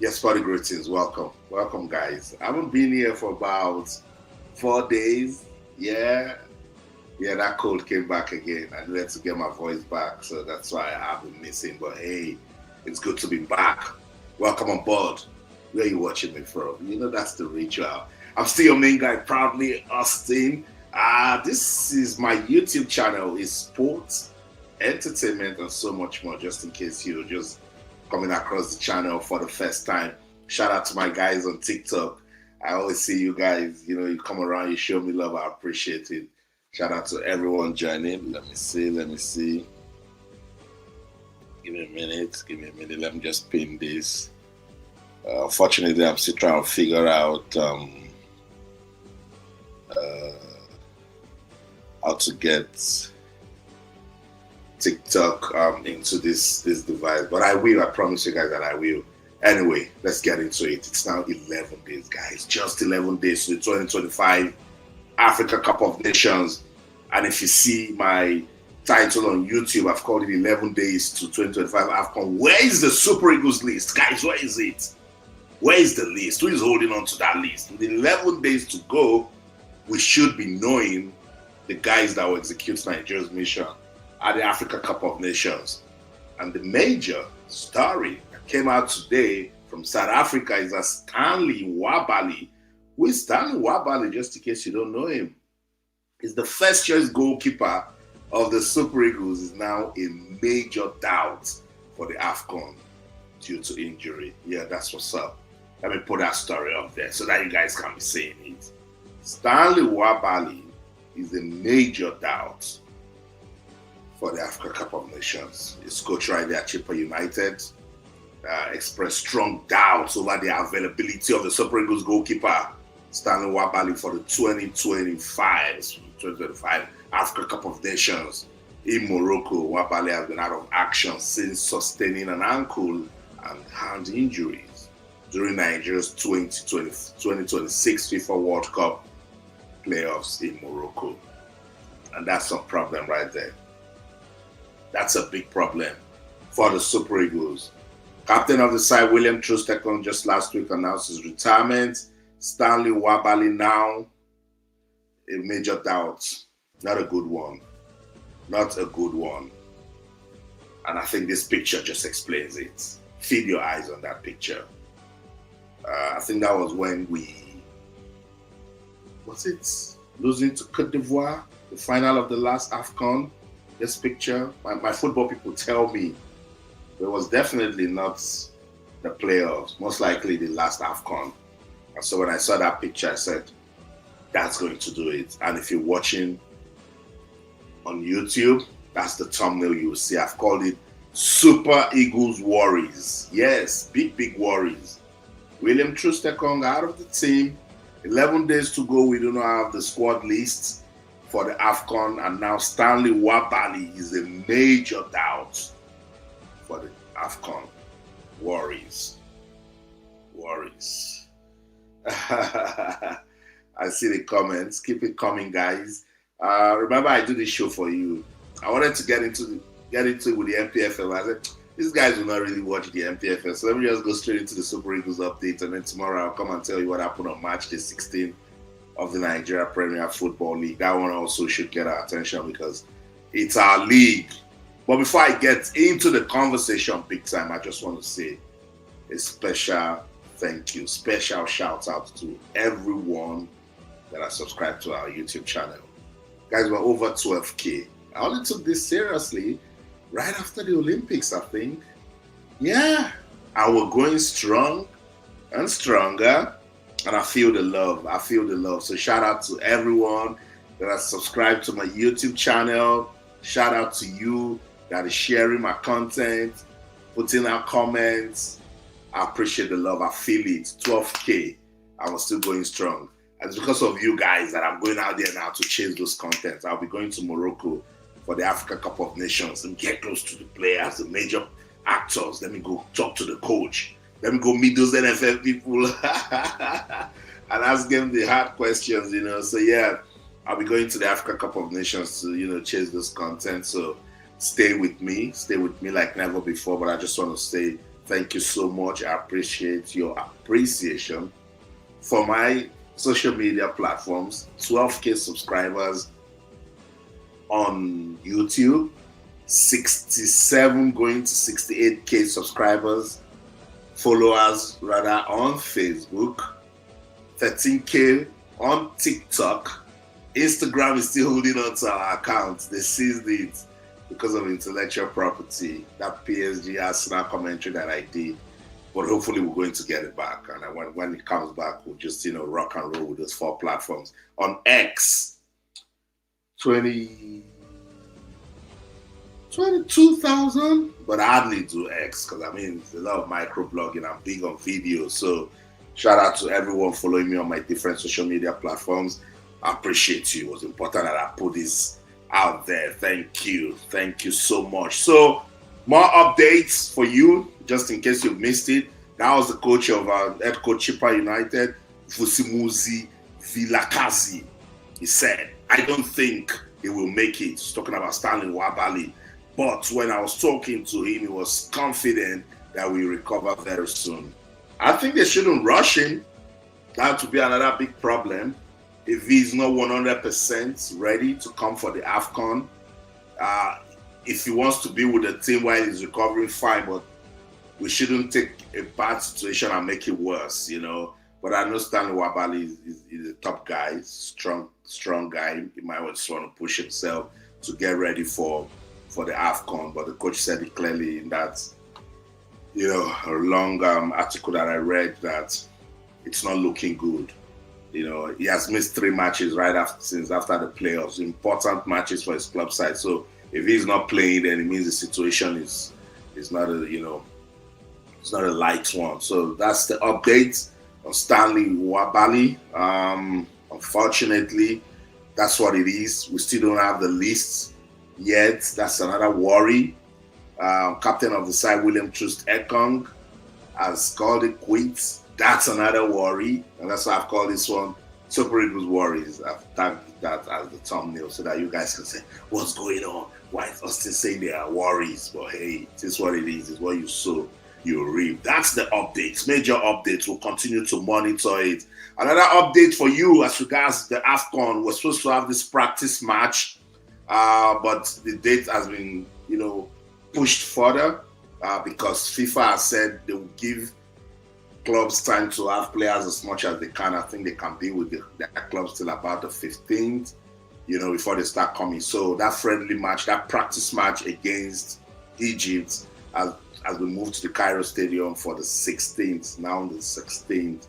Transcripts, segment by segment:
Yes, party greetings. Welcome. Welcome, guys. I haven't been here for about 4 days. Yeah. Yeah, that cold came back again. I needed to get my voice back. So that's why I've been missing. But hey, it's good to be back. Welcome on board. Where are you watching me from? You know, that's the ritual. I'm still your main guy, proudly Austin. This is my YouTube channel. It's sports, entertainment, and so much more. Just in case you're just coming across the channel for the first time. Shout out to my guys on TikTok. I always see you guys, you come around, you show me love, I appreciate it. Shout out to everyone joining. Let me see. Give me a minute. Let me just pin this. Fortunately, I'm still trying to figure out how to get TikTok into this device, but I will. I promise you guys that I will. Anyway, let's get into it. It's now 11 days, guys. Just 11 days to the 2025 Africa Cup of Nations. And if you see my title on YouTube, I've called it 11 days to 2025 AFCON. Where is the Super Eagles list? Guys, where is it? Where is the list? Who is holding on to that list? With 11 days to go, we should be knowing the guys that will execute Nigeria's mission at the Africa Cup of Nations. And the major story that came out today from South Africa is that Stanley Nwabali. Who is Stanley Nwabali, just in case you don't know him? He's the first choice goalkeeper of the Super Eagles, is now in major doubt for the AFCON due to injury. Yeah, that's what's up. Let me put that story up there so that you guys can be seeing it. Stanley Nwabali is a major doubt for the Africa Cup of Nations. His coach right there, Chelle United, expressed strong doubts over the availability of the Super Eagles goalkeeper, Stanley Nwabali, for the 2025 Africa Cup of Nations in Morocco. Nwabali has been out of action since sustaining an ankle and hand injuries during Nigeria's 2026 FIFA World Cup playoffs in Morocco. And that's a problem right there. That's a big problem for the Super Eagles. Captain of the side, William Troost-Ekong, just last week announced his retirement. Stanley Nwabali now a major doubt. Not a good one. Not a good one. And I think this picture just explains it. Feed your eyes on that picture. I think that was when losing to Cote d'Ivoire, the final of the last AFCON. This picture, my football people tell me it was definitely not the playoffs, most likely the last AFCON. And so when I saw that picture, I said, that's going to do it. And if you're watching on YouTube, that's the thumbnail you will see. I've called it Super Eagles Worries. Yes, big worries. William Troost-Ekong out of the team. 11 days to go. We do not have the squad list for the AFCON, and now Stanley Nwabali is a major doubt for the AFCON. Worries. I see the comments. Keep it coming, guys. Remember, I do this show for you. I wanted to get into it with the MPFL. I said, these guys will not really watch the MPFL, so let me just go straight into the Super Eagles update, and then tomorrow I'll come and tell you what happened on matchday 16 of the Nigeria Premier Football League. That one also should get our attention because it's our league. But before I get into the conversation big time, I just want to say a special thank you, special shout out to everyone that has subscribed to our YouTube channel. Guys, we're over 12K. I only took this seriously right after the Olympics, I think. Yeah, and we're going strong and stronger. And I feel the love. So shout out to everyone that has subscribed to my YouTube channel. Shout out to you that is sharing my content, putting out comments. I appreciate the love. I feel it. 12K. I was still going strong. And it's because of you guys that I'm going out there now to chase those contents. I'll be going to Morocco for the Africa Cup of Nations and get close to the players, the major actors. Let me go talk to the coach. Let me go meet those NFL people and ask them the hard questions, So yeah, I'll be going to the Africa Cup of Nations to, chase this content. So stay with me like never before. But I just want to say Thank you so much. I appreciate your appreciation for my social media platforms. 12K subscribers on YouTube, 67 going to 68K subscribers, followers rather, on Facebook, 13K on TikTok. Instagram is still holding on to our accounts. They seized it because of intellectual property, that PSG Arsenal commentary that I did. But hopefully we're going to get it back. And when it comes back, we'll just, rock and roll with those 4 platforms. On X, 22,000, but I hardly do X because it's a lot of microblogging. I'm big on video. So shout out to everyone following me on my different social media platforms. I appreciate you. It was important that I put this out there. Thank you. Thank you so much. So more updates for you, just in case you missed it. That was the coach of head coach Goalkeeper United, Fusimuzi Vilakazi. He said, I don't think he will make it. He's talking about Stanley Nwabali. But when I was talking to him, he was confident that we recover very soon. I think they shouldn't rush him. That would be another big problem. If he's not 100% ready to come for the AFCON, if he wants to be with the team while he's recovering, fine, but we shouldn't take a bad situation and make it worse, But I know Stanley Nwabali is a top guy, strong guy. He might just want to push himself to get ready for the AFCON. But the coach said it clearly in that, a long article that I read, that it's not looking good. He has missed 3 matches since after the playoffs, important matches for his club side. So if he's not playing, then it means the situation is not it's not a light one. So that's the update on Stanley Nwabali. Unfortunately, that's what it is. We still don't have the list yet. That's another worry. Captain of the side, William Troost Ekong, has called it quits. That's another worry, and that's why I've called this one Super Eagles Worries. I've tagged that as the thumbnail so that you guys can say, what's going on? Why is Austin saying there are worries? But hey, it is what it is. It's what you sow, you reap. That's the updates, major updates. We'll continue to monitor it. Another update for you as regards the AFCON. We're supposed to have this practice match, but the date has been, pushed further because FIFA has said they will give clubs time to have players as much as they can. I think they can be with their clubs till about the 15th, before they start coming. So that friendly match, that practice match against Egypt has been moved to the Cairo Stadium for the 16th. Now the 16th,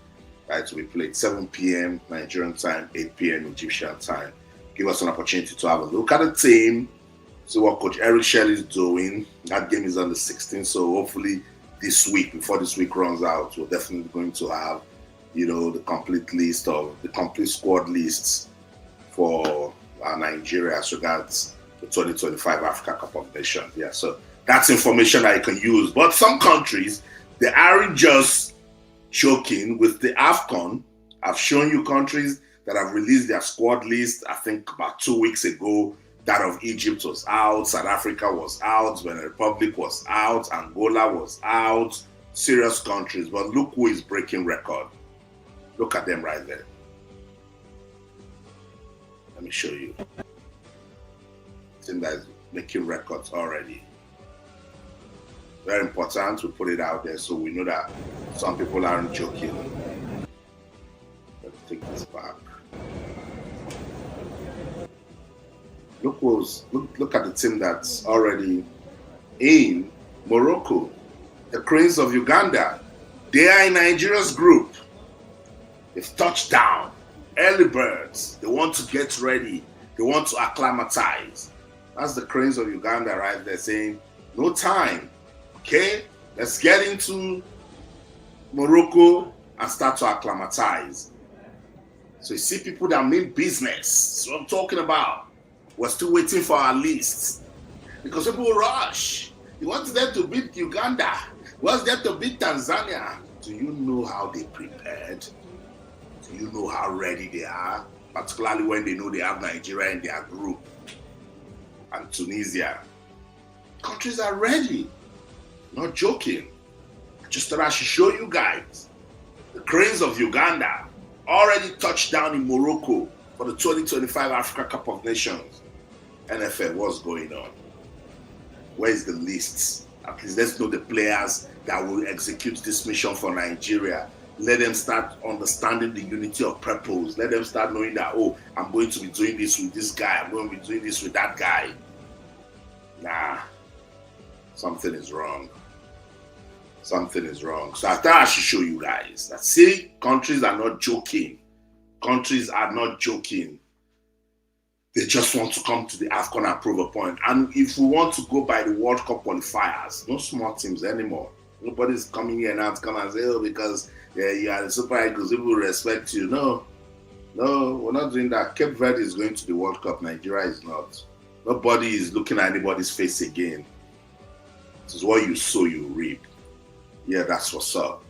to be played 7 p.m. Nigerian time, 8 p.m. Egyptian time. Give us an opportunity to have a look at the team, see what Coach Chelle is doing. That game is on the 16th, so hopefully this week, before this week runs out, we're definitely going to have, the complete squad lists for Nigeria as regards the 2025 Africa Cup of Nations. Yeah, so that's information that you can use. But some countries, they aren't just joking with the AFCON. I've shown you countries that have released their squad list, I think about 2 weeks ago. That of Egypt was out, South Africa was out, Benin Republic was out, Angola was out, serious countries. But look who is breaking record. Look at them right there. Let me show you. Team that is making records already. Very important, we put it out there so we know that some people aren't joking. Let's take this back. Look at the team that's already in Morocco. The Cranes of Uganda. They are in Nigeria's group. They've touched down. Early birds. They want to get ready. They want to acclimatize. That's the Cranes of Uganda right there saying, no time. Okay? Let's get into Morocco and start to acclimatize. So you see people that mean business. That's what I'm talking about. We're still waiting for our list because people rush. You want them to beat Uganda. You want them to beat Tanzania. Do you know how they prepared? Do you know how ready they are? Particularly when they know they have Nigeria in their group and Tunisia. Countries are ready. Not joking. just thought I should show you guys. The Cranes of Uganda already touched down in Morocco for the 2025 Africa Cup of Nations. NFL, what's going on? Where's the list? At least let's know the players that will execute this mission for Nigeria. Let them start understanding the unity of purpose. Let them start knowing that, oh, I'm going to be doing this with this guy. I'm going to be doing this with that guy. Nah, something is wrong. Something is wrong. So I thought I should show you guys that, see, countries are not joking. Countries are not joking. They just want to come to the AFCON and prove a point. And if we want to go by the World Cup qualifiers, no small teams anymore. Nobody's coming here now to come and say, oh, because you are the Super Eagles, people will respect you. No, we're not doing that. Cape Verde is going to the World Cup. Nigeria is not. Nobody is looking at anybody's face again. This is what you sow, you reap. Yeah, that's what's up.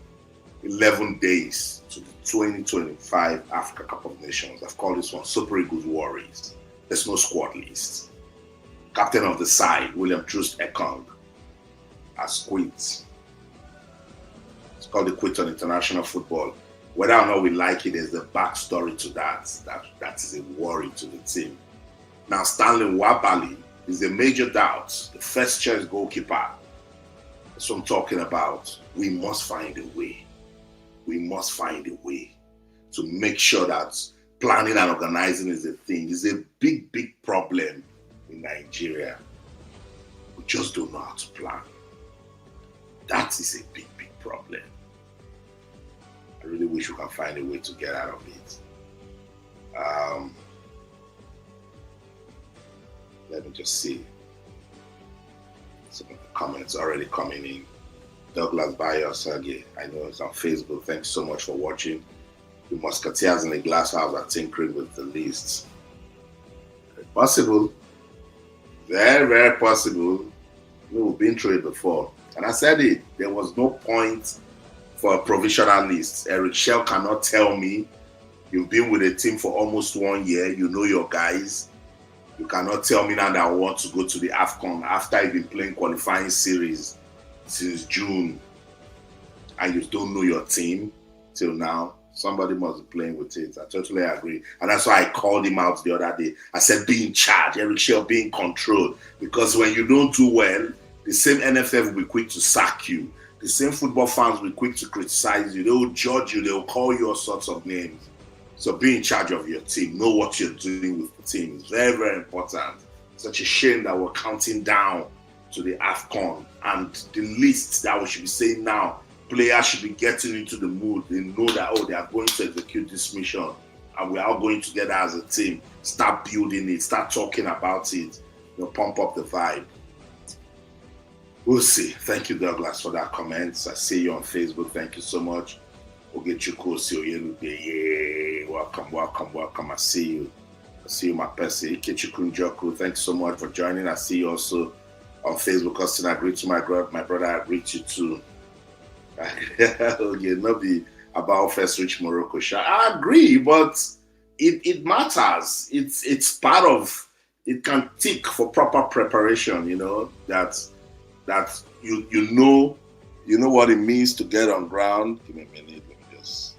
11 days to the 2025 Africa Cup of Nations. I've called this one Super Eagles Worries. There's no squad list. Captain of the side, William Troost Ekong, has quit. It's called the quit on international football. Whether or not we like it, there's the backstory to that. That is a worry to the team. Now, Stanley Nwabali is a major doubt, the first choice goalkeeper. That's what I'm talking about. We must find a way. We must find a way to make sure that planning and organizing is a thing. It's a big, big problem in Nigeria. We just don't know how to plan. That is a big, big problem. I really wish we can find a way to get out of it. Let me just see. Some of the comments already coming in. Douglas Bayelsa, I know it's on Facebook. Thanks so much for watching. The Musketeers in the glass house are tinkering with the lists. Possible. Very, very possible. We've been through it before. And I said it. There was no point for a provisional list. Eric Chelle cannot tell me. You've been with a team for almost 1 year. You know your guys. You cannot tell me now that I want to go to the AFCON after you've been playing qualifying series since June and you don't know your team till now. Somebody must be playing with it. I totally agree. And that's why I called him out the other day. I said, be in charge. Eric Chelle, be in control. Because when you don't do well, the same NFF will be quick to sack you. The same football fans will be quick to criticize you. They will judge you. They will call you all sorts of names. So be in charge of your team. Know what you're doing with the team. It's very, very important. Such a shame that we're counting down to the AFCON. And the list that we should be saying now, players should be getting into the mood. They know that, oh, they are going to execute this mission. And we are all going together as a team. Start building it. Start talking about it. Pump up the vibe. We'll see. Thank you, Douglas, for that comment. I see you on Facebook. Thank you so much. Yeah, welcome. I see you. My person. Thanks so much for joining. I see you also on Facebook. Austin, I greet you, my brother. I greet you too. Not be about first reach Morocco. I agree, but it matters. It's part of. It can tick for proper preparation. That you know what it means to get on ground. Give me a minute. Let me just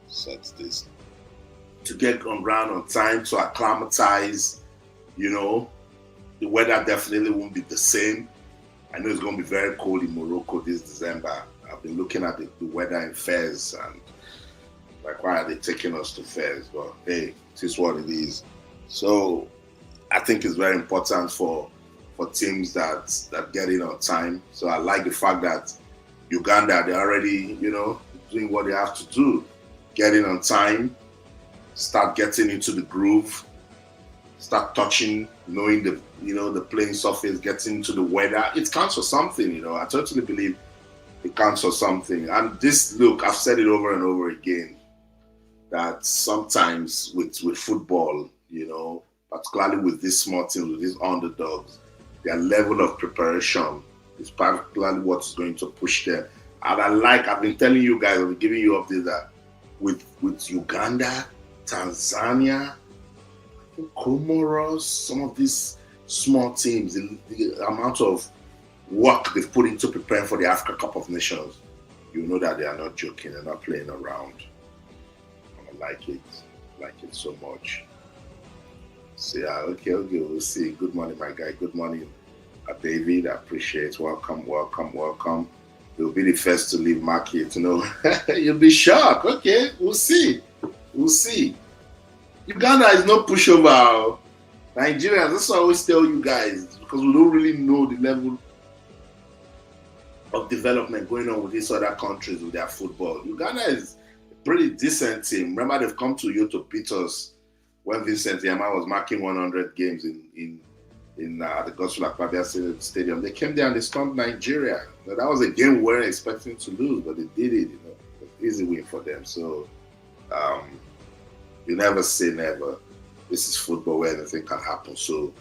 set this. To get on ground on time, to acclimatize. The weather definitely won't be the same. I know it's going to be very cold in Morocco this December. I've been looking at the weather in Fez and like, why are they taking us to Fez? But hey, it is what it is. So I think it's very important for teams that get in on time. So I like the fact that Uganda, they're already, doing what they have to do. Get in on time, start getting into the groove, start touching, knowing the playing surface, getting into the weather. It counts for something, I totally believe it counts for something. And look, I've said it over and over again, that sometimes with football, particularly with these small teams, with these underdogs, their level of preparation is particularly what's going to push them. And I've been telling you guys, I've been giving you updates that with Uganda, Tanzania, Comoros, some of these small teams, the amount of work they've put into preparing for the Africa Cup of Nations, you know that they are not joking, they're not playing around. I like it so much. So yeah, okay, we'll see. Good morning, my guy. Good morning, David. I appreciate it. Welcome, welcome, welcome. You'll be the first to leave market, you know. You'll be shocked. Okay, we'll see. We'll see. Uganda is no pushover. Nigerians, that's what I always tell you guys, because we don't really know the level of development going on with these other countries with their football. Uganda is a pretty decent team. Remember, they've come to you to beat us when Vincent Yama was marking 100 games in the Goalkeeper Bayelsa Stadium. They came there and they stomped Nigeria. Now, that was a game we weren't expecting to lose, but they did it. You know, it was an easy win for them. So you never say never. This is football where anything can happen. So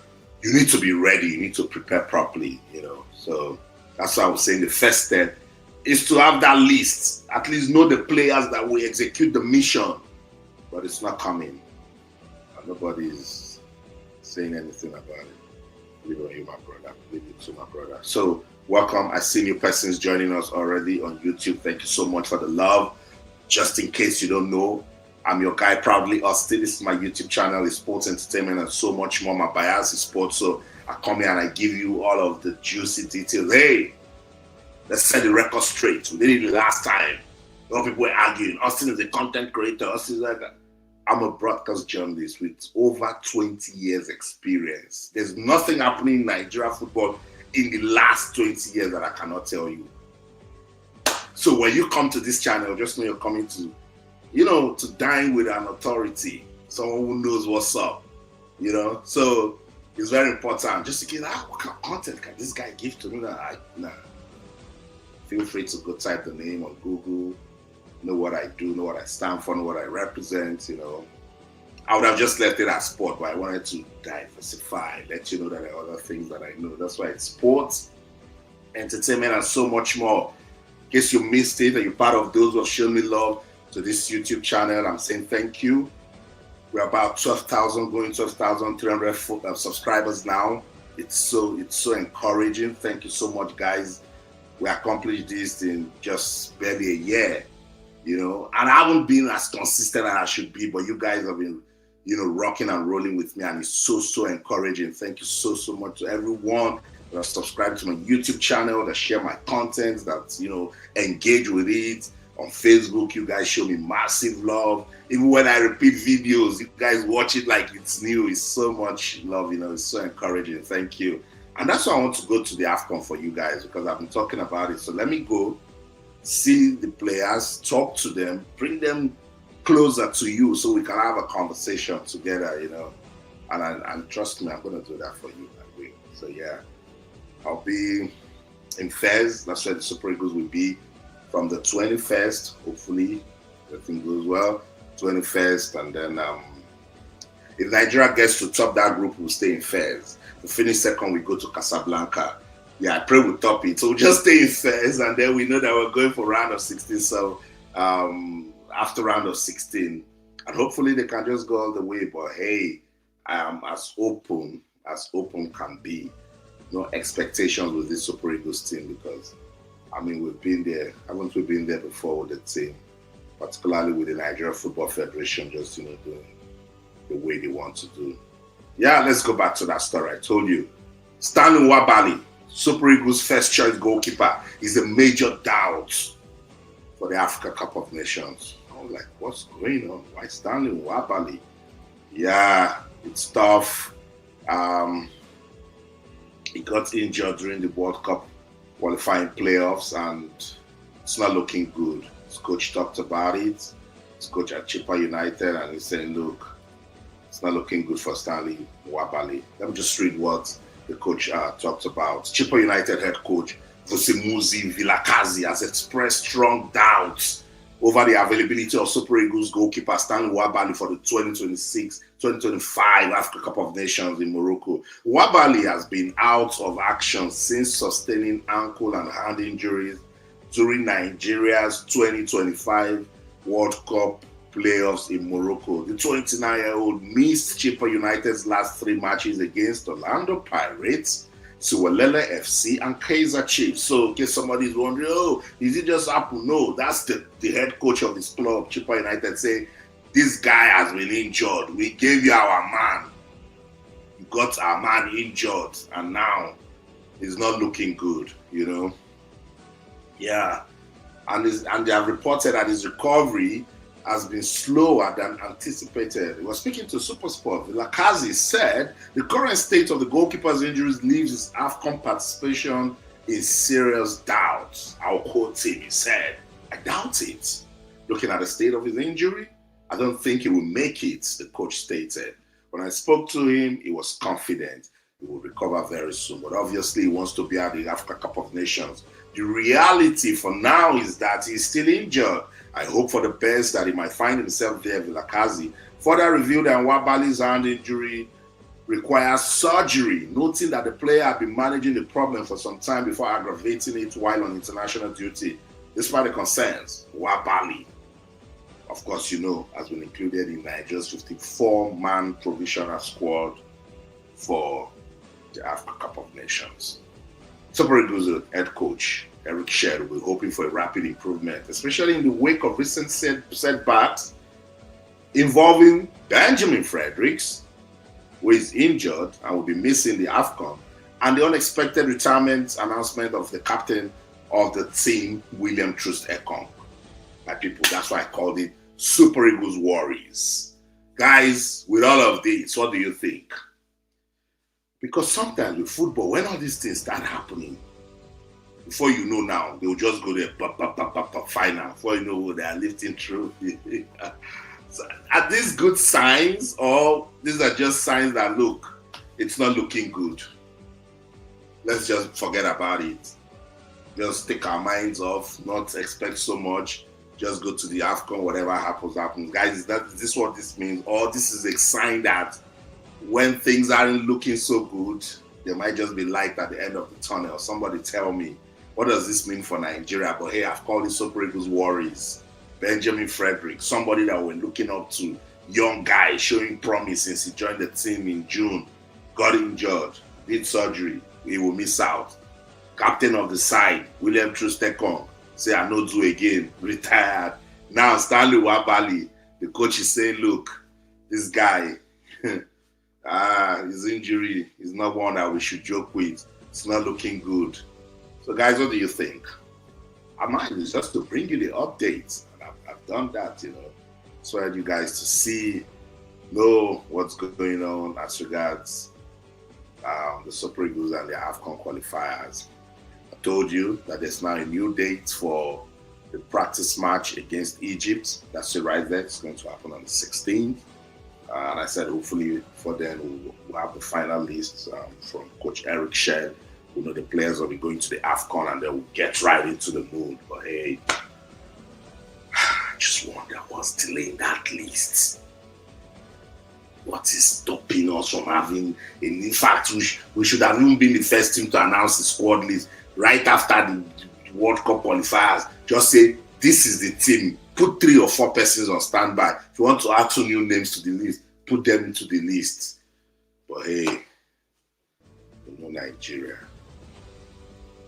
you need to be ready. You need to prepare properly. You know. So that's why I was saying the first step is to have that list. At least know the players that will execute the mission. But it's not coming. Nobody's saying anything about it. Leave it on you, my brother. Leave it to my brother. So, welcome. I see new persons joining us already on YouTube. Thank you so much for the love. Just in case you don't know, I'm your guy, Proudly Austin. This is my YouTube channel. It's sports, entertainment, and so much more. My bias is sports. So, I come here and I give you all of the juicy details. Hey, let's set the record straight. We did it the last time. A lot of people were arguing. Austin is a content creator. Austin is like that. I'm a broadcast journalist with over 20 years experience. There's nothing happening in Nigeria football in the last 20 years that I cannot tell you. So when you come to this channel, just know you're coming to, you know, to dine with an authority, someone who knows what's up, you know? So it's very important. Just to get what kind of content can this guy give to me? Nah. Feel free to go type the name on Google. Know what I do, know what I stand for, know what I represent, you know. I would have just left it as sport, but I wanted to diversify, let you know that there are other things that I know. That's why it's sports, entertainment, and so much more. In case you missed it and you're part of those who have shown me love to this YouTube channel, I'm saying thank you. We're about 12,000, going 12,300 subscribers now. It's so encouraging. Thank you so much, guys. We accomplished this in just barely a year. You know, and I haven't been as consistent as I should be, but you guys have been, you know, rocking and rolling with me, and it's so encouraging. Thank you so much to everyone that has subscribed to my YouTube channel, that share my content, that, you know, engage with it. On Facebook, you guys show me massive love. Even when I repeat videos, you guys watch it like it's new. It's so much love, you know, it's so encouraging. Thank you. And that's why I want to go to the AFCON for you guys, because I've been talking about it. So let me go. See the players, talk to them, bring them closer to you so we can have a conversation together, you know. And trust me, I'm going to do that for you. So yeah, I'll be in Fez. That's where the Super Eagles will be from the 21st. Hopefully, everything goes well. 21st, and then if Nigeria gets to top that group, we'll stay in Fez. To finish second, we go to Casablanca. Yeah, I pray we'll top it. So we'll just stay in first, and then we know that we're going for round of 16. So after round of 16, and hopefully they can just go all the way. But hey, I am as open can be. No expectations with this Super Eagles team, because I mean, we've been there. Haven't we been there before with the team, particularly with the Nigeria Football Federation, just, you know, doing the way they want to do. Yeah, let's go back to that story I told you. Stanley Nwabali, Super Eagles' first choice goalkeeper, is a major doubt for the Africa Cup of Nations. I was like, what's going on? Why Stanley Nwabali? Yeah, it's tough. He got injured during the World Cup qualifying playoffs, and it's not looking good. His coach talked about it. His coach at Chelle United, and he said, look, it's not looking good for Stanley Nwabali. Let me just read what the coach talked about. Chelle United head coach Vusimuzi Vilakazi has expressed strong doubts over the availability of Super Eagles goalkeeper Stanley Nwabali for the 2026-2025 Africa Cup of Nations in Morocco. Nwabali has been out of action since sustaining ankle and hand injuries during Nigeria's 2025 World Cup playoffs in Morocco. The 29-year-old missed Chelle United's last 3 matches against Orlando Pirates Siwalele FC, and Kaizer Chiefs. So in case somebody's wondering, oh, is it just Apple? No, that's the head coach of this club, Chippa United, saying, this guy has been injured. We gave you our man. We got our man injured, and now he's not looking good, you know. Yeah. And they have reported that his recovery has been slower than anticipated. He was speaking to Supersport. Lakazi said the current state of the goalkeeper's injuries leaves his AFCON participation in serious doubt. I'll quote him. He said, I doubt it. Looking at the state of his injury, I don't think he will make it, the coach stated. When I spoke to him, he was confident he will recover very soon. But obviously, he wants to be at the Africa Cup of Nations. The reality for now is that he's still injured. I hope for the best that he might find himself there with Vilakazi. Further revealed that Nwabali's hand injury requires surgery, noting that the player had been managing the problem for some time before aggravating it while on international duty. Despite the concerns, Nwabali, of course, you know, has been included in Nigeria's 54-man provisional squad for the Africa Cup of Nations. Super Eagles head coach Chelle will be hoping for a rapid improvement, especially in the wake of recent setbacks involving Benjamin Fredericks, who is injured and will be missing the AFCON, and the unexpected retirement announcement of the captain of the team, William Troost-Ekong. My people, that's why I called it Super Eagles Worries. Guys, with all of this, what do you think? Because sometimes with football, when all these things start happening, before you know now, they will just go there, final. Before you know, they are lifting through. So, are these good signs, or these are just signs that, look, it's not looking good? Let's just forget about it. Just take our minds off, not expect so much. Just go to the AFCON, whatever happens. Guys, is this what this means? Or this is a sign that when things aren't looking so good, there might just be light at the end of the tunnel. Somebody tell me, what does this mean for Nigeria? But hey, I've called it Super Eagles Worries. Benjamin Fredericks, somebody that we're looking up to, young guy showing promise since he joined the team in June, got injured, did surgery, he will miss out. Captain of the side, William Troost-Ekong, say I no do again, retired. Now Stanley Nwabali, the coach is saying, look, this guy, his injury is not one that we should joke with. It's not looking good. So guys, what do you think? Mine is just to bring you the updates. And I've done that, you know, so that you guys to know what's going on as regards the Super Eagles and the AFCON qualifiers. I told you that there's now a new date for the practice match against Egypt. That's it right there. It's going to happen on the 16th. And I said hopefully for then we'll have the final list from Coach Chelle. You know, the players will be going to the AFCON and they will get right into the mood. But hey, I just wonder what's delaying that list. What is stopping us from having, in fact, we should have even been the first team to announce the squad list right after the World Cup qualifiers. Just say, this is the team. Put 3 or 4 persons on standby. If you want to add 2 new names to the list, put them into the list. But hey, you know, Nigeria.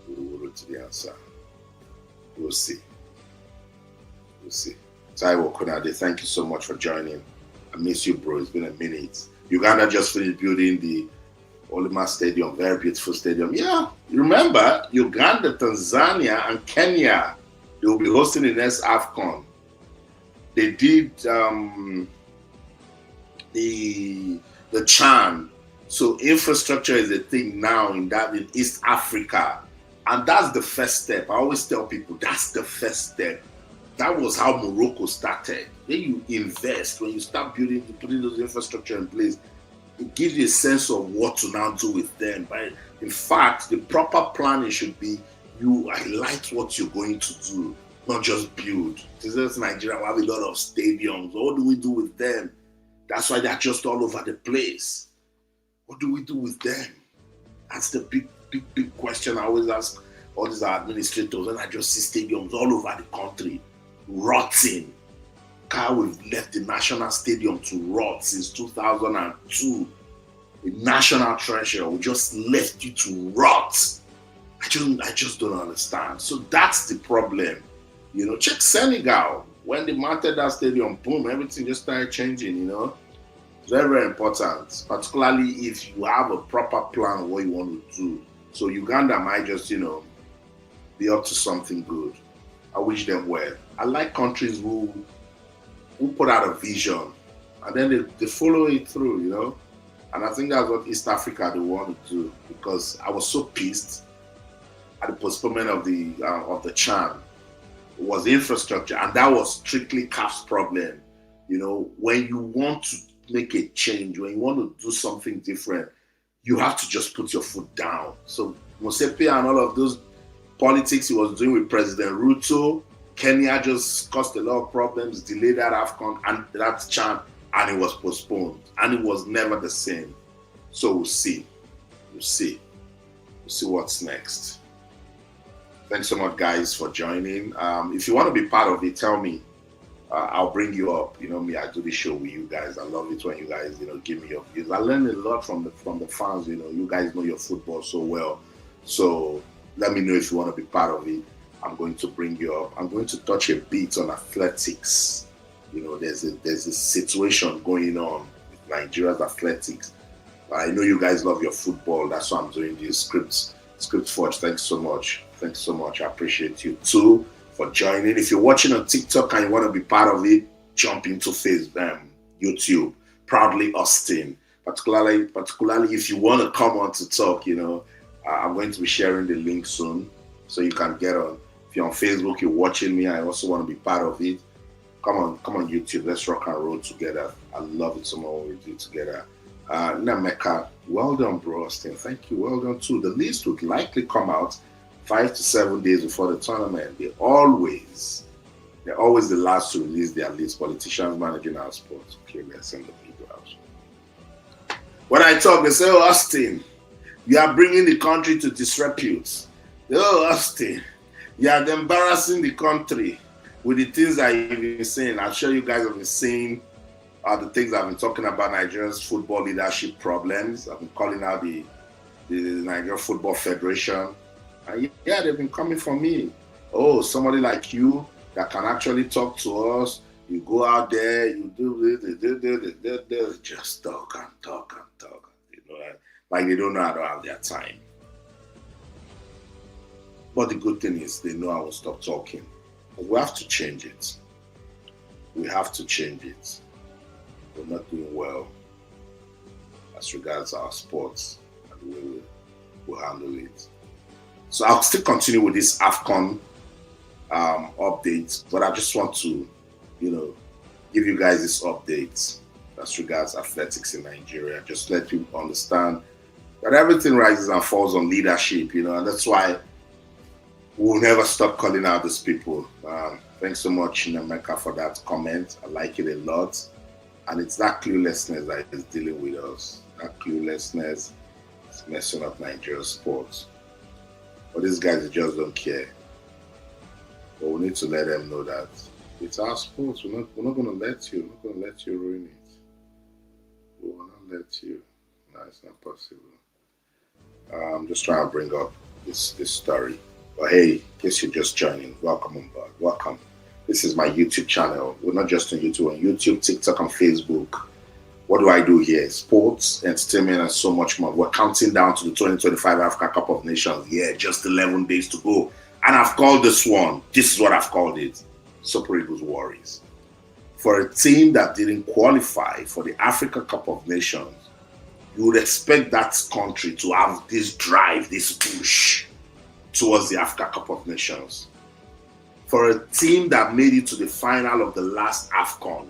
We'll go to the answer. We'll see. We'll see. Taiwo Konade, thank you so much for joining. I miss you, bro. It's been a minute. Uganda just finished building the Olima Stadium, very beautiful stadium. Yeah, remember, Uganda, Tanzania, and Kenya, they will be hosting the next AFCON. They did the CHAN. So infrastructure is a thing now in East Africa. And that's the first step. I always tell people that's the first step. That was how Morocco started. Then you invest, when you start putting those infrastructure in place, it gives you a sense of what to now do with them. But in fact, the proper planning should be you highlight what you're going to do, not just build. This is Nigeria, we have a lot of stadiums. What do we do with them? That's why they're just all over the place. What do we do with them? That's the big question I always ask all these administrators, and I just see stadiums all over the country rotting. We've left the national stadium to rot since 2002. a national treasure will just left you to rot. I just don't understand. So that's the problem. You know, check Senegal. When they mounted that stadium, boom, everything just started changing, you know. It's very, very important, particularly if you have a proper plan of what you want to do. So Uganda might just, you know, be up to something good. I wish them well. I like countries who put out a vision and then they follow it through, you know. And I think that's what East Africa they want to do, because I was so pissed at the postponement of the CHAN. It was infrastructure, and that was strictly CAF's problem. You know, when you want to make a change, when you want to do something different, you have to just put your foot down. So Mosepe and all of those politics he was doing with President Ruto, Kenya just caused a lot of problems, delayed that AFCON and that CHAN, and it was postponed, and it was never the same. So we'll see. We'll see what's next. Thanks so much, guys, for joining. If you want to be part of it, tell me. I'll bring you up. You know me, I do this show with you guys. I love it when you guys, you know, give me your views. I learned a lot from the fans. You know, you guys know your football so well. So let me know if you want to be part of it. I'm going to bring you up. I'm going to touch a bit on athletics. You know, there's a situation going on with Nigeria's athletics. I know you guys love your football. That's why I'm doing these scripts. Script Forge, thanks so much. Thanks so much. I appreciate you too for joining. If you're watching on TikTok and you want to be part of it, jump into Facebook, YouTube, Proudly Austin. Particularly if you want to come on to talk, you know, I'm going to be sharing the link soon so you can get on. If you're on Facebook, you're watching me, I also want to be part of it. Come on YouTube. Let's rock and roll together. I love it so much what we do together. Nameka, well done, bro, Austin. Thank you. Well done too. The list would likely come out 5 to 7 days before the tournament. They're always the last to release their list. Politicians managing our sports. Okay, let's send the people out. When I talk, they say, "Oh, Austin, you are bringing the country to disrepute. Oh, Austin, you are embarrassing the country with the things that you've been saying." I'm sure you guys have been saying the things I've been talking about Nigeria's football leadership problems. I've been calling out the Nigeria Football Federation. And yeah, they've been coming for me. Oh, somebody like you that can actually talk to us. You go out there, you do this, just talk and talk and talk. You know, like they don't know how to have their time. But the good thing is they know I will stop talking. But we have to change it. We have to change it. We're not doing well as regards our sports and the way we'll handle it. So I'll still continue with this AFCON update, but I just want to, you know, give you guys this update as regards athletics in Nigeria. Just let you understand that everything rises and falls on leadership, you know, and that's why we'll never stop calling out these people. Thanks so much, Nameka, for that comment. I like it a lot. And it's that cluelessness that is dealing with us. That cluelessness is messing up Nigeria's sports. But these guys just don't care. But we need to let them know that it's our sports. We're not going to let you. We're not going to let you ruin it. We will not let you. No, it's not possible. I'm just trying to bring up this story. But hey, in case you're just joining, welcome on board. Welcome. This is my YouTube channel. We're not just on YouTube, on YouTube, TikTok, and Facebook. What do I do here? Sports, entertainment, and so much more. We're counting down to the 2025 Africa Cup of Nations. Yeah, just 11 days to go. And I've called this one. This is what I've called it. Super Eagles Worries. For a team that didn't qualify for the Africa Cup of Nations, you would expect that country to have this drive, this push towards the Africa Cup of Nations. For a team that made it to the final of the last AFCON,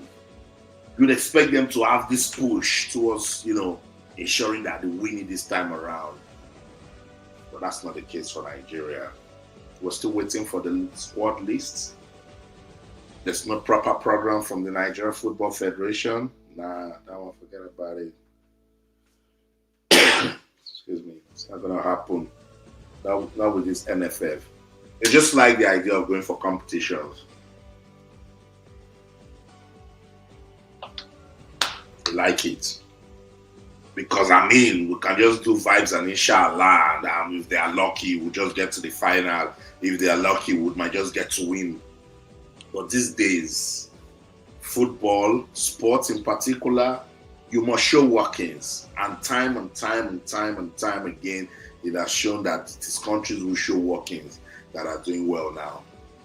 you'd expect them to have this push towards, you know, ensuring that they win it this time around. But that's not the case for Nigeria. We're still waiting for the squad list. There's no proper program from the Nigeria Football Federation. Nah, that one, forget about it. Excuse me. It's not going to happen. Not with this MFF. They just like the idea of going for competitions. They like it. Because I mean, we can just do vibes and inshallah. And if they are lucky, we'll just get to the final. If they are lucky, we might just get to win. But these days, football, sports in particular, you must show workings. And time again, it has shown that it is countries who show workings that are doing well now.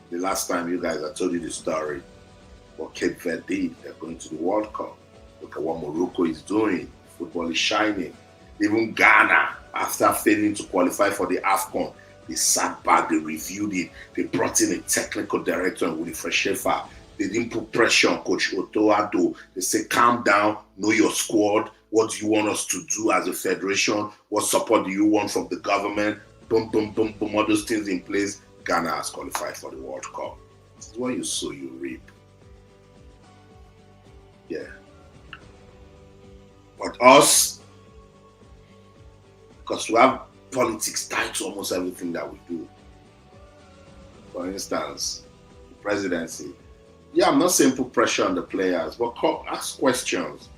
The last time you guys, I told you the story. What Cape Verde did, they're going to the World Cup. Look at what Morocco is doing. Football is shining. Even Ghana, after failing to qualify for the AFCON, they sat back, they reviewed it, they brought in a technical director with Freshefa. They didn't put pressure on Coach Otto Addo. They said, calm down, know your squad. What do you want us to do as a federation? What support do you want from the government? Boom, boom, boom, boom, all those things in place. Ghana has qualified for the World Cup. This is what you sow, you reap. Yeah. But us, because we have politics tied to almost everything that we do. For instance, the presidency. Yeah, I'm not saying put pressure on the players, but ask questions.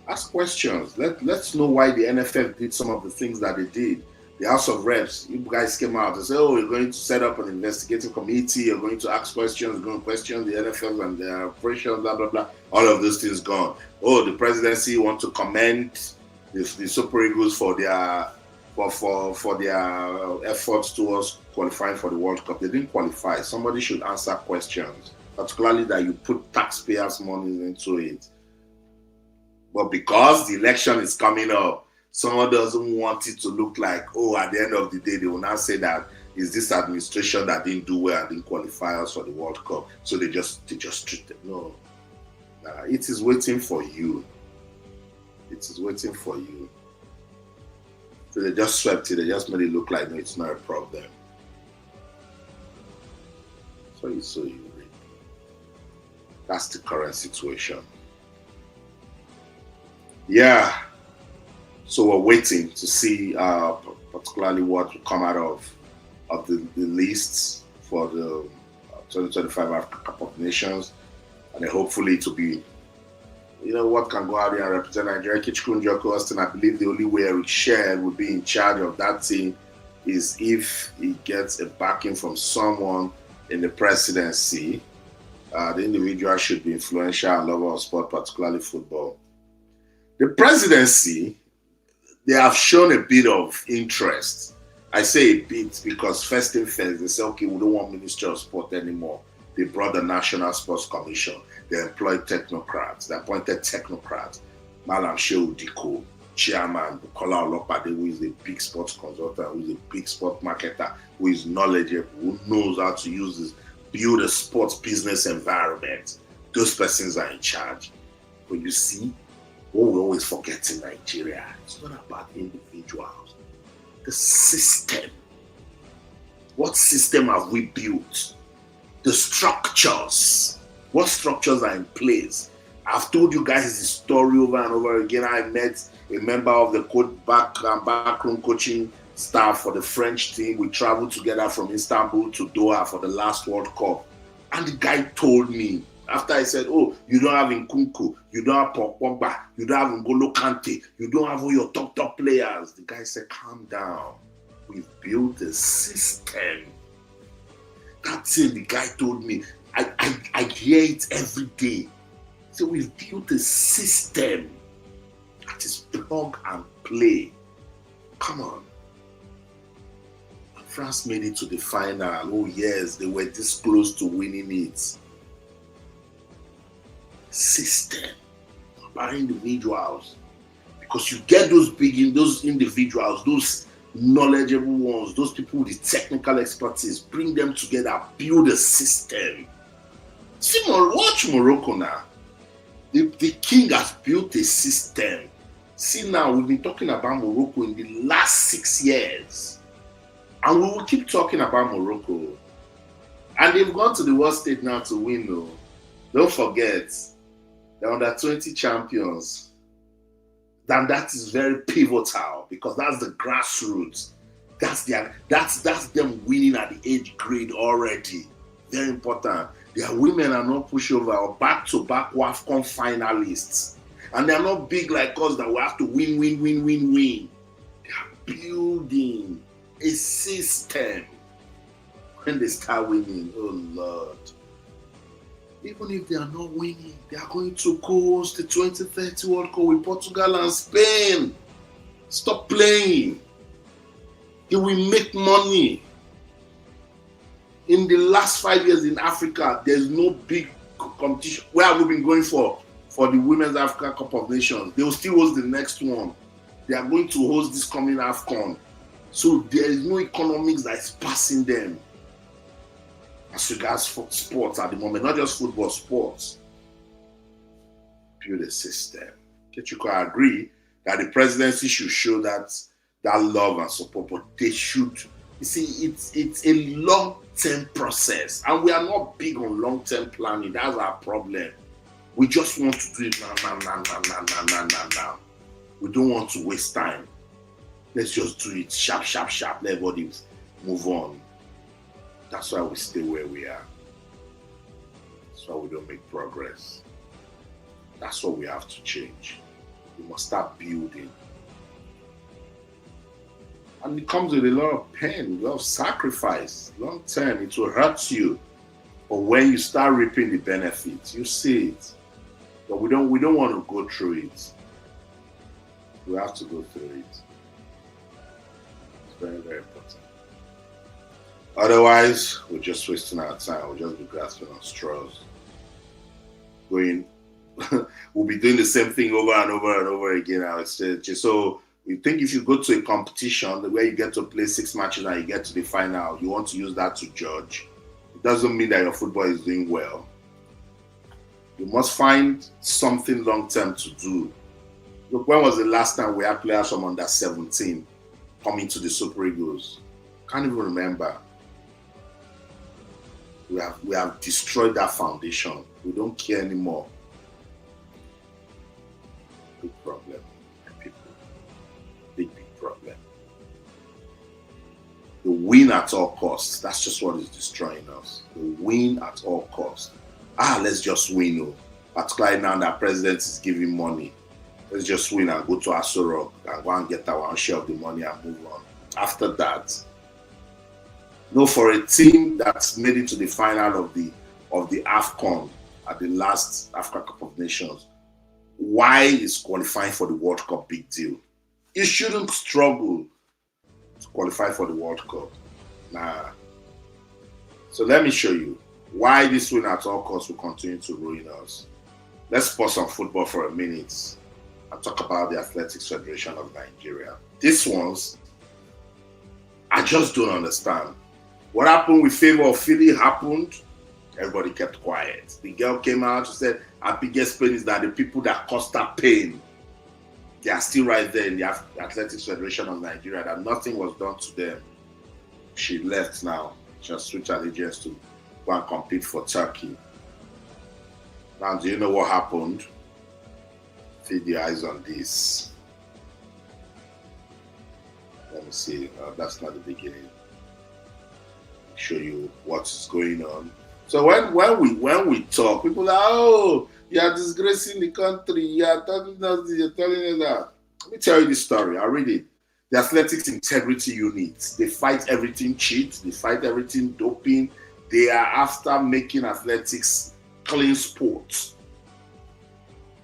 Ask questions. Let's know why the NFF did some of the things that they did. The House of Reps, you guys came out and said, oh, you're going to set up an investigative committee, you're going to ask questions, you're going to question the NFL and their operations, blah, blah, blah. All of those things gone. Oh, the presidency want to commend the Super Eagles for their efforts towards qualifying for the World Cup. They didn't qualify. Somebody should answer questions, particularly that you put taxpayers' money into it. But because the election is coming up, someone doesn't want it to look like, oh, at the end of the day, they will now say that it's this administration that didn't do well and didn't qualify us for the World Cup. So they just treat it. No. It is waiting for you. It is waiting for you. So they just swept it. They just made it look like, no, it's not a problem. So you read. That's the current situation. Yeah. So we're waiting to see particularly what will come out of the lists for the 2025 African Cup of Nations. And then hopefully to be, what can go out there and represent Nigeria. Kichukwu Njoku Austin, I believe the only way Eric Chelle would be in charge of that team is if he gets a backing from someone in the presidency. The individual should be influential and lover of sport, particularly football. The presidency, they have shown a bit of interest. I say a bit because first thing first, they say, okay, we don't want Ministry of Sport anymore. They brought the National Sports Commission. They employed technocrats. They appointed technocrats. Malam Shehu Diko, chairman, Bukola Olopade, who is a big sports consultant, who is a big sport marketer, who is knowledgeable, who knows how to use this, build a sports business environment. Those persons are in charge. But you see, what we always forget in Nigeria, it's not about individuals. The system. What system have we built? The structures. What structures are in place? I've told you guys the story over and over again. I met a member of the backroom coaching staff for the French team. We traveled together from Istanbul to Doha for the last World Cup. And the guy told me, after I said, oh, you don't have Nkunku, you don't have Pogba, you don't have N'Golo Kante, you don't have all your top players. The guy said, calm down. We've built a system. That's it, the guy told me. I hear it every day. So we've built a system that is plug and play. Come on. France made it to the final. Oh yes, they were this close to winning it. System, not by individuals. Because you get those individuals, those knowledgeable ones, those people with the technical expertise, bring them together, build a system. See, watch Morocco now. The king has built a system. See now, we've been talking about Morocco in the last 6 years. And we will keep talking about Morocco. And they've gone to the world stage now to win though. Don't forget, they're under 20 champions. Then that is very pivotal because that's the grassroots. That's them winning at the age grade already. Very important. Their women are not pushover or back-to-back AFCON finalists. And they're not big like us that we have to win. They are building a system. When they start winning, oh Lord. Even if they are not winning, they are going to host the 2030 World Cup with Portugal and Spain. Stop playing. They will make money. In the last 5 years in Africa, there's no big competition. Where have we been going for the Women's Africa Cup of Nations? They will still host the next one. They are going to host this coming AFCON. So there is no economics that is passing them as regards for sports at the moment, not just football, sports. Build a system. You could agree that the presidency should show that love and support, but they should. You see, it's a long-term process, and we are not big on long-term planning. That's our problem. We just want to do it now. We don't want to waste time. Let's just do it sharp. Let everybody move on. That's why we stay where we are. That's why we don't make progress. That's what we have to change. We must start building. And it comes with a lot of pain, a lot of sacrifice. Long term, it will hurt you. But when you start reaping the benefits, you see it. But we don't want to go through it. We have to go through it. It's very, very important. Otherwise, we're just wasting our time. We'll just be grasping on straws. We'll be doing the same thing over and over again. So we think if you go to a competition where you get to play 6 matches and you get to the final, you want to use that to judge. It doesn't mean that your football is doing well. You must find something long-term to do. Look, when was the last time we had players from under 17 coming to the Super Eagles? Can't even remember. We have destroyed that foundation. We don't care anymore. Big problem, people. Big problem. The win at all costs. That's just what is destroying us. The win at all costs. Let's just win. No. Particularly now that president is giving money. Let's just win and go to Aso Rock and go and get our share of the money and move on. After that, for a team that's made it to the final of the AFCON at the last Africa Cup of Nations, why is qualifying for the World Cup big deal? You shouldn't struggle to qualify for the World Cup. Nah. So let me show you why this win at all costs will continue to ruin us. Let's pause on football for a minute and talk about the Athletics Federation of Nigeria. These ones, I just don't understand. What happened with Favor of Philly happened. Everybody kept quiet. The girl came out and said, our biggest pain is that the people that caused her pain, they are still right there in the Athletics Federation of Nigeria, that nothing was done to them. She left now. She has switched allegiance to go and compete for Turkey. Now, do you know what happened? Feed the eyes on this. Let me see. That's not the beginning. Show you what's going on. So when we talk, people are, you are disgracing the country. You are telling us this, you're telling us that. Let me tell you this story. I'll read it. The Athletics Integrity Unit. They fight everything cheat. They fight everything doping. They are after making athletics clean sports.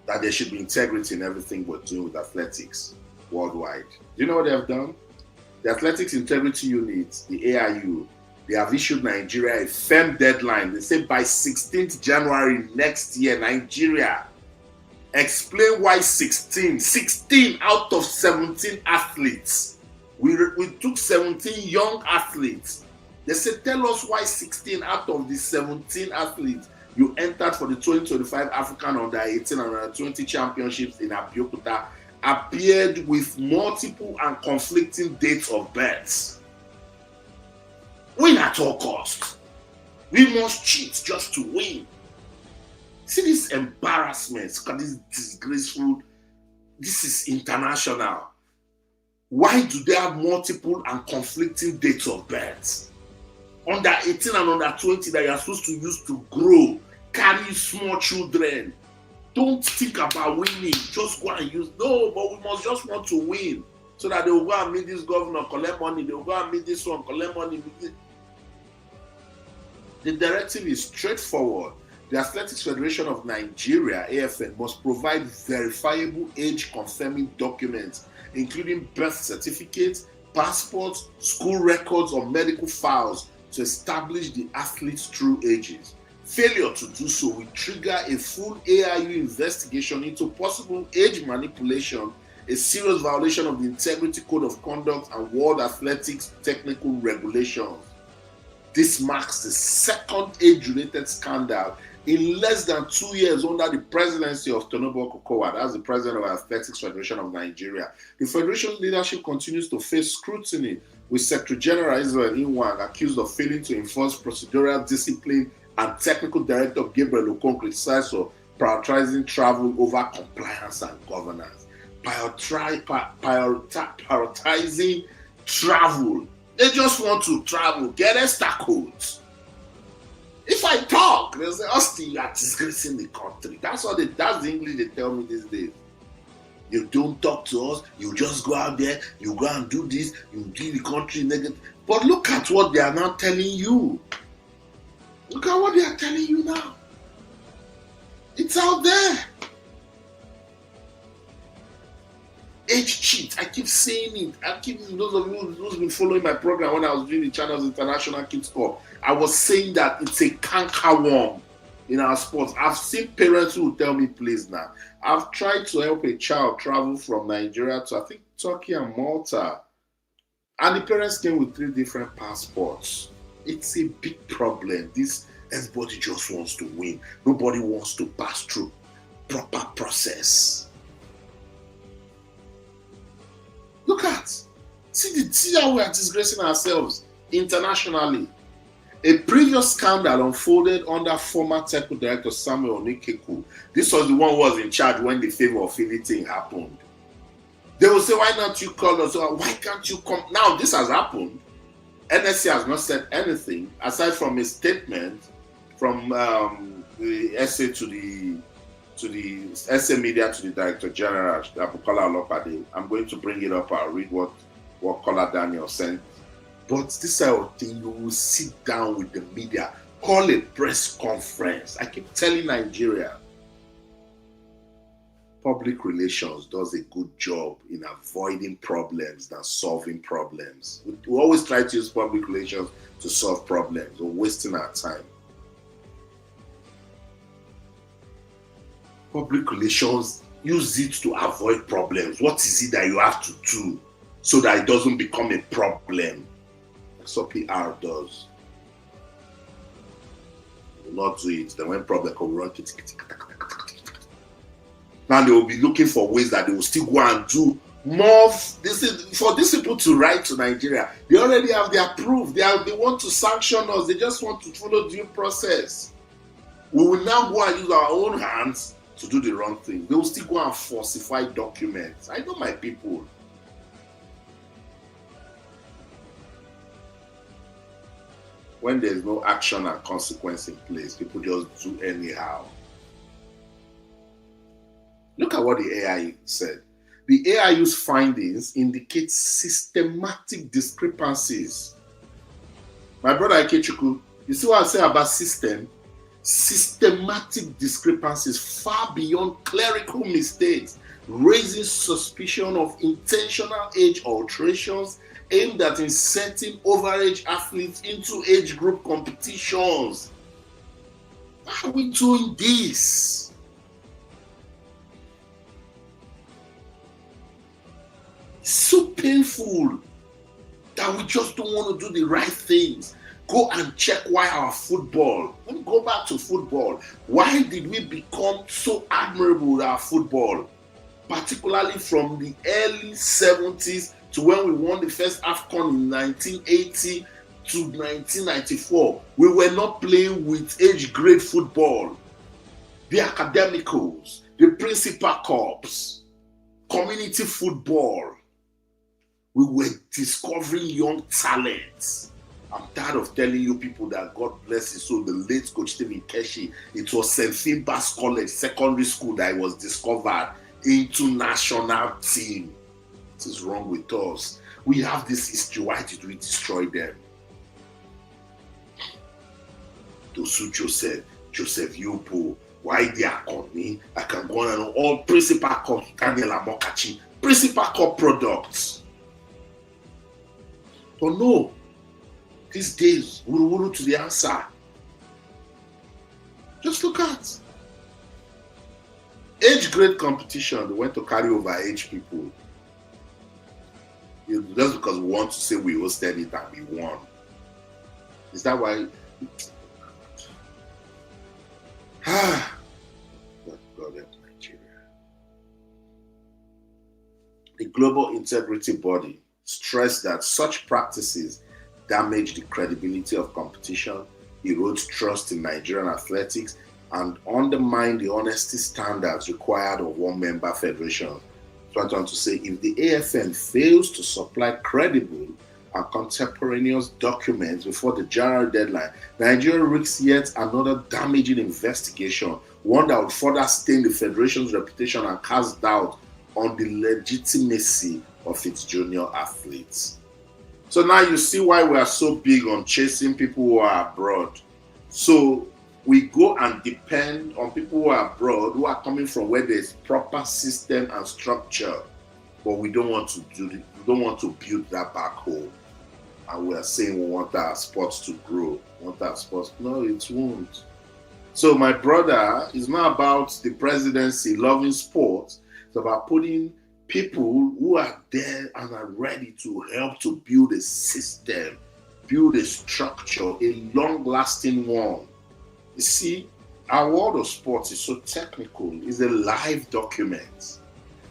That there should be integrity in everything we're doing with athletics worldwide. Do you know what they have done? The Athletics Integrity Unit, the AIU, they have issued Nigeria a firm deadline. They say by 16th January next year, Nigeria, explain why 16 out of 17 athletes. We took 17 young athletes. They said, tell us why 16 out of the 17 athletes you entered for the 2025 African Under-18 and Under-20 Championships in Abeokuta appeared with multiple and conflicting dates of birth. Win at all costs. We must cheat just to win. See this embarrassment, this disgraceful, this is international. Why do they have multiple and conflicting dates of birth? Under 18 and under 20 that you are supposed to use to grow, carry small children. Don't think about winning. Just go and use. No, but we must just want to win. So that they will go and meet this governor, collect money. They will go and meet this one, collect money. The directive is straightforward. The Athletics Federation of Nigeria, AFN, must provide verifiable age-confirming documents, including birth certificates, passports, school records, or medical files to establish the athlete's true ages. Failure to do so will trigger a full AIU investigation into possible age manipulation, a serious violation of the Integrity Code of Conduct and World Athletics Technical Regulations. This marks the second age-related scandal in less than 2 years under the presidency of Tinubu Okokowa, that's the president of the Athletics Federation of Nigeria. The federation's leadership continues to face scrutiny, with Secretary General Israel Inwang accused of failing to enforce procedural discipline and Technical Director Gabriel Okon criticized for prioritizing travel over compliance and governance. Prioritizing travel. They just want to travel, get extra codes. If I talk, they'll say, Austin, you are disgracing the country. That's the English they tell me these days. You don't talk to us, you just go out there, you go and do this, you do the country negative. But look at what they are now telling you. Look at what they are telling you now. It's out there. Age cheat. I keep saying it. Those of you who's been following my program when I was doing the channel's International Kids Cup, I was saying that it's a cankerworm in our sports. I've seen parents who tell me, please now. I've tried to help a child travel from Nigeria to, I think, Turkey and Malta. And the parents came with 3 different passports. It's a big problem. Everybody just wants to win. Nobody wants to pass through proper process. Look at, see how we are disgracing ourselves internationally. A previous scandal unfolded under former technical director Samuel Onikeku. This was the one who was in charge when the favor of thing happened. They will say, why not you call us? Why can't you come? Now this has happened. NSC has not said anything aside from a statement from the essay to the essay media to the Director General, Bukola Olopade. I'm going to bring it up. I'll read what Kola Daniel sent. But this sort of thing, you will sit down with the media, call a press conference. I keep telling Nigeria, public relations does a good job in avoiding problems than solving problems. We always try to use public relations to solve problems. We're wasting our time. Public relations, use it to avoid problems. What is it that you have to do so that it doesn't become a problem? That's what PR does. You will not do it. Then when problem comes, run it. Now they will be looking for ways that they will still go and do more. For these people to write to Nigeria, they already have their proof. They want to sanction us. They just want to follow due process. We will now go and use our own hands to do the wrong thing. They will still go and falsify documents. I know my people. When there is no action and consequence in place, people just do anyhow. Look at what the AI said. The AIU's findings indicate systematic discrepancies. My brother Ikechukwu, you see what I say about system? Systematic discrepancies far beyond clerical mistakes, raising suspicion of intentional age alterations aimed at inserting overage athletes into age group competitions. Why are we doing this? It's so painful that we just don't want to do the right things. Go and check why our football. Let me go back to football. Why did we become so admirable with our football? Particularly from the early 70s to when we won the first AFCON in 1980 to 1994. We were not playing with age grade football. The academicals, the principal corps, community football. We were discovering young talents. I'm tired of telling you people that God bless his soul, the late Coach Stephen Keshi, it was St. Finbar's College, secondary school, that he was discovered into national team. What is wrong with us? We have this history. Why did we destroy them? To suit Joseph Yopo, why they are coming? I can go on and on. All Principal Cup, Daniel Amokachi, Principal Cup products. But no, these days, wuru to the answer. Just look at age grade competition. They went to carry over age people. Just because we want to say we hosted it and we won. Is that why? God help Nigeria. The Global Integrity Body stressed that such practices damage the credibility of competition, erode trust in Nigerian athletics, and undermine the honesty standards required of one-member federations. So I want to say, if the AFN fails to supply credible and contemporaneous documents before the January deadline, Nigeria risks yet another damaging investigation, one that would further stain the federation's reputation and cast doubt on the legitimacy of its junior athletes. So now you see why we are so big on chasing people who are abroad. So we go and depend on people who are abroad, who are coming from where there's proper system and structure, but we don't want to do it. We don't want to build that back home. And we are saying we want our sports to grow. We want our sports. No, it won't. So my brother, it's not about the presidency loving sports. It's about putting people who are there and are ready to help to build a system, build a structure, a long-lasting one. You see, our world of sports is so technical. It's a live document.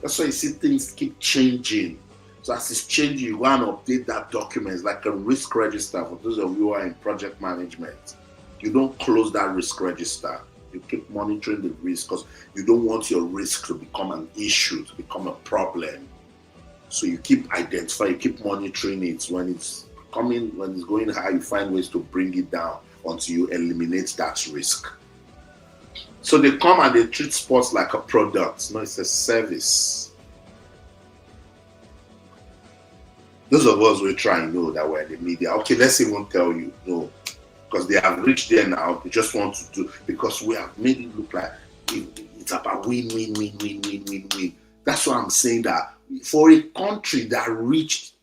That's why you see things keep changing. So as it's changing, you want to update that document. It's like a risk register for those of you who are in project management. You don't close that risk register. You keep monitoring the risk because you don't want your risk to become an issue, to become a problem. So you keep identifying, you keep monitoring it. When it's coming, when it's going high, you find ways to bring it down until you eliminate that risk. So they come and they treat sports like a product. No, it's a service. Those of us who try and know that we're in the media, okay, let's even tell you, no, because they have reached there now. They just want to do, because we have made it look like it's about win. That's why I'm saying that for a country that reached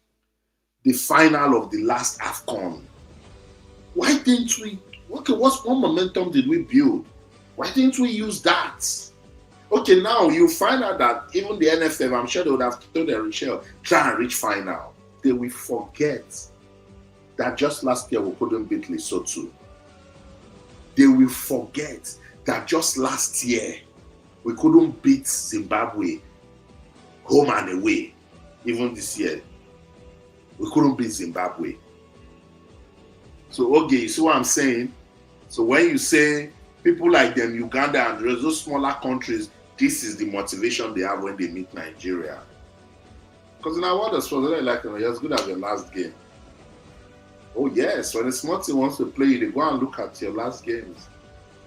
the final of the last AFCON, why didn't we, okay, what momentum did we build? Why didn't we use that? Okay, now you find out that even the NFF, I'm sure they would have told their Chelle, try and reach final. They will forget that just last year we couldn't beat Lesotho. They will forget that just last year we couldn't beat Zimbabwe home and away. Even this year, we couldn't beat Zimbabwe. So, okay, you see what I'm saying? So when you say people like them, Uganda and those smaller countries, this is the motivation they have when they meet Nigeria. Because in our world of sports, they're like, you're as good as your last game. Oh yes, when a small team wants to play, they go and look at your last games.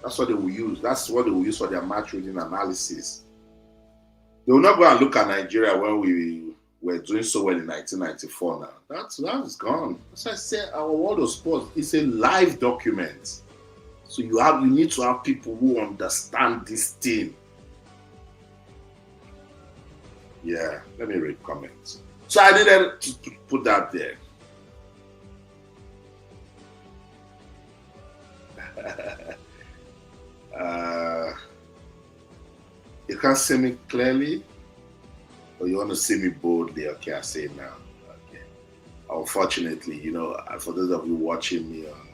That's what they will use. That's what they will use for their match reading analysis. They will not go and look at Nigeria when we were doing so well in 1994 now. That's gone. As I said, our world of sports is a live document. So you need to have people who understand this thing. Yeah, let me read comments. So I needed to put that there. You can't see me clearly, or you want to see me boldly? Okay, I say it now. Okay. Unfortunately, for those of you watching me on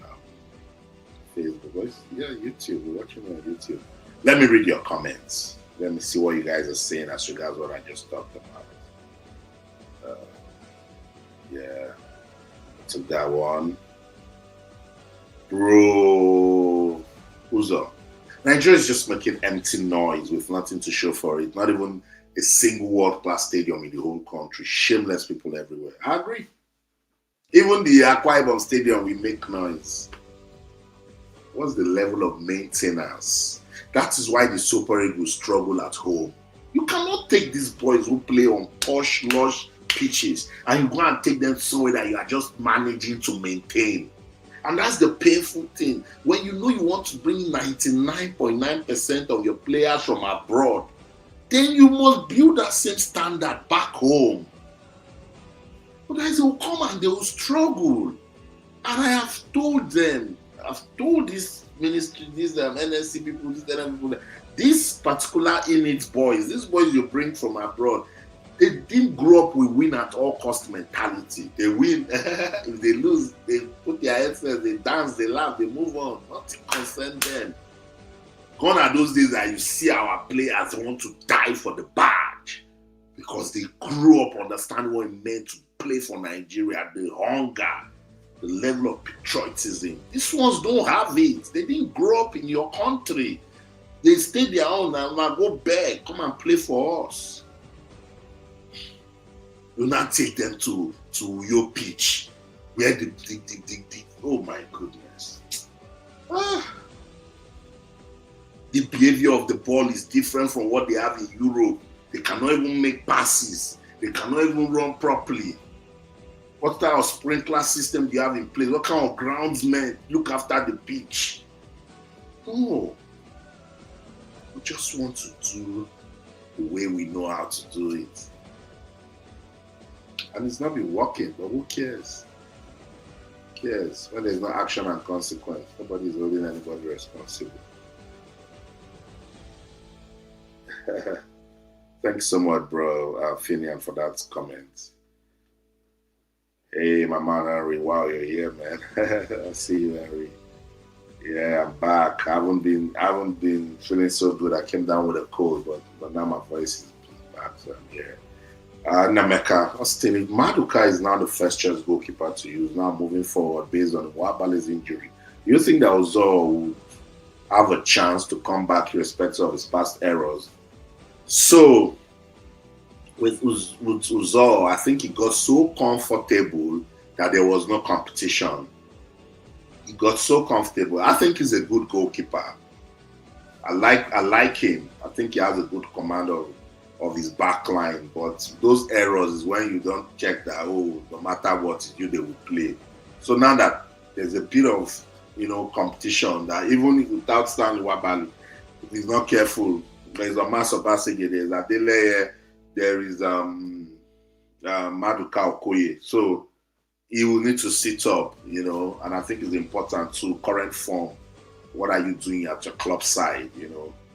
Facebook, YouTube, you're watching me on YouTube. Let me read your comments. Let me see what you guys are saying as regards what I just talked about. Yeah, I took that one. Bro, who's up? Nigeria is just making empty noise with nothing to show for it. Not even a single world-class stadium in the whole country. Shameless people everywhere. I agree. Even the Akwa Ibom Stadium will make noise. What's the level of maintenance? That is why the Super Eagles struggle at home. You cannot take these boys who play on posh, lush pitches and you go and take them somewhere that you are just managing to maintain. And that's the painful thing. When you know you want to bring 99.9% of your players from abroad, then you must build that same standard back home. Otherwise, they will come and they will struggle. And I have told them, I've told this ministry, these NSC people, these people, these particular elite boys, these boys you bring from abroad, they didn't grow up with win at all cost mentality. They win. If they lose, they put their headsets, they dance, they laugh, they move on. Nothing concerns them. Gone are those days that you see our players want to die for the badge because they grew up understanding what it meant to play for Nigeria, the hunger, the level of patriotism. These ones don't have it. They didn't grow up in your country. They stayed their own and go back, come and play for us. You not take them to your pitch where the oh my goodness. The behavior of the ball is different from what they have in Europe. They cannot even make passes. They cannot even run properly. What type of sprinkler system do you have in place? What kind of groundsmen look after the pitch? No. We just want to do the way we know how to do it. And it's not been working, but who cares? Who cares? When there's no action and consequence, nobody's holding anybody responsible. Thanks so much, bro, Finian, for that comment. Hey, my man Henry, wow, you're here, man. I see you, Henry. Yeah, I'm back. I haven't been feeling so good. I came down with a cold, but now my voice is back, so I'm here. Nameka, Austin, Maduka is now the first choice goalkeeper to use, now moving forward based on Nwabali's injury. Do you think that Uzo would have a chance to come back irrespective of his past errors? So, with Uzo, I think he got so comfortable that there was no competition. He got so comfortable. I think he's a good goalkeeper. I like him. I think he has a good command of his back line, but those errors is when you don't check that, oh, no matter what you do, they will play. So now that there's a bit of, competition, that even without Stanley Nwabali, if he's not careful, there's a mass of Basige, there's Adeleye, there is Maduka Okoye. So he will need to sit up, and I think it's important to current form. What are you doing at your club side?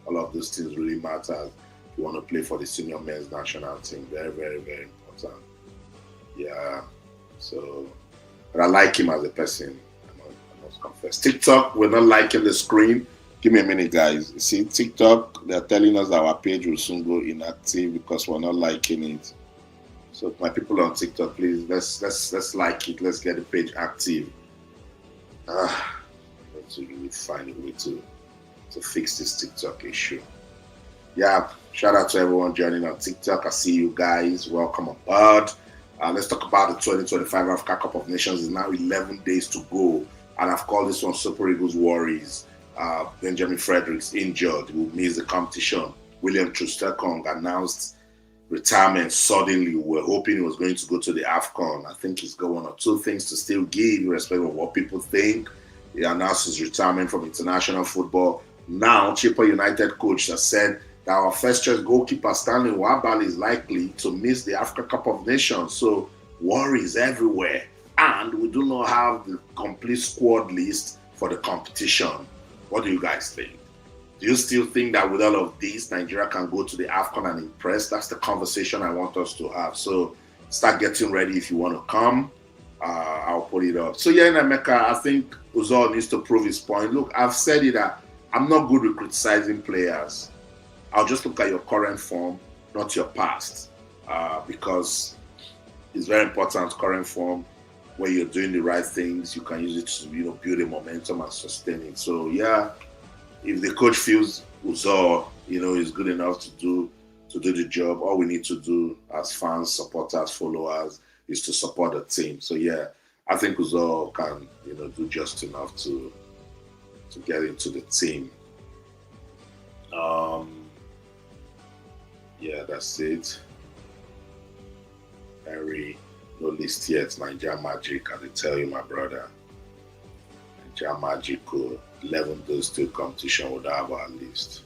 All of those things really matter. You want to play for the senior men's national team. Very, very, very important. Yeah. So, but I like him as a person. I must confess. TikTok, we're not liking the screen. Give me a minute, guys. See, TikTok, they're telling us that our page will soon go inactive because we're not liking it. So, my people on TikTok, please, let's like it. Let's get the page active. Let's really find a way to fix this TikTok issue. Yeah, shout out to everyone joining on TikTok. I see you guys. Welcome aboard. Let's talk about the 2025 Africa Cup of Nations. It's now 11 days to go. And I've called this one Super Eagles worries. Benjamin Fredericks injured. He will miss the competition. William Troost-Ekong announced retirement suddenly. We were hoping he was going to go to the AFCON. I think he's got one or two things to still give, irrespective of what people think. He announced his retirement from international football. Now, Chippa United coach has said that our first choice goalkeeper, Stanley Nwabali, is likely to miss the Africa Cup of Nations. So, worries everywhere. And we do not have the complete squad list for the competition. What do you guys think? Do you still think that with all of this, Nigeria can go to the AFCON and impress? That's the conversation I want us to have. So, start getting ready if you want to come. I'll put it up. So, yeah, in America, I think Uzo needs to prove his point. Look, I've said it that I'm not good with criticizing players. I'll just look at your current form, not your past, because it's very important. Current form, where you're doing the right things, you can use it to build a momentum and sustain it. So yeah, if the coach feels Uzo is good enough to do the job, all we need to do as fans, supporters, followers is to support the team. So yeah, I think Uzor can, do just enough to get into the team. Yeah, that's it. Harry, no list yet. Nigeria Magic, I tell you, my brother. Nigeria Magic, 11 days to competition would have our list.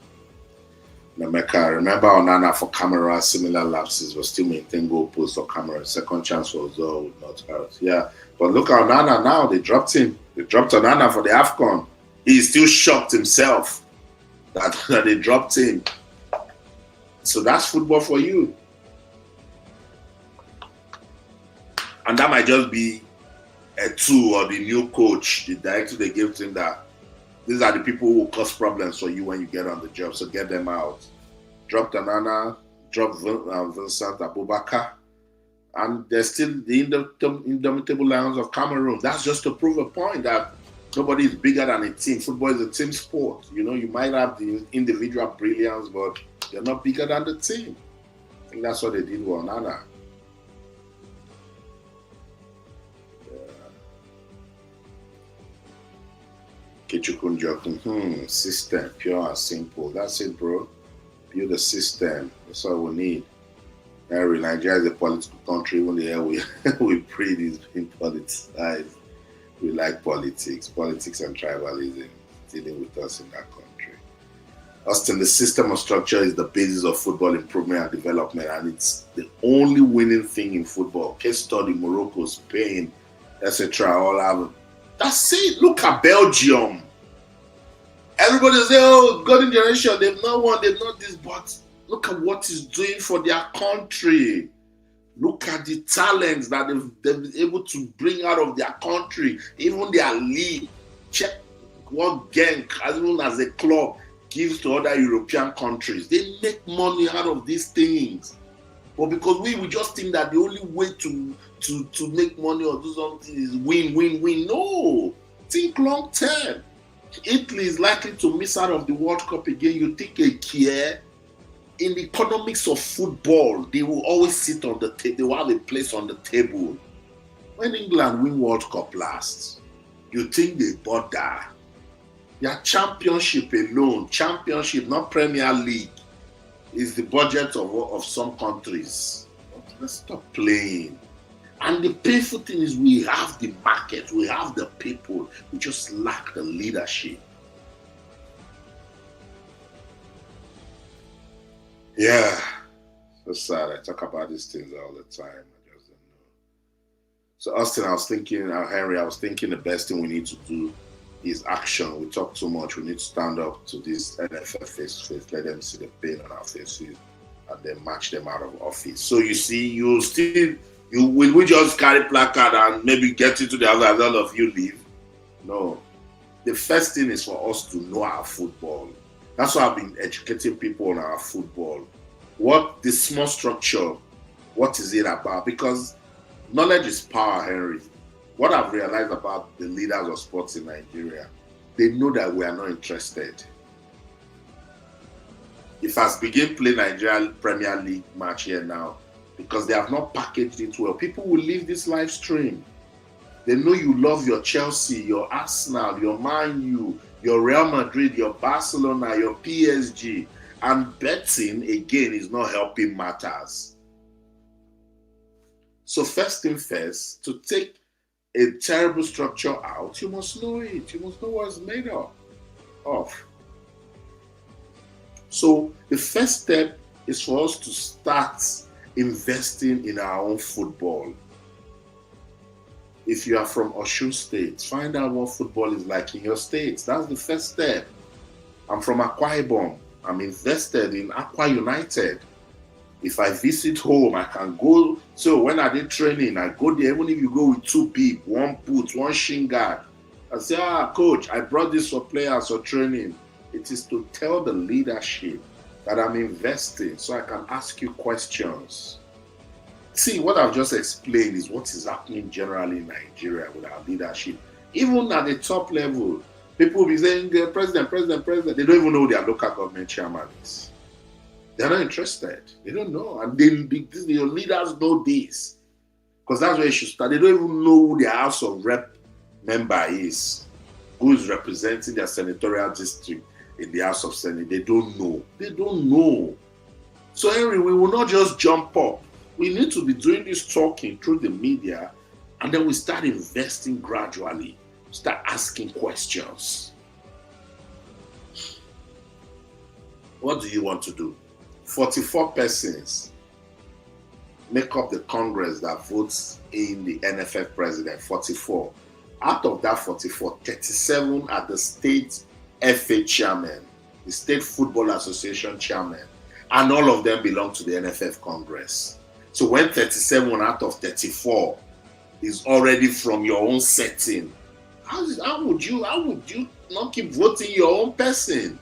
Nameka, remember Onana for Cameroon, similar lapses, but still maintain goal post for Cameroon. Second chance for Uzor would not hurt. Yeah, but look at Onana now. They dropped him. They dropped Onana for the AFCON. He's still shocked himself that they dropped him. So that's football for you. And that might just be a tool or the new coach, the director they gave to him, that these are the people who will cause problems for you when you get on the job. So get them out. Drop Tanana, drop Vincent Abubakar. And there's still the indomitable Lions of Cameroon. That's just to prove a point that nobody is bigger than a team. Football is a team sport. You might have the individual brilliance, but you're not bigger than the team. I think that's what they did with Onana. Kichukunjokun, system, pure and simple. That's it, bro. Build a system. That's all we need. Nigeria is a political country. Even here we breathe is being politicized. We like politics and tribalism dealing with us in that country. Austin, the system of structure is the basis of football improvement and development, and it's the only winning thing in football. Case study, Morocco, Spain, etc. All have. That's it. Look at Belgium. Everybody say, "Oh, golden generation, they've not won, they've not this," but look at what it's doing for their country. Look at the talents that they've been able to bring out of their country, even their league. Check what Genk, as even as a club, gives to other European countries. They make money out of these things. But because we just think that the only way to make money or do something is win, win, win. No. Think long term. Italy is likely to miss out of the World Cup again. You think a year? In the economics of football, they will always sit on the table. They will have a place on the table. When England win World Cup last, you think they bother? Their championship alone, not Premier League, is the budget of some countries. Let's stop playing. And the painful thing is we have the market, we have the people, we just lack the leadership. Yeah, so sad. I talk about these things all the time. I just don't know. So Austin, Henry, I was thinking the best thing we need to do is action. We talk too much. We need to stand up to this NFF face-to-face, let them see the pain on our faces, and then march them out of office. So you see, will we just carry placard and maybe get into the other and all of you leave? No. The first thing is for us to know our football. That's why I've been educating people on our football. What the small structure, what is it about? Because knowledge is power, Henry. What I've realized about the leaders of sports in Nigeria, they know that we are not interested. If I begin play Nigeria Premier League match here now, because they have not packaged it well, people will leave this live stream. They know you love your Chelsea, your Arsenal, your Man U, your Real Madrid, your Barcelona, your PSG. And betting, again, is not helping matters. So first thing first, to take a terrible structure out, you must know it. You must know what it's made of. So the first step is for us to start investing in our own football. If you are from Osun State, find out what football is like in your state. That's the first step. I'm from Akwa Ibom. I'm invested in Akwa United. If I visit home, I can go. So when I did training, I go there. Even if you go with 2 people, 1 boot, 1 shin guard, I say, coach, I brought this for players for training. It is to tell the leadership that I'm investing so I can ask you questions. See, what I've just explained is what is happening generally in Nigeria with our leadership. Even at the top level, people will be saying, president. They don't even know who their local government chairman is. They're not interested. They don't know. And your leaders know this. Because that's where it should start. They don't even know who their House of Rep member is, who is representing their senatorial district in the House of Senate. They don't know. They don't know. So Henry, we will not just jump up. We need to be doing this talking through the media, and then we start investing gradually. Start asking questions. What do you want to do? 44 persons make up the Congress that votes in the NFF president. 44. Out of that 44, 37 are the state FA chairman, the State Football Association chairman, and all of them belong to the NFF Congress. So when 37 out of 34 is already from your own setting, how would you not keep voting your own person?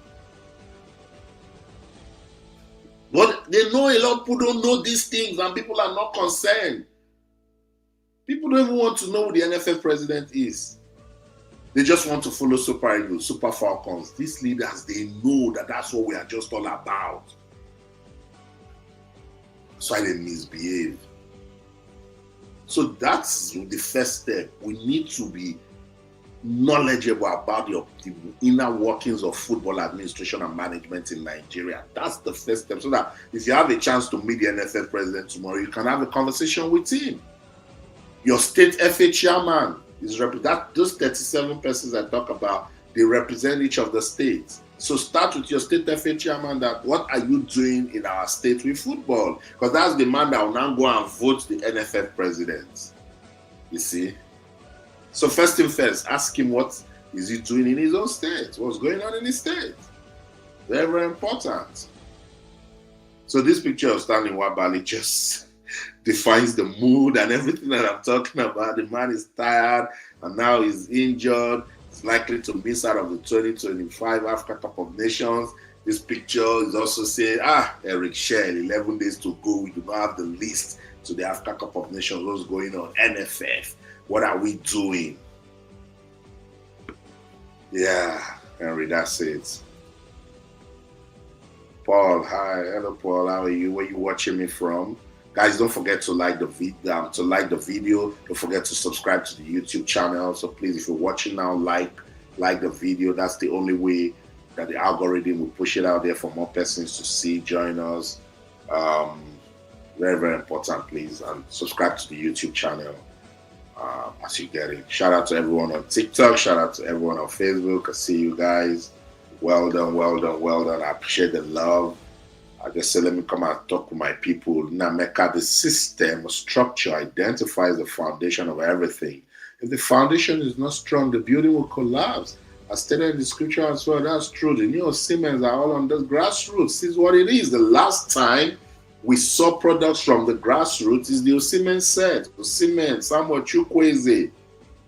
But they know a lot of people don't know these things, and people are not concerned. People don't even want to know who the NFF president is. They just want to follow Super Eagles, Super Falcons. These leaders, they know that that's what we are just all about. That's why they misbehave. So that's the first step. We need to be knowledgeable about the inner workings of football administration and management in Nigeria. That's the first step. So that if you have a chance to meet the NFF president tomorrow, you can have a conversation with him. Your state FA chairman is those 37 persons I talk about, they represent each of the states. So start with your state FA chairman, that what are you doing in our state with football? Because that's the man that will now go and vote the NFF president. You see? So first thing first, ask him what is he doing in his own state? What's going on in his state? Very, very important. So this picture of Stanley Nwabali just defines the mood and everything that I'm talking about. The man is tired and now he's injured. He's likely to miss out of the 2025 Africa Cup of Nations. This picture is also saying, Eric Chelle, 11 days to go. We do not have the list to the Africa Cup of Nations. What's going on? NFF. What are we doing? Yeah, Henry, that's it. Paul, hi. Hello, Paul. How are you? Where are you watching me from? Guys, don't forget to like the video. Don't forget to subscribe to the YouTube channel. So please, if you're watching now, like the video. That's the only way that the algorithm will push it out there for more persons to see, join us. Very, very important, please. And subscribe to the YouTube channel as you get it. Shout out to everyone on TikTok. Shout out to everyone on Facebook. I see you guys. Well done, well done, well done. I appreciate the love. I just said, let me come and talk with my people. Nameka, the system or structure identifies the foundation of everything. If the foundation is not strong, the building will collapse. I stated in the scripture as well, that's true. The new Siemens are all on the grassroots. This is what it is. The last time we saw products from the grassroots is the Osimhen set. Osimhen, Samuel Chukwueze,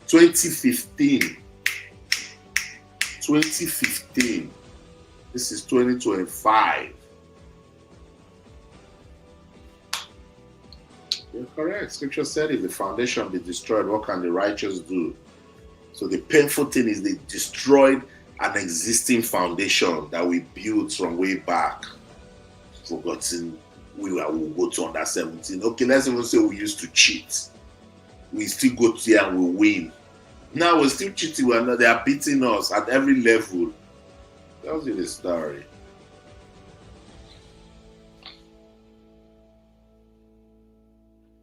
2015. 2015. This is 2025. You're correct. Scripture said, if the foundation be destroyed, what can the righteous do? So the painful thing is they destroyed an existing foundation that we built from way back. Forgotten, we will go to under 17. Okay, let's even say we used to cheat. We still go to here and we win. Now we're still cheating. They are beating us at every level. Tells you the story.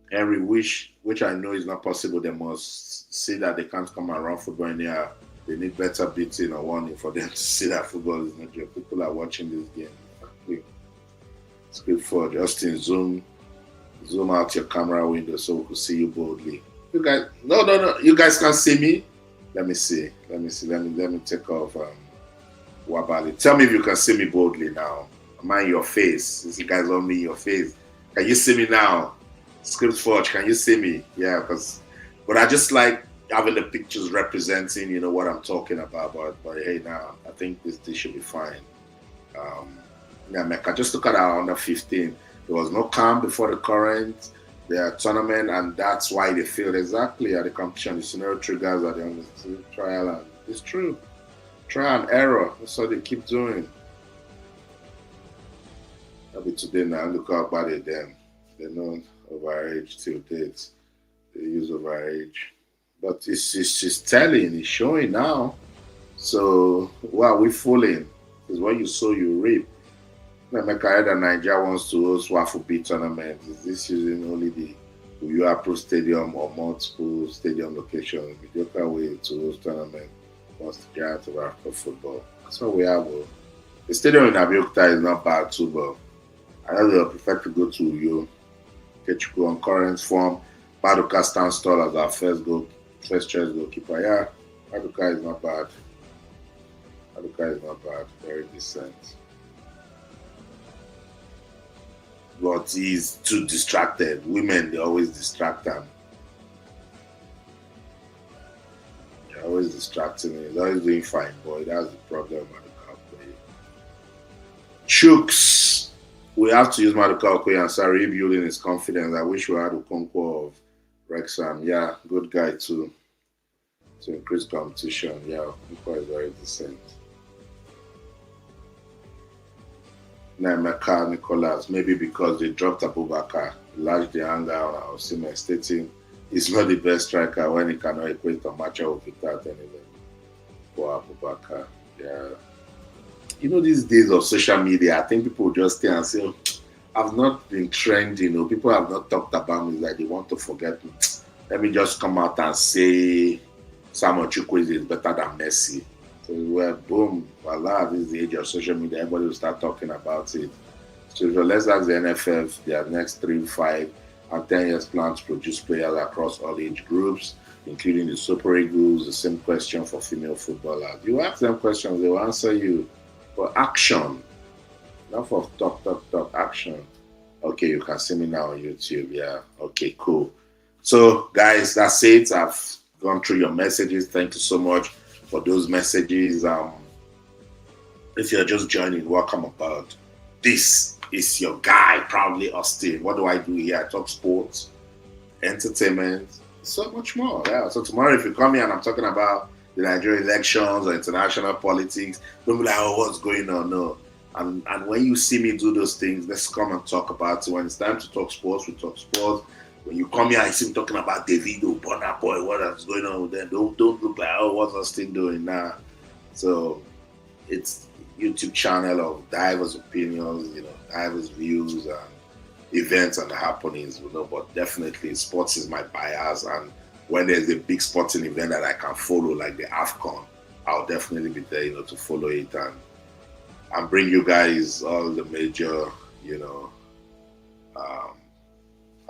Henry, which I know is not possible, they must see that they can't come around football in here. They need better beating or warning for them to see that football is not real. People are watching this game. Script 4, Justin, zoom out your camera window so we can see you boldly. You guys, no. You guys can see me. Let me see. Let me take off Nwabali. Tell me if you can see me boldly now. Am I in your face? Since you guys on me in your face. Can you see me now? Script Forge, can you see me? Yeah, but I just like having the pictures representing, what I'm talking about. But hey, now I think this should be fine. Mecca, just look at our under 15. There was no calm before the current tournament, and that's why they failed exactly at the competition. The scenario triggers at the end of the trial, and it's true. Trial and error. That's what they keep doing. That'll be today now. Look how bad it them. They're not overage till dates. use overage. But it's telling, it's showing now. So why are we fooling? Because what you sow, you reap. Emeka that Nigeria wants to host Waffle B tournament. Is this using only the Uyo Pro Stadium or multiple stadium locations? Mediocre way to host tournament wants to get out of Africa football. That's what we have. The stadium in Abeokuta is not bad too, but I know they'll prefer to go to Uyo. Kechuku on current form. Maduka stands tall as our first choice goalkeeper. Yeah, Maduka is not bad. Maduka is not bad. Very decent. But he's too distracted. Women, they always distract him. They're always distracting him. He's always doing fine, boy. That's the problem Maduka play. Chooks. We have to use Maduka Okoye and start rebuilding his confidence. I wish we had Okonkwo of Wrexham. Yeah, good guy too. To increase competition. Yeah, Okonkwo is very decent. Nemeka Nicholas, maybe because they dropped Abubakar, large the anger on Osimhen, stating he's not the best striker when he cannot equate a matchup without anything for Abubakar. Yeah. You know, these days of social media, I think people just stay and say, I've not been trending, people have not talked about me like they want to forget me. Let me just come out and say Samuel Chukwueze is better than Messi. So well, boom, voila, this is the age of social media, everybody will start talking about it. So let's ask the NFF their next 3, 5, and 10 years plan to produce players across all age groups, including the Super Eagles. The same question for female footballers. You ask them questions, they will answer you. For action, not for talk, action. Okay, you can see me now on YouTube. Yeah, okay, cool. So, guys, that's it. I've gone through your messages. Thank you so much for those messages. If you're just joining, welcome aboard. This is your guy, proudly Austin. What do I do here? I talk sports, entertainment, so much more. Yeah. So tomorrow, if you come here and I'm talking about the Nigerian elections or international politics, don't be like, oh, what's going on? No. And when you see me do those things, let's come and talk about it. When it's time to talk sports, we talk sports. When you come here, I see me talking about Davido, Burna Boy, what is going on with them. Don't look like, oh, what's Austin doing now? So it's YouTube channel of diverse opinions, diverse views and events and happenings, but definitely sports is my bias. And when there's a big sporting event that I can follow, like the AFCON, I'll definitely be there, to follow it and bring you guys all the major,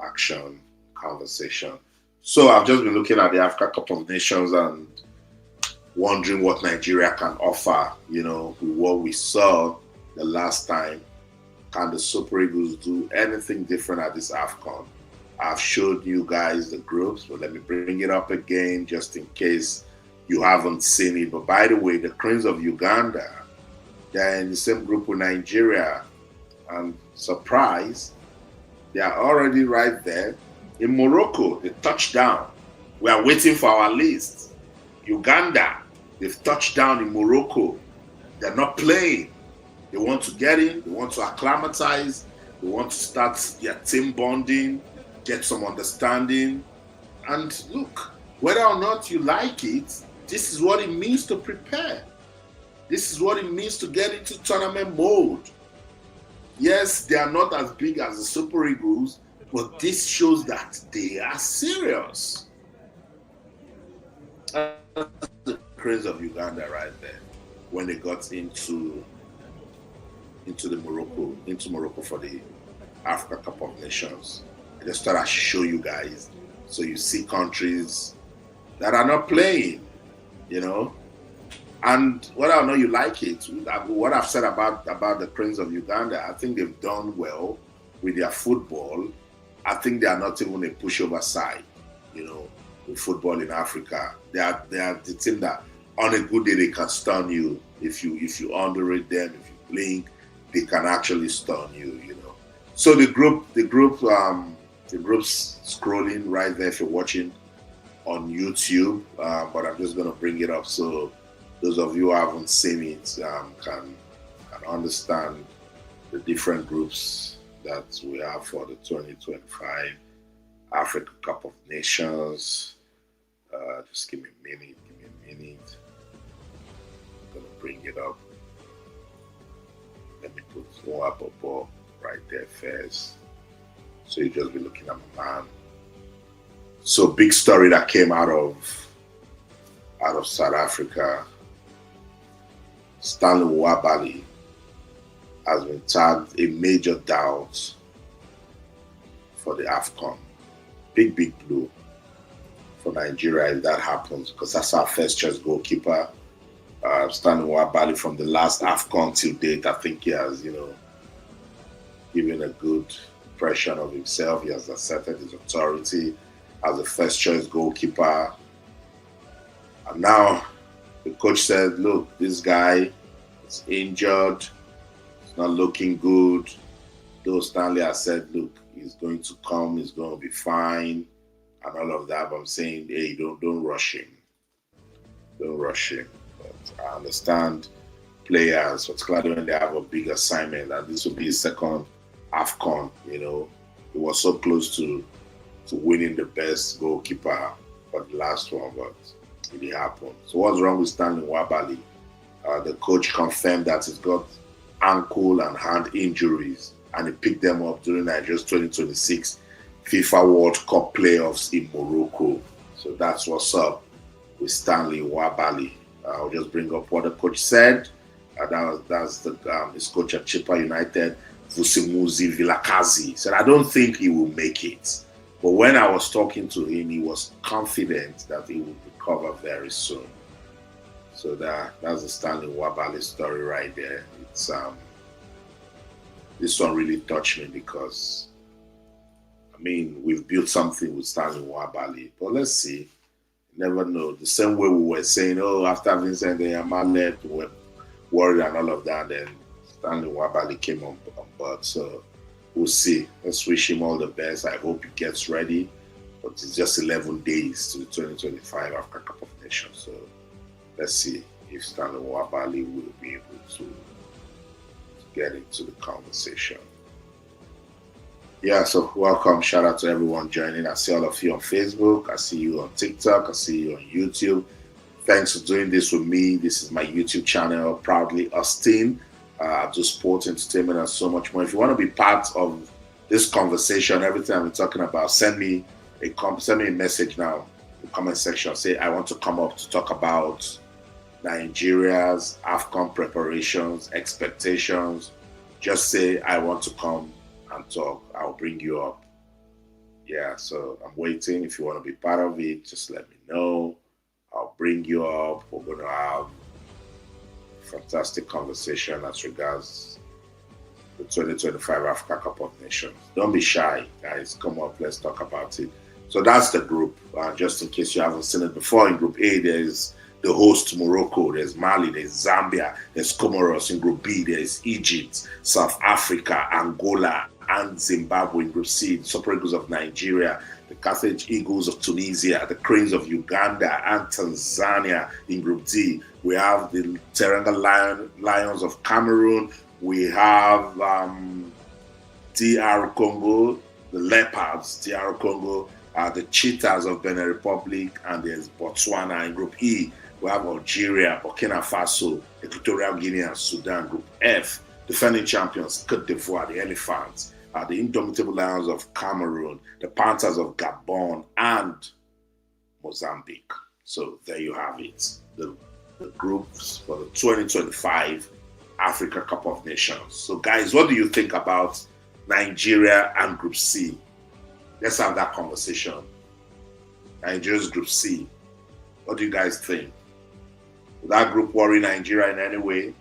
action, conversation. So I've just been looking at the Africa Cup of Nations and wondering what Nigeria can offer, with what we saw the last time. Can the Super Eagles do anything different at this AFCON? I've showed you guys the groups, but let me bring it up again just in case you haven't seen it. But by the way, the Cranes of Uganda, they're in the same group with Nigeria. And surprise, they are already right there. In Morocco, they touched down. We are waiting for our list. Uganda, they've touched down in Morocco. They're not playing. They want to get in. They want to acclimatize. They want to start their team bonding, get some understanding. And look, whether or not you like it, this is what it means to prepare. This is what it means to get into tournament mode. Yes, they are not as big as the Super Eagles, but this shows that they are serious. The Cranes of Uganda right there when they got into Morocco for the Africa Cup of Nations. I just thought I should show you guys so you see countries that are not playing, And whether or not you like it, what I've said about the Cranes of Uganda, I think they've done well with their football. I think they are not even a pushover side, with football in Africa. They are the team that on a good day they can stun you. If you underrate them, if you blink, they can actually stun you, So the group's scrolling right there if you're watching on YouTube, but I'm just gonna bring it up so those of you who haven't seen it can understand the different groups that we have for the 2025 Africa Cup of Nations. Just give me a minute. I'm gonna bring it up. Let me put Nwabali right there first. So you just be looking at my man. So big story that came out of South Africa. Stanley Nwabali has been tagged a major doubt for the AFCON. Big blue for Nigeria if that happens, because that's our first choice goalkeeper. Stanley Nwabali from the last AFCON till date, I think he has, given a good impression of himself. He has asserted his authority as a first choice goalkeeper. And now the coach said, look, this guy is injured. It's not looking good. Though Stanley has said, look, he's going to come, he's going to be fine, and all of that. But I'm saying, hey, don't rush him. Don't rush him. But I understand players, particularly when they have a big assignment, and this will be his second AFCON, He was so close to winning the best goalkeeper for the last one, but it didn't happen. So what's wrong with Stanley Nwabali? The coach confirmed that he's got ankle and hand injuries, and he picked them up during Nigeria's 2026 FIFA World Cup playoffs in Morocco. So that's what's up with Stanley Nwabali. I'll just bring up what the coach said. That's his coach at Chippa United, Vusimuzi Vilakazi. He said, I don't think he will make it. But when I was talking to him, he was confident that he would recover very soon. So that's the Stanley Nwabali story right there. It's this one really touched me because, we've built something with Stanley Nwabali. But let's see. Never know. The same way we were saying, after Vincent Nyama left, we were worried and all of that, then Stanley Nwabali came on board. So we'll see. Let's wish him all the best. I hope he gets ready. But it's just 11 days to the 2025 Africa Cup of Nations. So let's see if Stanley Nwabali will be able to get into the conversation. Yeah, so welcome. Shout out to everyone joining. I see all of you on Facebook. I see you on TikTok. I see you on YouTube. Thanks for doing this with me. This is my YouTube channel, Proudly Austin. I do sports, entertainment, and so much more. If you want to be part of this conversation, everything I'm talking about, send me a message now in the comment section. Say, I want to come up to talk about Nigeria's AFCON preparations, expectations. Just say, I want to come and talk. I'll bring you up. Yeah, so I'm waiting. If you want to be part of it, just let me know. I'll bring you up. We're going to have a fantastic conversation as regards the 2025 Africa Cup of Nations. Don't be shy, guys. Come up, let's talk about it. So that's the group. Just in case you haven't seen it before, in Group A, there's the host Morocco, there's Mali, there's Zambia, there's Comoros. In Group B, there's Egypt, South Africa, Angola, and Zimbabwe. In Group C, the Super Eagles of Nigeria, the Carthage Eagles of Tunisia, the Cranes of Uganda and Tanzania. In Group D, we have the Teranga Lions of Cameroon. We have DR Congo, the Leopards, DR Congo, the Cheetahs of Benin Republic, and there's Botswana. In Group E, we have Algeria, Burkina Faso, Equatorial Guinea, and Sudan. Group F, defending champions, Cote d'Ivoire, the Elephants, the Indomitable Lions of Cameroon, the Panthers of Gabon, and Mozambique. So there you have it. The groups for the 2025 Africa Cup of Nations. So guys, what do you think about Nigeria and Group C? Let's have that conversation. Nigeria's Group C. What do you guys think? Will that group worry Nigeria in any way?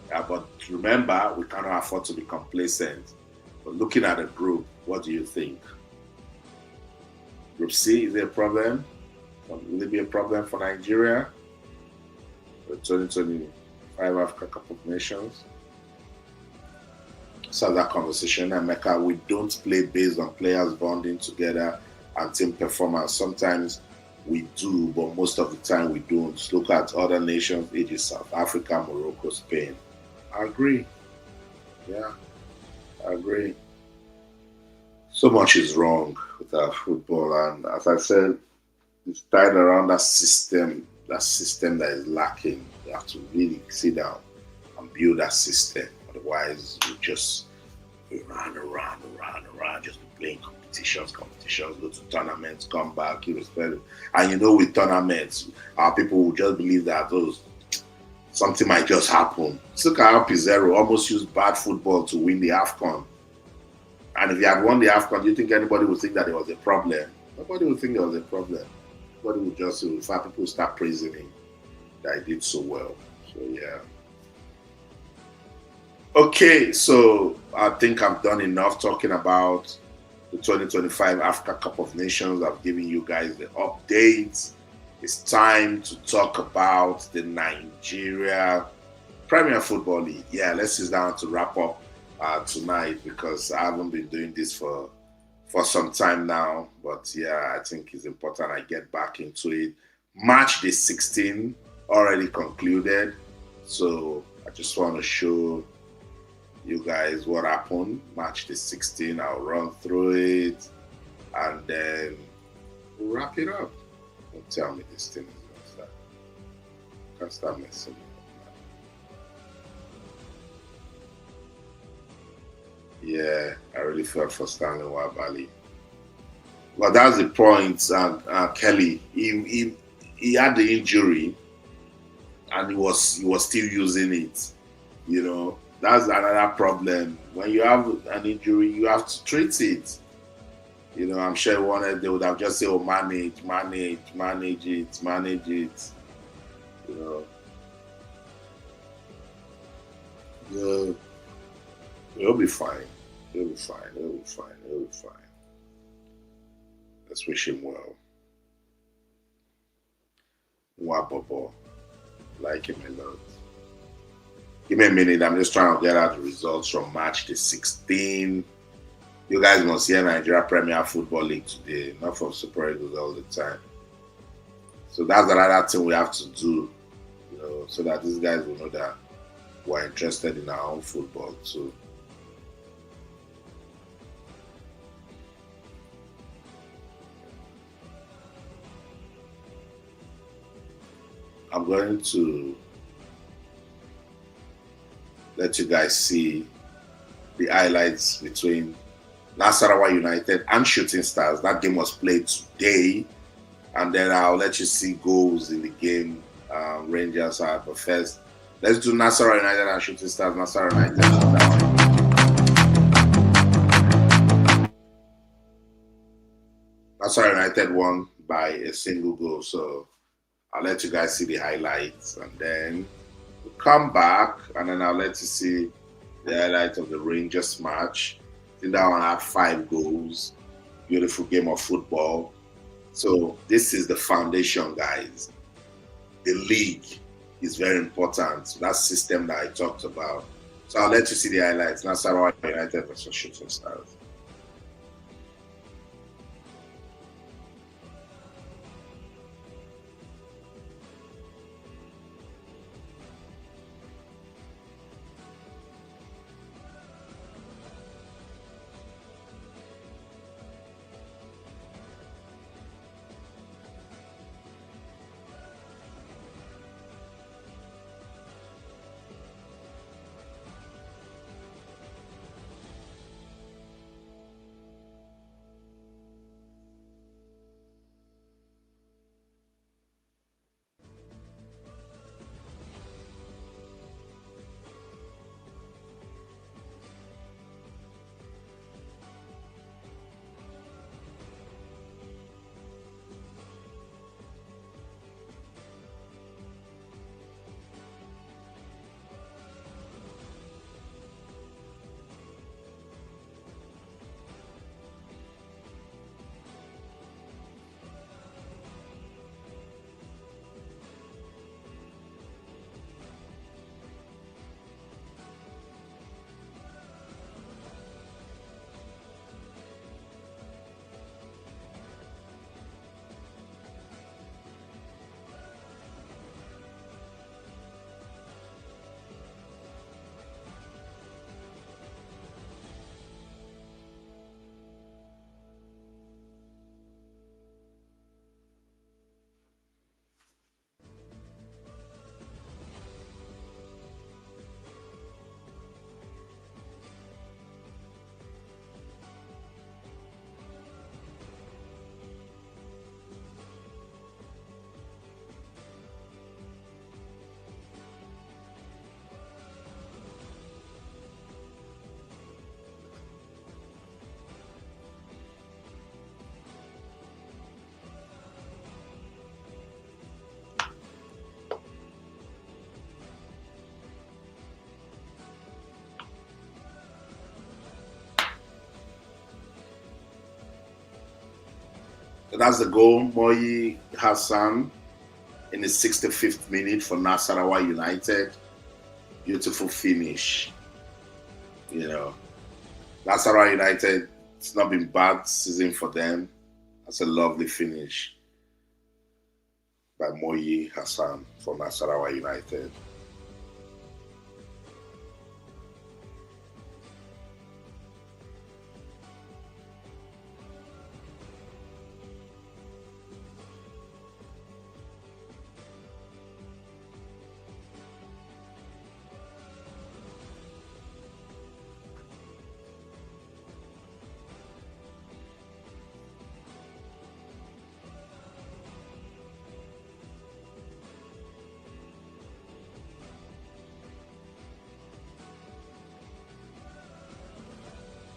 But remember, we cannot afford to be complacent. But looking at the group, what do you think? Group C, is there a problem? Will it be a problem for Nigeria? The 2025 Africa Cup of Nations? Let's have that conversation. Emeka, we don't play based on players bonding together and team performance. Sometimes we do, but most of the time we don't. Look at other nations, e.g. South Africa, Morocco, Spain. I agree. Yeah, I agree. So much is wrong with with football. And as I said, it's tied around that system that is lacking. You have to really sit down and build that system. Otherwise, you just run, just be playing competitions, go to tournaments, come back, irrespective. And with tournaments, our people will just believe that something might just happen. Look at how Pizarro almost used bad football to win the AFCON. And if he had won the AFCON, do you think anybody would think that there was a problem? Nobody would think there was a problem. Nobody would just, in fact, people start praising him that he did so well. So, yeah. Okay, so I think I've done enough talking about the 2025 Africa Cup of Nations. I've given you guys the updates. It's time to talk about the Nigeria Premier Football League. Yeah, let's sit down to wrap up tonight because I haven't been doing this for some time now. But yeah, I think it's important I get back into it. Match day 16 already concluded. So I just want to show you guys what happened. Match day 16. I'll run through it and then we'll wrap it up. Don't tell me this thing is going to start. Can't start messing up. Yeah, I really felt for Stanley Nwabali. Well, that's the point, Kelly. He had the injury and he was still using it. That's another problem. When you have an injury, you have to treat it. I'm sure they would have just said, oh, manage it. Yeah, it'll be fine. It'll be fine. Let's wish him well. Wabobo. Like him a lot. Give me a minute. I'm just trying to get out the results from match day 16. You guys must hear Nigeria Premier Football League today, not from Super Eagles all the time. So that's another thing we have to do, so that these guys will know that we're interested in our own football too. I'm going to let you guys see the highlights between Nasarawa United and Shooting Stars. That game was played today. And then I'll let you see goals in the game. Rangers are, but first, let's do Nasarawa United and Shooting Stars. Nasarawa United won by a single goal. So I'll let you guys see the highlights. And then we'll come back. And then I'll let you see the highlights of the Rangers match. I think that one had 5 goals. Beautiful game of football. So this is the foundation, guys. The league is very important. That system that I talked about. So I'll let you see the highlights. Nasarawa United versus Shooting Stars. That's the goal. Moyi Hassan in the 65th minute for Nasarawa United. Beautiful finish. You know, Nasarawa United, it's not been bad season for them. That's a lovely finish by Moyi Hassan for Nasarawa United.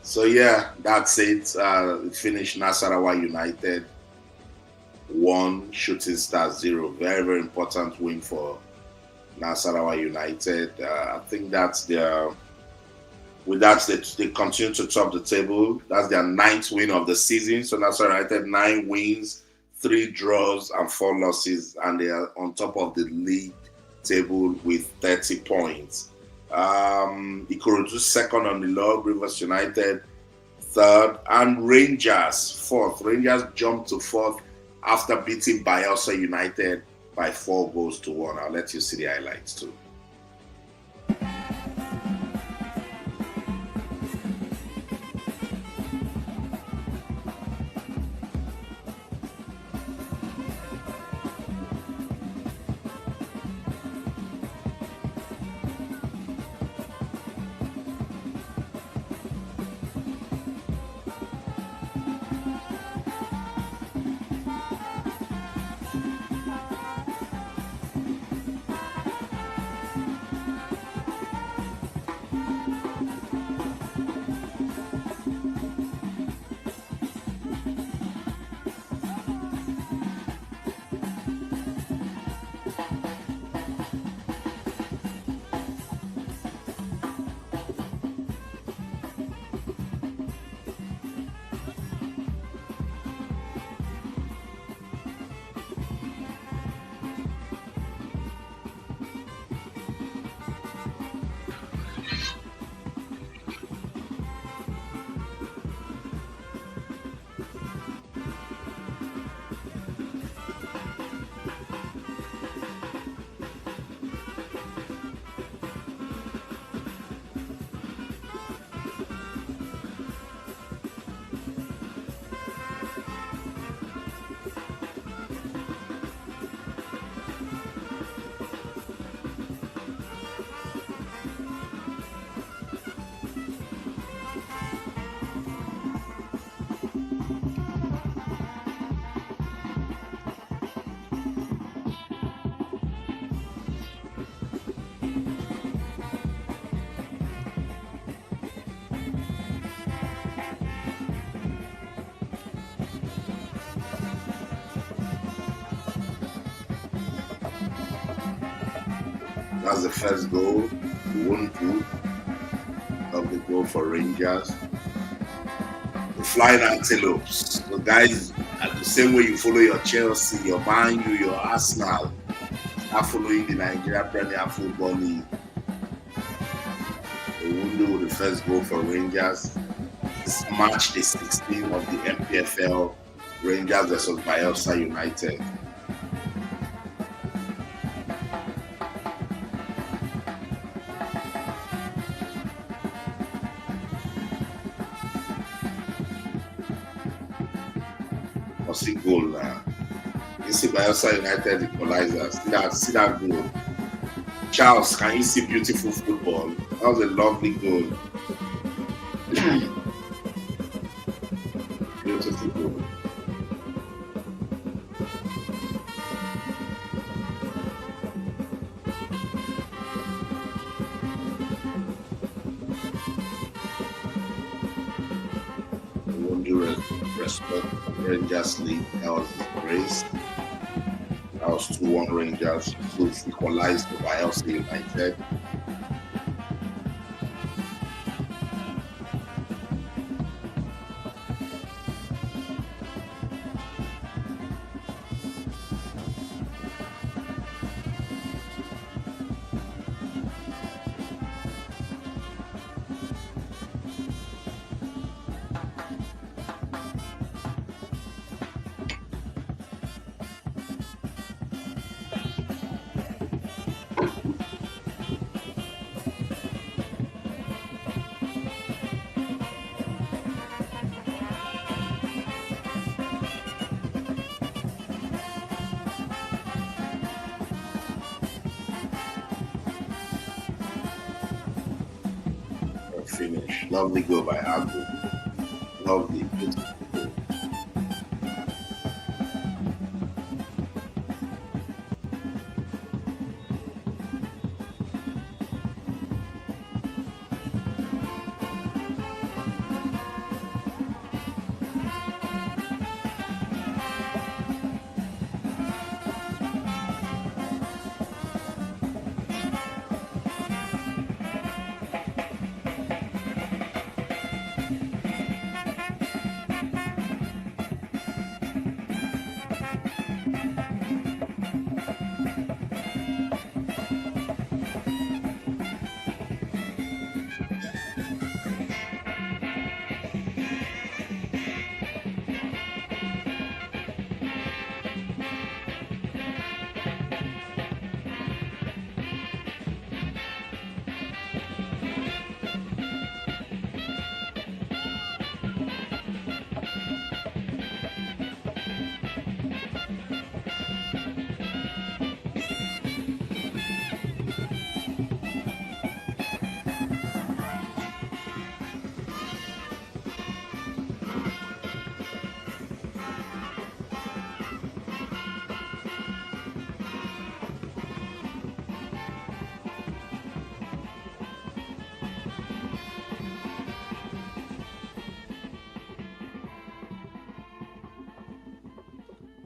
So yeah, that's it. It finished Nasarawa United 1, Shooting Stars 0. Very, very important win for Nasarawa United. I think that's their. With that, they continue to top the table. That's their 9th win of the season. So Nasarawa United 9 wins, 3 draws, and 4 losses, and they are on top of the league table with 30 points. Ikorodu second on the log, Rivers United third, and Rangers fourth. Rangers jumped to fourth after beating Bayelsa United by 4 goals to 1. I'll let you see the highlights too. That's the first goal. 1-2 of the goal for Rangers. The Flying Antelopes. The guys, at the same way you follow your Chelsea, your Man U, your Arsenal, are following the Nigeria Premier Football League. The window with the first goal for Rangers. This match the 16th of the MPFL, Rangers versus Bayelsa United. See goal now. You see Bayelsa United equalizer. See that goal. Charles, can you see beautiful football? That was a lovely goal. Beautiful goal. I won't do respect. Rangers lead. That was disgrace. That was 2-1 Rangers. So it's equalized to Bayelsa United. finish. Lovely goal by Agu. Lovely.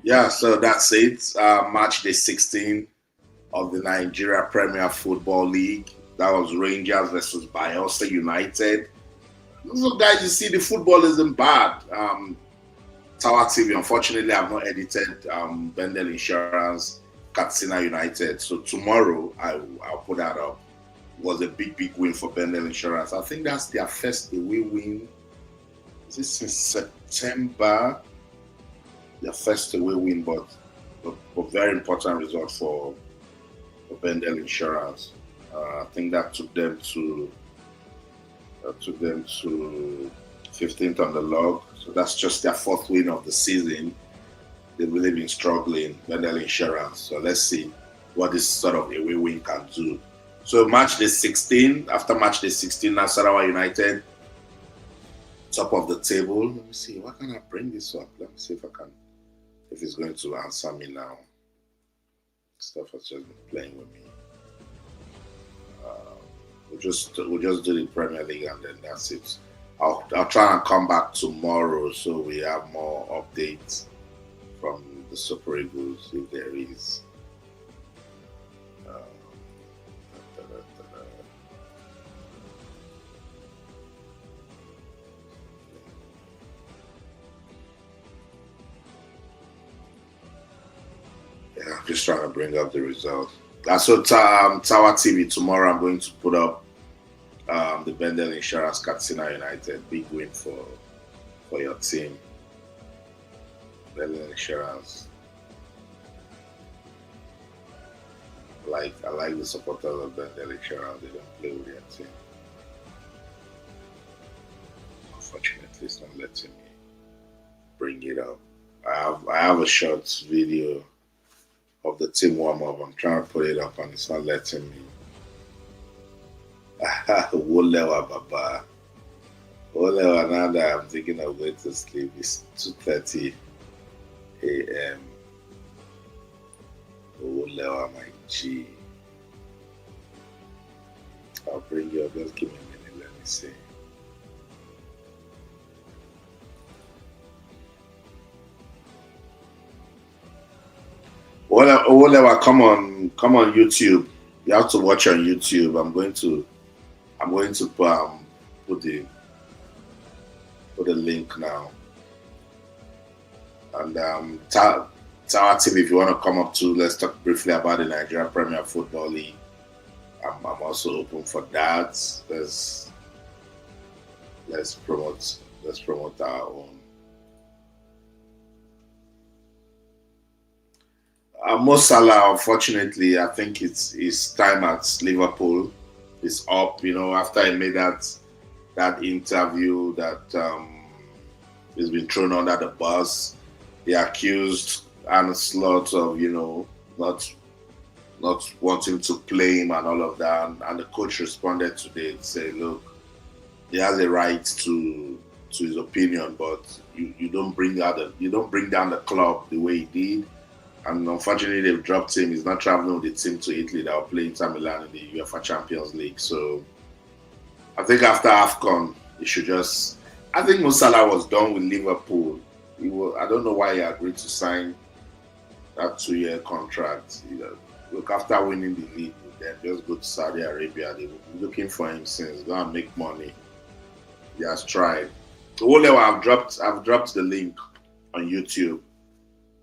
Yeah, so that's it. Match day 16 of the Nigeria Premier Football League. That was Rangers versus Bayelsa United. So, guys, you see, the football isn't bad. Tower TV, unfortunately, I've not edited Bendel Insurance, Katsina United. So tomorrow, I'll put that up. It was a big win for Bendel Insurance. I think that's their first away win. Is this in September? Their first away win, but very important result for Bendel Insurance. I think that took them to 15th on the log. So that's just their fourth win of the season. They've really been struggling, Bendel Insurance. So let's see what this sort of away win can do. So match day 16, after match day 16, Nasarawa United, top of the table. Let me see, why can't I bring this up? Let me see if it's going to answer me now. Stuff has just been playing with me. We'll just do the Premier League and then that's it. I'll try and come back tomorrow so we have more updates from the Super Eagles if there is. I'm just trying to bring up the results. So Tower TV tomorrow, I'm going to put up the Bendel Insurance Katsina United. Big win for your team. Bendel Insurance. I like the supporters of Bendel Insurance. They don't play with their team. Unfortunately, it's not letting me bring it up. I have a short video of the team warm-up. I'm trying to put it up and it's not letting me. Wolewa Baba. Wolewa, now that I'm thinking of going to sleep, it's 2:30 a.m. Wolewa, my G. I'll bring you up. Just give me a minute. Let me see. Wolewa, come on YouTube. You have to watch on YouTube. I'm going to put the link now. And Tower TV, if you want to come up too, let's talk briefly about the Nigeria Premier Football League. I'm also open for that. Let's promote our own. Mo Salah, unfortunately, I think his time at Liverpool is up. After he made that interview that he's been thrown under the bus. He accused Arne Slot of not wanting to play him and all of that. And the coach responded today to say, look, he has a right to his opinion, but you don't bring down the club the way he did. And unfortunately, they've dropped him. He's not traveling with the team to Italy that will play Inter Milan in the UEFA Champions League. So I think after AFCON, he should just. I think Mo Salah was done with Liverpool. I don't know why he agreed to sign that 2-year contract. Look, after winning the league, then just go to Saudi Arabia. They've been looking for him since. Go and make money. He has tried. I've dropped the link on YouTube.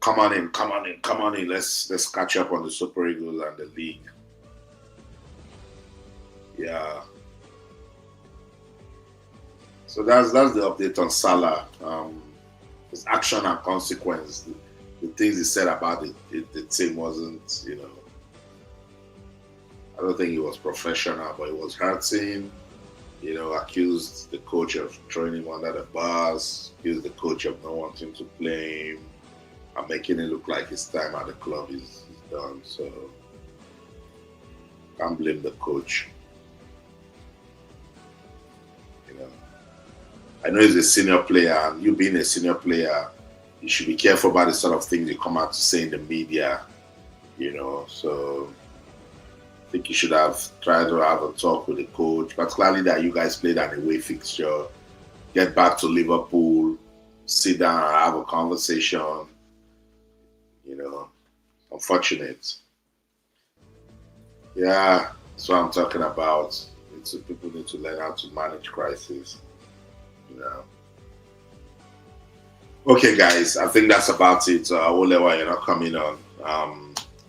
Come on in. Let's catch up on the Super Eagles and the league. Yeah. So that's the update on Salah. His action and consequence. The things he said about the team wasn't, I don't think he was professional, but he was hurting. Accused the coach of throwing him under the bus, accused the coach of not wanting to play him, and making it look like his time at the club is done. So, can't blame the coach. I know he's a senior player, and you being a senior player, you should be careful about the sort of things you come out to say in the media, So, I think you should have tried to have a talk with the coach, particularly that you guys played an away fixture. Get back to Liverpool, sit down and have a conversation. Unfortunate. Yeah, that's what I'm talking about. People need to learn how to manage crisis. Okay, guys, I think that's about it. Olewa, you're not coming on.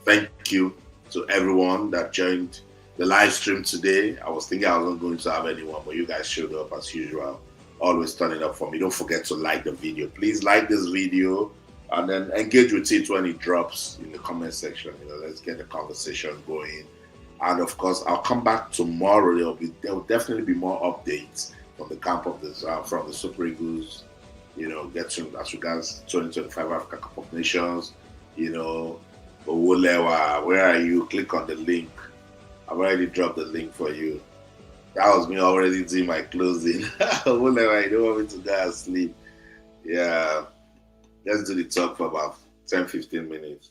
Thank you to everyone that joined the live stream today. I was thinking I wasn't going to have anyone, but you guys showed up as usual. Always turning up for me. Don't forget to like the video. Please like this video and then engage with it when it drops in the comment section. Let's get the conversation going. And of course, I'll come back tomorrow. There will definitely be more updates from the camp of this from the Super Eagles. Get to as regards 2025 Africa Cup of Nations. Owolewa, where are you? Click on the link. I've already dropped the link for you. That was me already doing my closing. Owolewa, you don't want me to go and sleep. Yeah. Let's do the talk for about 10-15 minutes.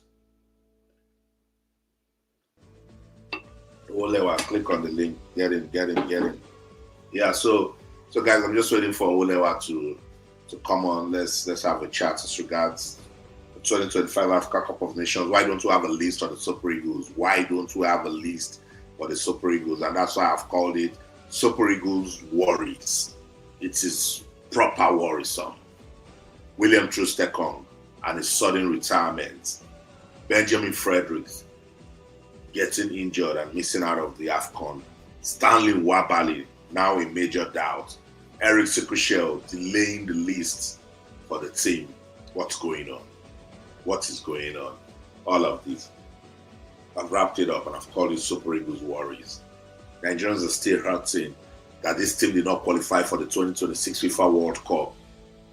Owolewa, click on the link. Get in. Yeah, so guys, I'm just waiting for Owolewa to come on. Let's have a chat as regards 2025 Africa Cup of Nations. Why don't we have a list for the Super Eagles? Why don't we have a list for the Super Eagles? And that's why I've called it Super Eagles Worries. It is proper worrisome. William Troost-Ekong and his sudden retirement. Benjamin Fredericks getting injured and missing out of the AFCON. Stanley Nwabali now in major doubt. Eric Chelle delaying the list for the team. What's going on? What is going on? All of this. I've wrapped it up and I've called it Super Eagles Worries. Nigerians are still hurting that this team did not qualify for the 2026 FIFA World Cup.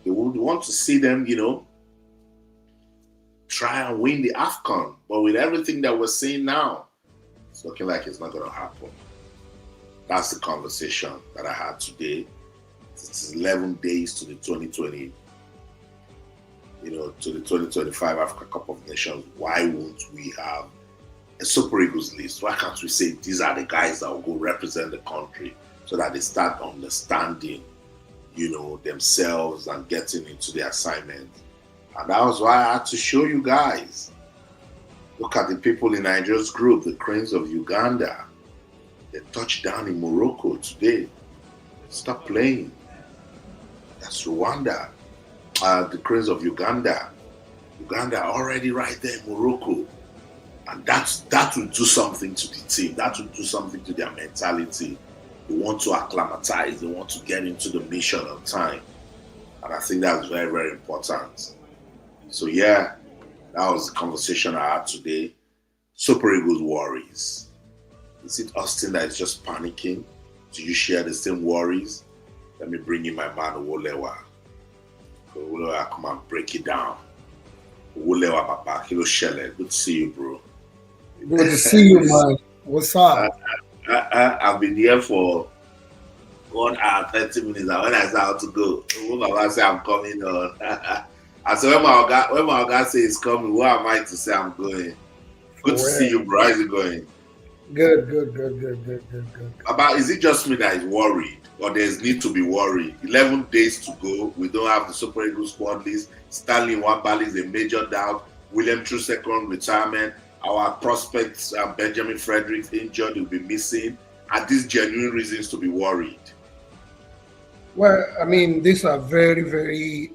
They would want to see them, try and win the AFCON. But with everything that we're seeing now, it's looking like it's not going to happen. That's the conversation that I had today. It's 11 days to the 2020. To the 2025 Africa Cup of Nations. Why won't we have a Super Eagles list? Why can't we say these are the guys that will go represent the country so that they start understanding, themselves and getting into the assignment? And that was why I had to show you guys. Look at the people in Nigeria's group, the Cranes of Uganda. They touched down in Morocco today. Stop playing. That's Rwanda. The Cranes of Uganda. Uganda already right there in Morocco. And that will do something to the team. That will do something to their mentality. They want to acclimatize. They want to get into the mission on time. And I think that's very, very important. So yeah, that was the conversation I had today. Super Eagles worries. Is it Austin that is just panicking? Do you share the same worries? Let me bring in my man, Owolewa. Owolewa, come and break it down. Owolewa, Papa. Hello, Chelle. Good to see you, bro. Good to see you, man. What's up? I've been here for 1 hour 30 minutes. And when I say how to go, Baba say I'm coming on. And so when my guy say he's coming, what am I to say I'm going? Good to see you, bro. How's it going? Good. About is it just me that is worried, or there's need to be worried? 11 days to go. We don't have the Super Eagles squad list. Stanley Nwabali is a major doubt. William True retirement. Our prospects, Benjamin Frederick injured, will be missing. Are these genuine reasons to be worried? Well, I mean, these are very, very,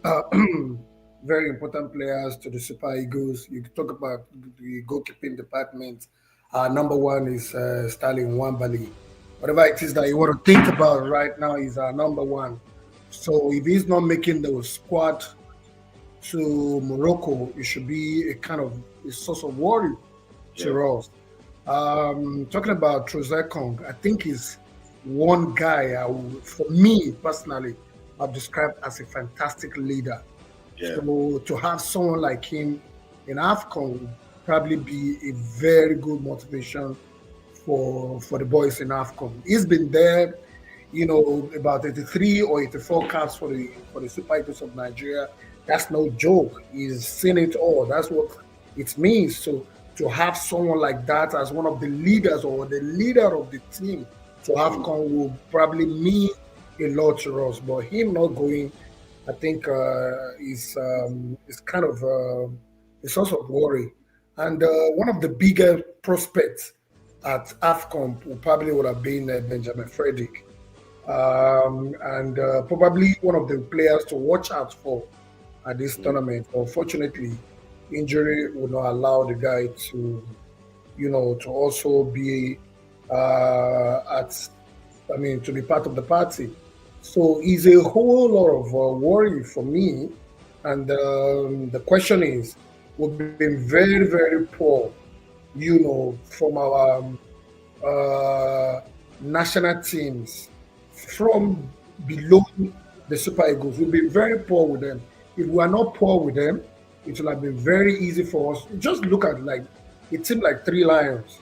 very important players to the Super Eagles. You talk about the goalkeeping department. Number one is Stanley Nwabali. Whatever it is that you want to think about right now is our number one. So if he's not making the squad to Morocco, it should be a kind of a source of worry to us. Talking about Trozekong, I think he's one guy for me personally, I've described as a fantastic leader. Yeah. So to have someone like him in AFCON would probably be a very good motivation for the boys in AFCON. He's been there, about 83 or 84 caps for the Super Eagles of Nigeria. That's no joke. He's seen it all. That's what it means. So to have someone like that as one of the leaders or the leader of the team to AFCON will probably mean a lot to us. But him not going, I think, is kind of a source of worry. And one of the bigger prospects at AFCON probably would have been Benjamin Frederick. And probably one of the players to watch out for at this tournament. Unfortunately, injury would not allow the guy to also be to be part of the party. So it's a whole lot of worry for me. And the question is, we've been very, very poor, from our national teams from below the Super Eagles. We've been very poor with them. If we are not poor with them, it will have been very easy for us. Just look at a team like Three Lions.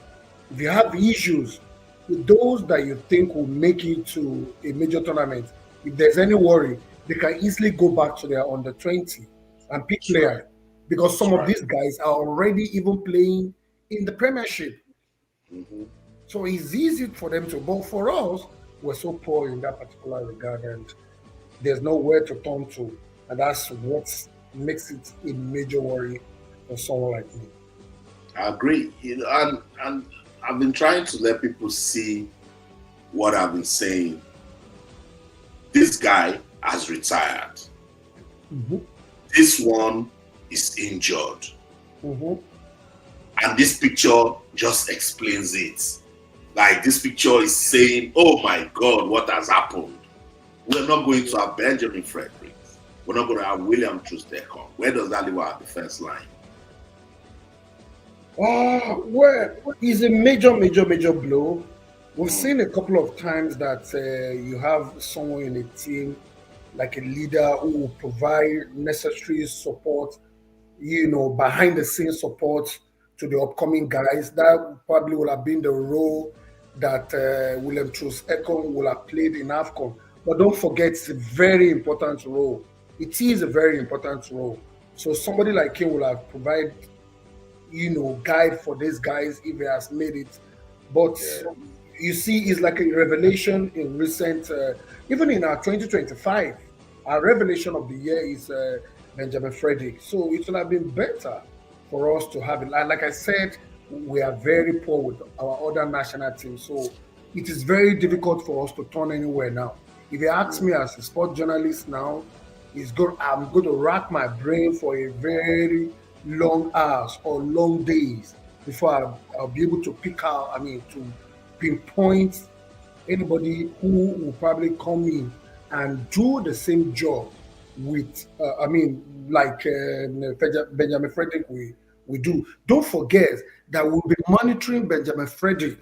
If you have issues with those that you think will make it to a major tournament, if there's any worry, they can easily go back to their under 20 and pick players, because some of these guys are already even playing in the Premiership. So it's easy for them to. But for us, we're so poor in that particular regard, and there's nowhere to turn to, and that's what makes it a major worry for someone like me. I agree. And I've been trying to let people see what I've been saying. This guy has retired. This one is injured. And this picture just explains it. Like, this picture is saying, oh my God, what has happened? We're not going to have Benjamin Frederick. We're not going to have William True. Where does that leave our defense line? Well, it's a major blow. We've seen a couple of times that you have someone in a team, like a leader, who will provide necessary support, behind the scenes support to the upcoming guys. That probably would have been the role that William True will have played in AFCON. But don't forget, it's a very important role. It is a very important role. So somebody like him will have provided, guide for these guys if he has made it. But you see, it's like a revelation in recent, even in our 2025, our revelation of the year is Benjamin Frederick. So it would have been better for us to have it. Like I said, we are very poor with our other national teams. So it is very difficult for us to turn anywhere now. If you ask me as a sport journalist now, I'm going to rack my brain for a very long hours or long days before I'll be able to to pinpoint anybody who will probably come in and do the same job with, Benjamin Frederick we do. Don't forget that we'll be monitoring Benjamin Frederick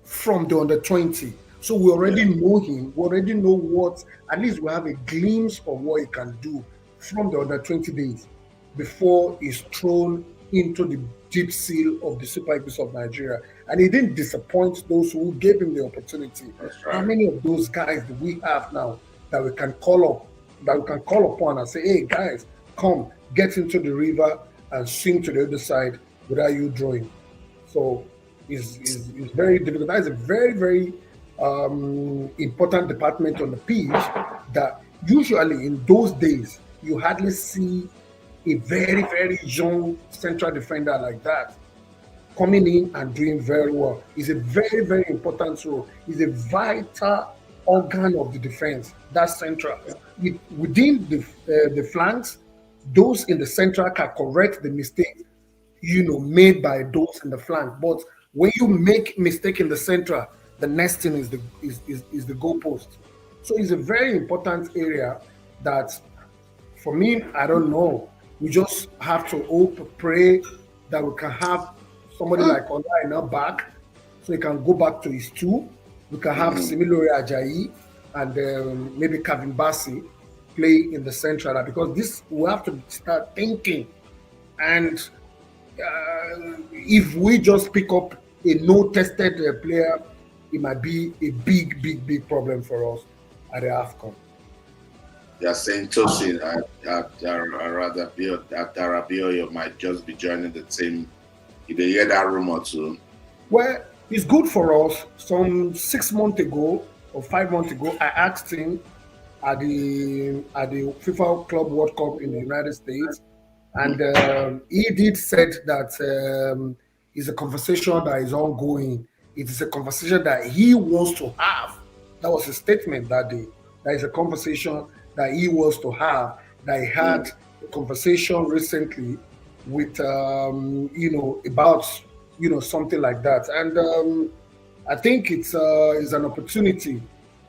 from the under 20. So we already know him. We already know at least we have a glimpse of what he can do from the under 20 days before he's thrown into the deep seal of the Super Eagles of Nigeria. And he didn't disappoint those who gave him the opportunity. That's How right. many of those guys do we have now that we can call upon and say, hey guys, come get into the river and swim to the other side without you drawing? So it's very difficult. That is a very, very important department on the pitch that usually in those days you hardly see a very, very young central defender like that coming in and doing very well. Is a very, very important role. Is a vital organ of the defense. That's central. Within the flanks, those in the central can correct the mistakes made by those in the flank. But when you make mistake in the central, the next thing is the goalpost. So it's a very important area that, for me, I don't know. We just have to hope, pray that we can have somebody like Ola back, so he can go back to his two. We can have Similore Ajayi and maybe Kevin Bassi play in the central, because this we have to start thinking. And if we just pick up a no-tested player, it might be a big, big, big problem for us at the AFCON. They are saying Tosin that Darabioyo might just be joining the team. Did you hear that rumor too? Well, it's good for us. Some 6 months ago or 5 months ago, I asked him at the FIFA Club World Cup in the United States, and he did said that it's a conversation that is ongoing. It is a conversation that he wants to have. That was a statement that day. That is a conversation that he wants to have. That he had a conversation recently with about something like that. And I think it's an opportunity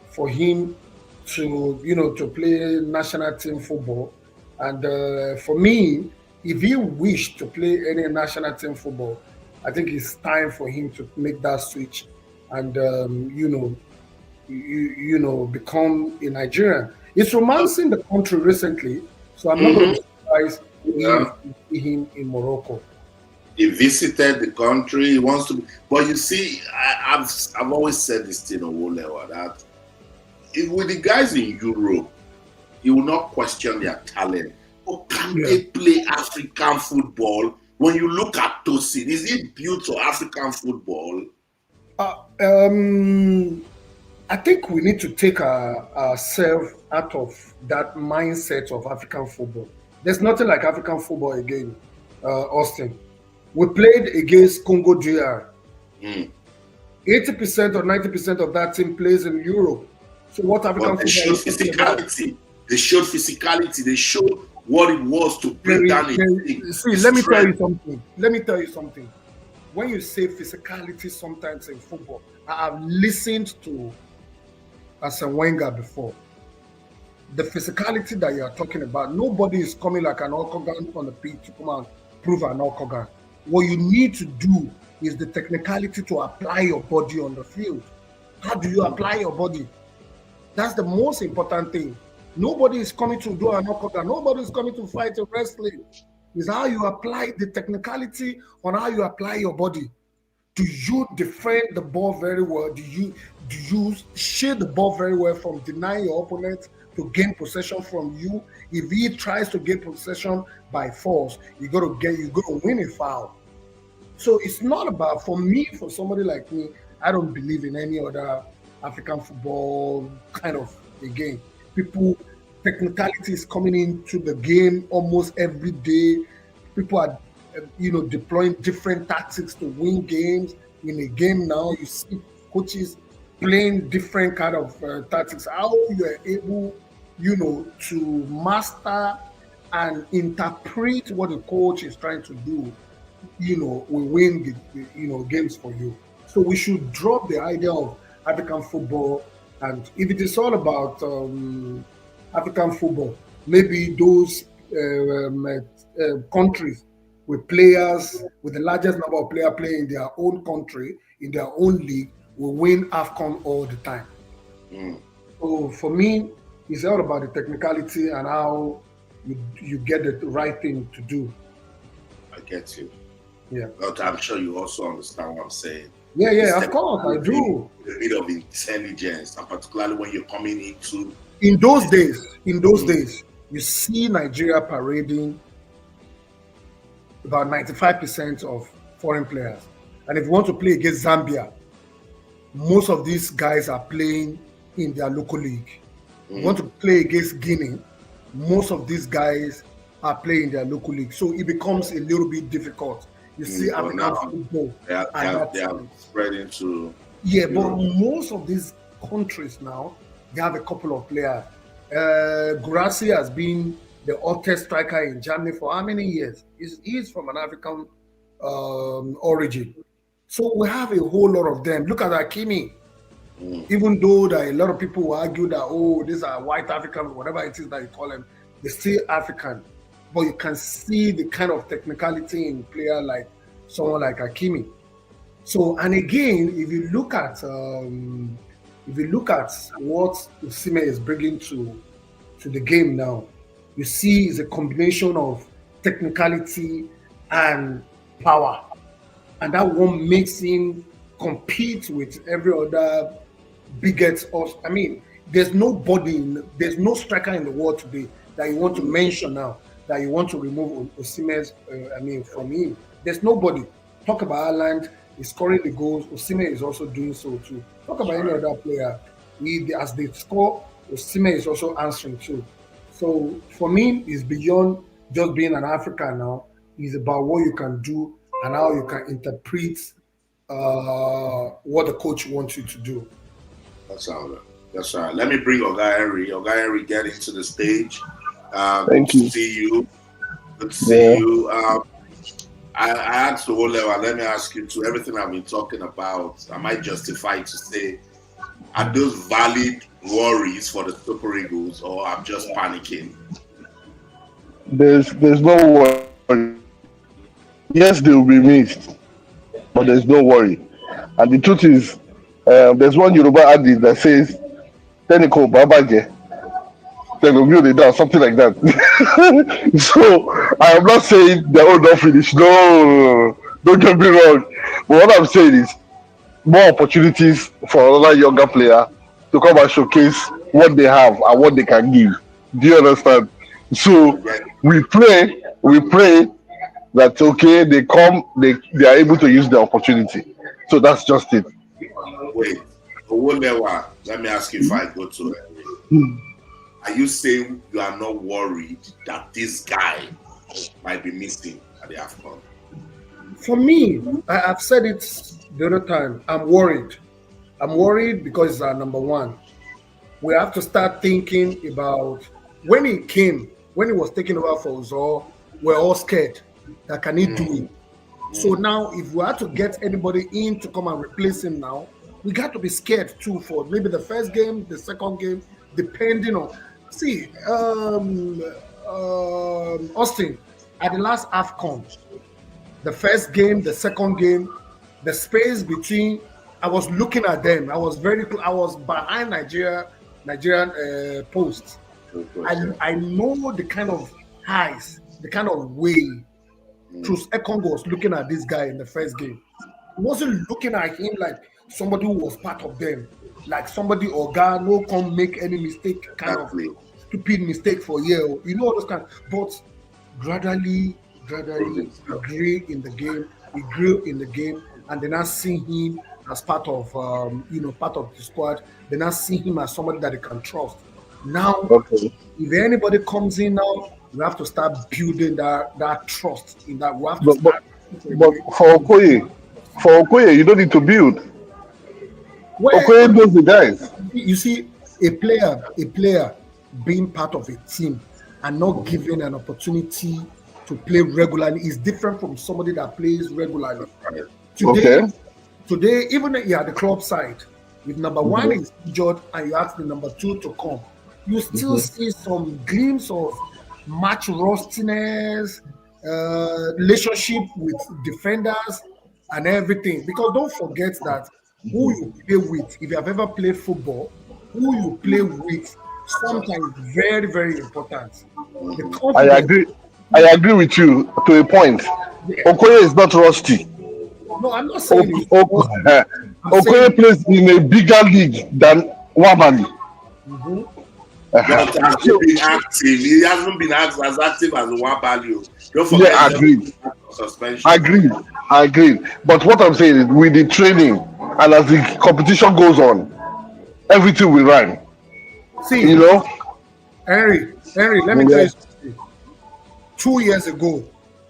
for him to play national team football. And for me, if he wished to play any national team football, I think it's time for him to make that switch and become a Nigerian. It's romancing the country recently, so I'm not going to be surprised if we see him in Morocco. He visited the country. He wants to, but you see, I've always said this thing on Wolewa, that with the guys in Europe, you will not question their talent. But can they play African football? When you look at Tosin, is it built for African football? I think we need to take ourselves out of that mindset of African football. There's nothing like African football again, Austin. We played against Congo DR. 80% or 90% of that team plays in Europe. So what African football showed physicality. They showed physicality. They showed what it was to bring down a see, let me tell you something. When you say physicality sometimes in football, I have listened to Arsene Wenger before. The physicality that you are talking about, nobody is coming like an OKON on the pitch to come and prove an OKON. What you need to do is the technicality to apply your body on the field. How do you apply your body? That's the most important thing. Nobody is coming to do an OKON. Nobody is coming to fight in wrestling. It's how you apply the technicality on how you apply your body. Do you defend the ball very well? Do you shade the ball very well from denying your opponent to gain possession from you? If he tries to get possession by force, you're gonna win a foul. So it's not about, for somebody like me, I don't believe in any other African football kind of a game. People, technicality is coming into the game almost every day. People are deploying different tactics to win games. In a game now, you see coaches playing different kind of tactics. How you are able to master and interpret what the coach is trying to do, will win the games for you. So we should drop the idea of African football, and if it is all about African football, maybe those countries with players, with the largest number of players playing in their own country, in their own league, will win AFCON all the time. So for me, it's all about the technicality and how you get the right thing to do. I get you. Yeah. But I'm sure you also understand what I'm saying. Yeah, It's yeah, of course, I do. a bit of intelligence, and particularly when you're coming into In those this. days, Mm, you see Nigeria parading about 95% of foreign players. And if you want to play against Zambia, most of these guys are playing in their local league. You want to play against Guinea, most of these guys are playing their local league. So it becomes a little bit difficult. You see but African now football they are, they at are, that they are time. spreading to Yeah, but Europe. most of these countries now, they have a couple of players. Gurasi has been the hottest striker in Germany for how many years? He's from an African origin. So we have a whole lot of them. Look at Hakimi. Even though that a lot of people will argue that, oh, these are white Africans, whatever it is that you call them, they're still African. But you can see the kind of technicality in a player like someone like Hakimi. So, and again, if you look at what Osimhen is bringing to the game now, you see is a combination of technicality and power, and that one makes him compete with every other bigot. Of, I mean, there's no striker in the world today that you want to mention now that you want to remove Osimhen's, from him. There's nobody. Talk about Ireland, he's scoring the goals. Osimhen is also doing so too. Talk about any other player. As they score, Osimhen is also answering too. So for me, it's beyond just being an African now. It's about what you can do and how you can interpret what the coach wants you to do. That's all. That's all right. Let me bring Oga Henry. Oga Henry, get into the stage. Good Thank to you. see you. Good to see Yeah. you. I asked the whole level. Let me ask you to everything I've been talking about. Am I justified to say, are those valid worries for the Super Eagles, or I'm just panicking? There's no worry. Yes, they will be missed, but there's no worry. And the truth is, there's one Yoruba adage that says, "Teniko babaje, tengo down," something like that. So I am not saying they're all not finished. No, don't get me wrong. But what I'm saying is more opportunities for another younger player to come and showcase what they have and what they can give. Do you understand? So Again, we pray that okay, they are able to use the opportunity. So that's just it. wait. Owolewa, let me ask you if I go to Henry. Are you saying you are not worried that this guy might be missing at the AFCON? For me, I've said it the other time. I'm worried. I'm worried because number one, we have to start thinking about when he was taking over for Uzor, we're all scared that can he do it. So now, if we have to get anybody in to come and replace him now, we got to be scared too for maybe the first game, the second game, depending on. See, Austin at the last AFCON, the first game, the second game, the space between. I was looking at them. I was I was behind Nigerian posts. I know the kind of highs, the kind of way Truth Ekong was looking at this guy in the first game. He wasn't looking at him like somebody who was part of them, like somebody or guy no come make any mistake, kind of Exactly. stupid mistake for you. You know all those kind. But gradually, he grew in the game. He grew in the game, and then I see him as part of part of the squad. Then I see him as somebody that they can trust. Now, Okay. if anybody comes in now, we have to start building that trust in that. We have to But but start. but for Okoye, you don't need to build. Where Okoye knows the guys. you see a player being part of a team and not given an opportunity to play regularly is different from somebody that plays regularly. Today, Okay. today, even if you're at the club side, if number one is injured and you ask the number two to come, you still see some glimpse of match rustiness, relationship with defenders, and everything. Because don't forget that who you play with, if you have ever played football, who you play with sometimes very, very important. The I confidence. agree. I agree with you to a point. Yeah. Okoye is not rusty. No, I'm not saying he's supposed to. I'm saying, Okoye plays in a bigger league than Nwabali. mhm. But has he So been active? He hasn't been as active as Nwabali. Don't forget yeah, he just agreed. suspension. Agreed. Agreed. But what I'm saying is with the training and as the competition goes on, everything will rhyme. You See, know? Henry, let me tell Yeah. you something. 2 years ago,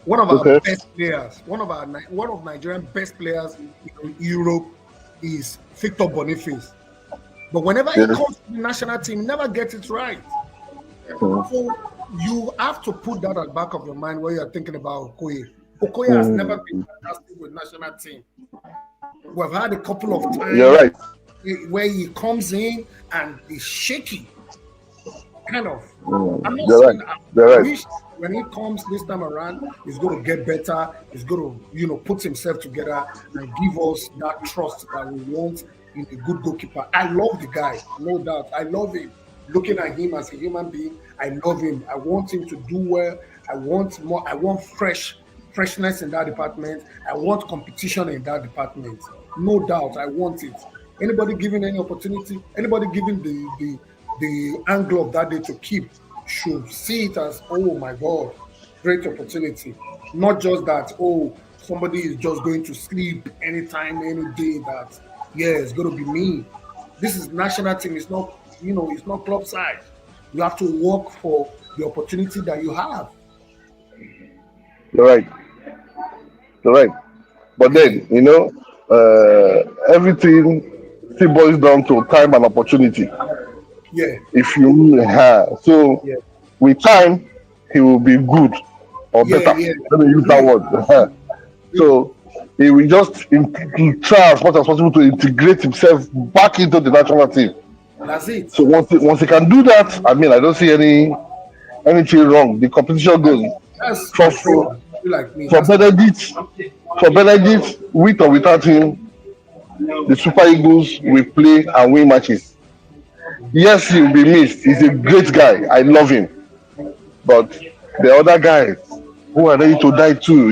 one of our Okay. best players, one of Nigerian best players in Europe is Victor Boniface. But whenever he Yes. comes to the national team, he never gets it right. So you have to put that at the back of your mind when you're thinking about Okoye. Okoye has never been fantastic with national team. We've had a couple of You're times right. where he comes in and is shaky, kind of. I'm not You're right. saying You're I right. wish when he comes this time around, he's going to get better. He's going to, put himself together and give us that trust that we want in a good goalkeeper. I love the guy, no doubt. I love him. Looking at him as a human being, I love him. I want him to do well. I want more. I want freshness in that department. I want competition in that department. No doubt, I want it. Anybody given any opportunity, anybody given the angle of that day to keep should see it as, oh my God, great opportunity. Not just that, oh, somebody is just going to sleep anytime, any day that, yeah, it's going to be me. This is national team. It's not, it's not club side. You have to work for the opportunity that you have. You're right. You're right. But Yeah, then, everything still boils down to time and opportunity. yeah, If you so yeah, with time, he will be good or yeah, better. yeah. Let me use that Agree, word. agree. So he will just try as much as possible to integrate himself back into the national team. That's it. So once he can do that, I mean, I don't see anything wrong. The competition That's, goes that's for my friend. for, You like me. for That's my Benedict, with or without him, the Super Eagles will play and win matches. Yes, he will be missed. He's a great guy. I love him. But the other guys who are ready to die too,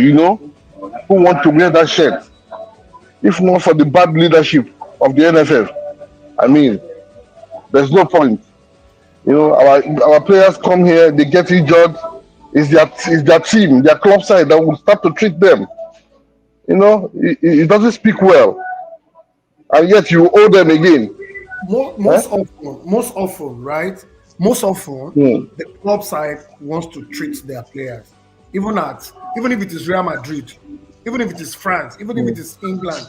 who want to wear that shirt, if not for the bad leadership of the NFF, I mean, there's no point. Our players come here, they get injured. It's their team, their club side that will start to treat them. It doesn't speak well, and yet you owe them again. Eh? most often, right? Most often, Hmm. the club side wants to treat their players, even if it is Real Madrid, even if it is France, even if it is England,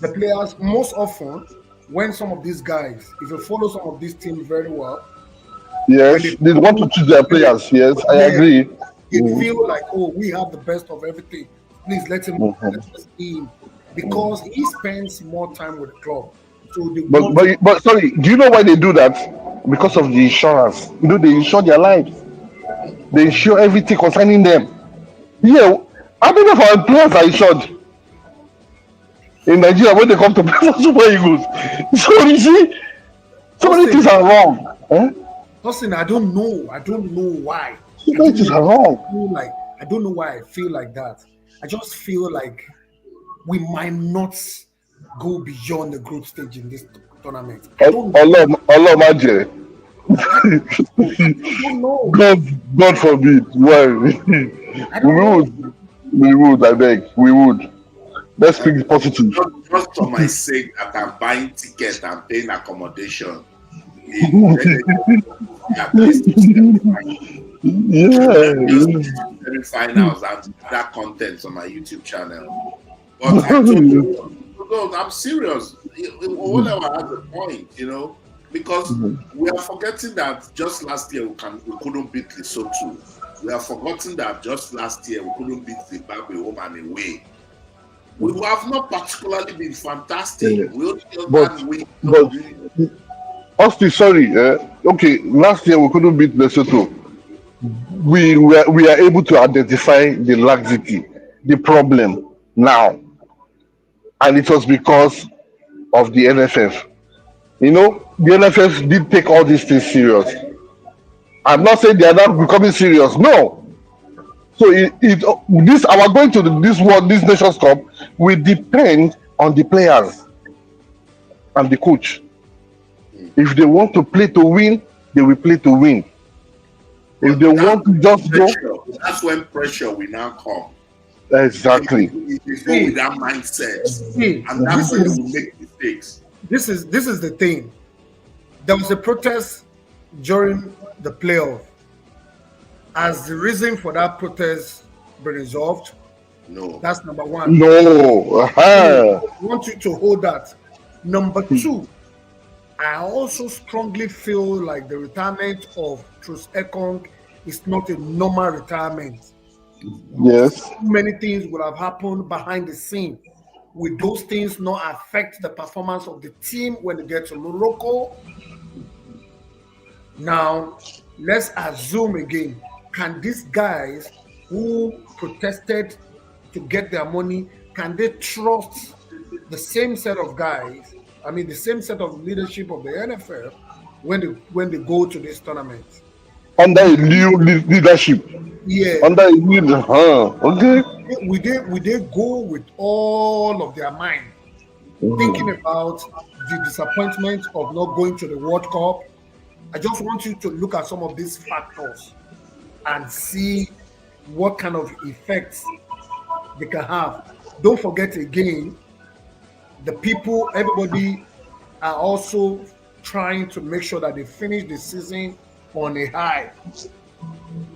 the players most often when some of these guys, if you follow some of these teams very well, when Yes, they they want to treat their when they, players. Yes, I yeah, agree. they Mhm. feel like, oh, we have the best of everything. Please let us in because he spends more time with the club. So they But want to. but but sorry, do you know why they do that? Because of the insurance. They insure their lives. They insure everything concerning them. Yeah, I don't know if our players are insured in Nigeria when they come to play for Super Eagles. So you see, so many Austin, things are wrong. Eh? Austin, I don't know. I don't know why. So I many don't things know. are wrong. I don't know why I feel like that. I just feel like we might not go beyond the group stage in this tournament. I don't know. Allah Majere. I don't know. God, God forbid. Why? I We don't know. would. We would, I beg. We would. Let's Uh, speak positive. just for my sake, that I'm buying ticket and paying accommodation when they at least to let me just Yeah. get to semi-finals and other contents on my YouTube channel. But I told you, no, I'm serious. Whatever has a point, because we are forgetting that just last year we couldn't beat Lesotho. We are forgetting that just last year we couldn't beat Zimbabwe home and away. We have not particularly been fantastic. Yeah. We only just But had wins. but Austin, sorry. Okay, last year we couldn't beat Lesotho. We are able to identify the laxity, the problem now, and it was because of the NFF. The NFF did take all these things serious. I'm not saying they are not becoming serious. No, So this our going to this Nations Cup will depend on the players and the coach. If they want to play to win, they will play to win. If they want to just go, that's when pressure will now come. Exactly. If you go with that mindset, and that's when you will make mistakes. This is the thing. There was a protest during the playoff. Has the reason for that protest been resolved? No. That's number one. No. I want you to hold that. Number two, I also strongly feel like the retirement of Truss Ekong is not a normal retirement. Yes. So many things would have happened behind the scene. Will those things not affect the performance of the team when they get to Morocco? Now, let's assume again, can these guys who protested to get their money, can they trust the same set of guys, the same set of leadership of the NFL when they go to this tournament? Under a new leadership. Yeah. Under a new, okay. Would they go with all of their mind, thinking about the disappointment of not going to the World Cup? I just want you to look at some of these factors and see what kind of effects they can have. Don't forget again, everybody are also trying to make sure that they finish the season on a high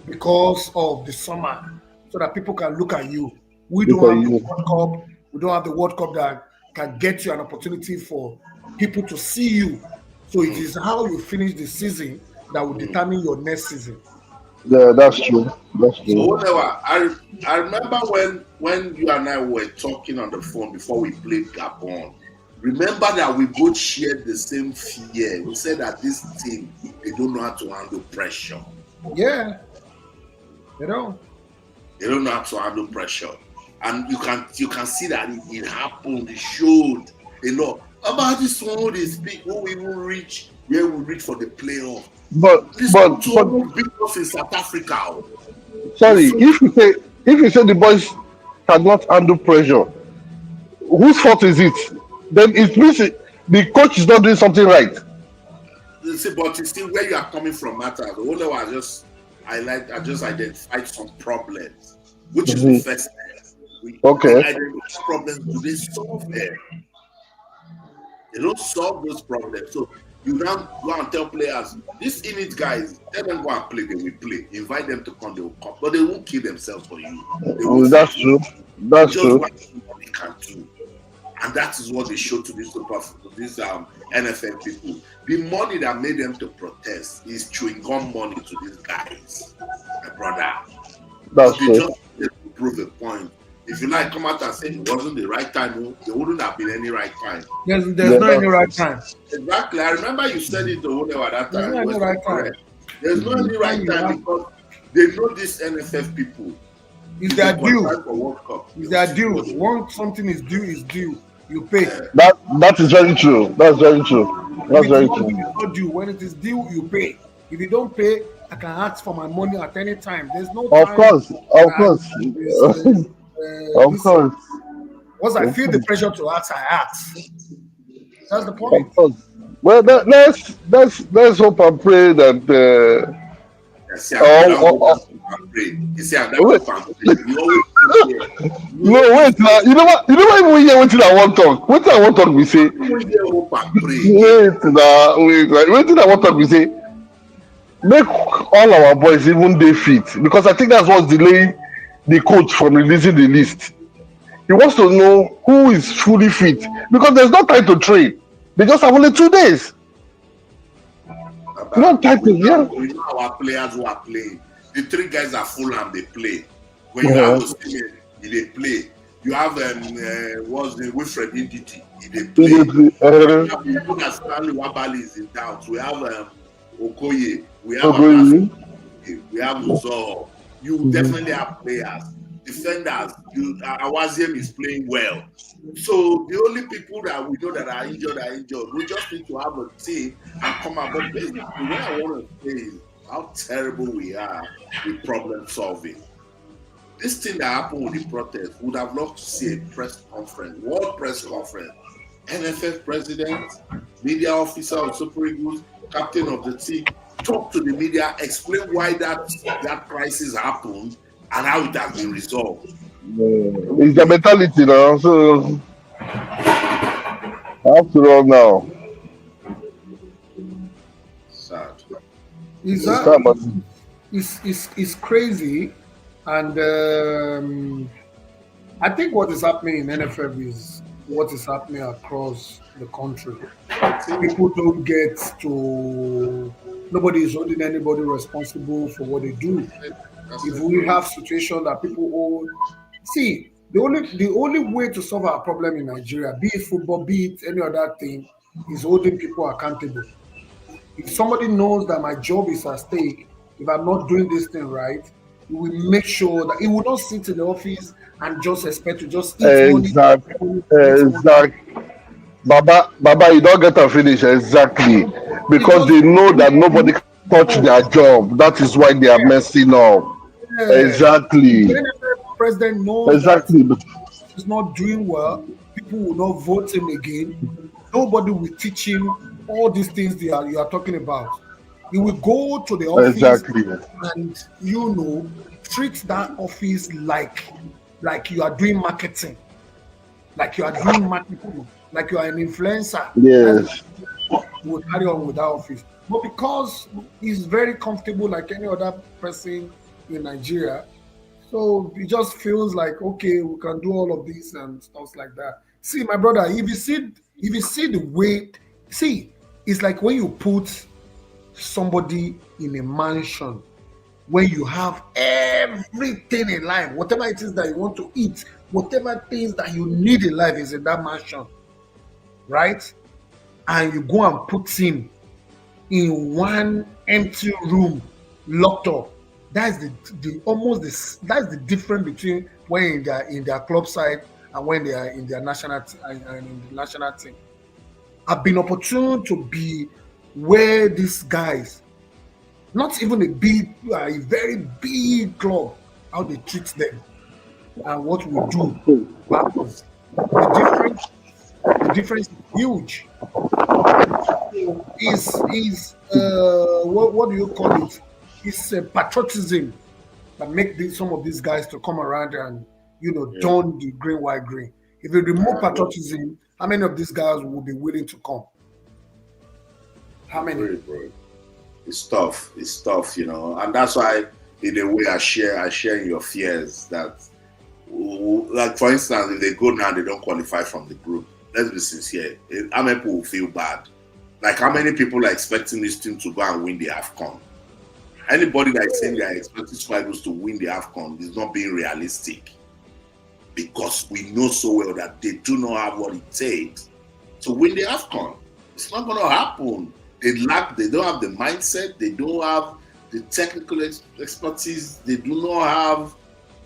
because of the summer, so that people can look at you. We don't have the World Cup. We don't have the World Cup that can get you an opportunity for people to see you. So it is how you finish the season that will determine your next season. Yeah, that's true. That's true. So whatever. I remember when you and I were talking on the phone before we played Gabon. Remember that we both shared the same fear. We said that this team, they don't know how to handle pressure. Yeah. They don't know how to handle pressure. And you can see that it happened. It showed a lot. About this one who they speak, who we will reach, where we reach for the playoff. But big off in South Africa. Sorry, if you say the boys cannot handle pressure, whose fault is it? Then it means the coach is not doing something right. See, but it's still where you are coming from matters. The only one I just identified some problems, which is the first step. Okay. Identify problems, do they solve them? They don't solve those problems. So you now go and tell players, these elite guys, tell them go and play, they will play. Invite them to come, they will come. But they won't kill themselves for you. That's true. That's true. What they can do. And that is what they show to these NFL people. The money that made them to protest is chewing gum money to these guys, my brother. That's they true. Just to prove a point. If you like, come out and say it wasn't the right time, there wouldn't have been any right time. There's no any right time. Exactly. I remember you said it to whatever at that time. There's no any right time. There's no any right time because they know these NFF people. Is their due. Is their due. Once something is due, you pay. That is very true. That's very true. That's very true. It's not due. When it is due, you pay. If you don't pay, I can ask for my money at any time. There's no time. Of course. Of course. Once I feel the pressure to ask, I ask. That's the point. Of course. Well, let's hope and pray that. No, wait now. You know what? Even we hear what I want talk. What I want talk, we say. Wait I want talk, we say. Make all our boys even they fit, because I think that's what's delaying the coach from releasing the list. He wants to know who is fully fit, because there's no time to train. They just have only 2 days. We know our players who are playing. The 3 guys are full and they play. When you have Australia, they play. You have Wilfred Ndidi, they play. We have Stanley Nwabali is in doubt. We have Okoye. We have Uzo. You definitely have players. Defenders, Awaziem is playing well. So the only people that we know that are injured. We just need to have a team and come out. But basically, what I want to say is how terrible we are with problem solving. this thing that happened with the protest, would have loved to see a press conference, world press conference. NFF president, media officer of Super Eagles, captain of the team, talk to the media, explain why that crisis happened and how it has been resolved. It's the mentality now. So I have to run now. Sad. It's crazy, and I think what is happening in NFF is what is happening across the country. People don't get to. Nobody is holding anybody responsible for what they do. If we have situation that people hold, see, the only way to solve our problem in Nigeria, be it football, be it any other thing, is holding people accountable. If somebody knows that my job is at stake, if I'm not doing this thing right, we will make sure that he will not sit in the office and just expect to just eat money. Exactly. Baba, you don't get to finish exactly because they know that nobody can touch their job. That is why they are messing up. Exactly. The president knows that he's not doing well. People will not vote him again. Nobody will teach him all these things you are talking about. You will go to the office and treat that office like you are doing marketing, like you are an influencer. Yes. You will carry on with that office. But because he's very comfortable like any other person in Nigeria, so it just feels like, okay, we can do all of this and stuff like that. See, my brother, if you see the way, it's like when you put somebody in a mansion where you have everything in life, whatever it is that you want to eat, whatever things that you need in life is in that mansion, right? And you go and put him in one empty room, locked up. That's that's the difference between when they're in their club side and when they are in their national team. I've been opportune to be where these guys, not even a very big club, how they treat them and what we do. The difference is huge. Is what do you call it? It's patriotism that make some of these guys to come around and don the green, white, green. If you remove patriotism, how many of these guys will be willing to come? How many? It's tough, and that's why, in a way, I share your fears that, like, for instance, if they go now, they don't qualify from the group. Let's be sincere. How many people will feel bad? Like, how many people are expecting this team to go and win the AFCON? Anybody that is saying they are expecting Super Eagles to win the AFCON is not being realistic, because we know so well that they do not have what it takes to win the AFCON. It's not going to happen. They don't have the mindset, they don't have the technical expertise, they do not have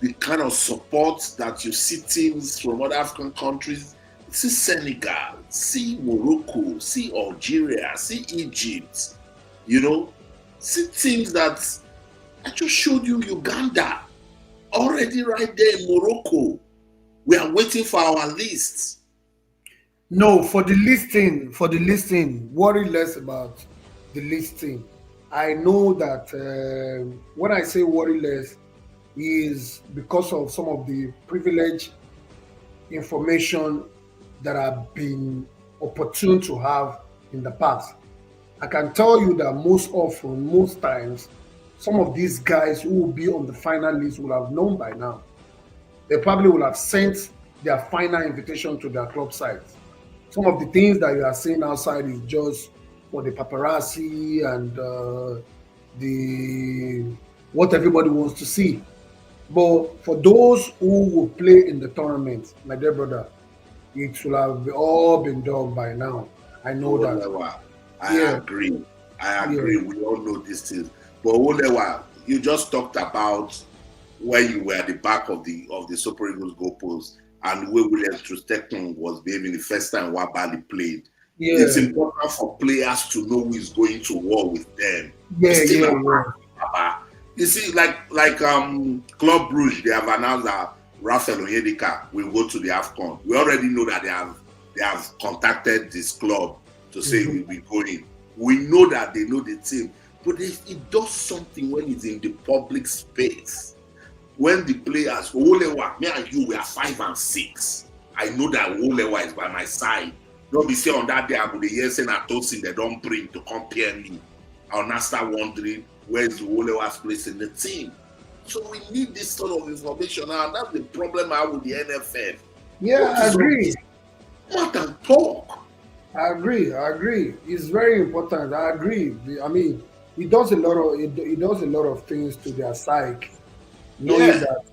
the kind of support that you see teams from other African countries. See Senegal, see Morocco, see Algeria, see Egypt, see teams that I just showed you, Uganda, already right there in Morocco. We are waiting for our list. No, for the listing, worry less about the listing. I know that when I say worry less is because of some of the privileged information that I've been opportune to have in the past. I can tell you that most times, some of these guys who will be on the final list will have known by now. They probably will have sent their final invitation to their club sites. Some of the things that you are seeing outside is just for the paparazzi and what everybody wants to see. But for those who will play in the tournament, my dear brother, it will have all been done by now. I know that. I agree. We all know these things. But Olewa, you just talked about when you were at the back of the Super Eagles goalpost, and the way Williams Trustekton was behaving the first time Nwabali played. Yeah. It's important for players to know who is going to war with them. You see, Club Brugge, they have announced that Rafael Onyedika will go to the AFCON. We already know that they have contacted this club to say we'll be going. We know that they know the team, but it does something when it's in the public space. When the players, Olewa, me and you, we are 5 and 6. I know that Olewa is by my side. Don't be say on that day I go the year saying I told him they don't bring to compare me. I'll now start wondering where's the Olewa's place in the team. So we need this sort of information, and that's the problem I have with the NFF. Yeah, I agree. What can talk? I agree. It's very important. I agree. I mean, it does a lot of things to their psyche, knowing that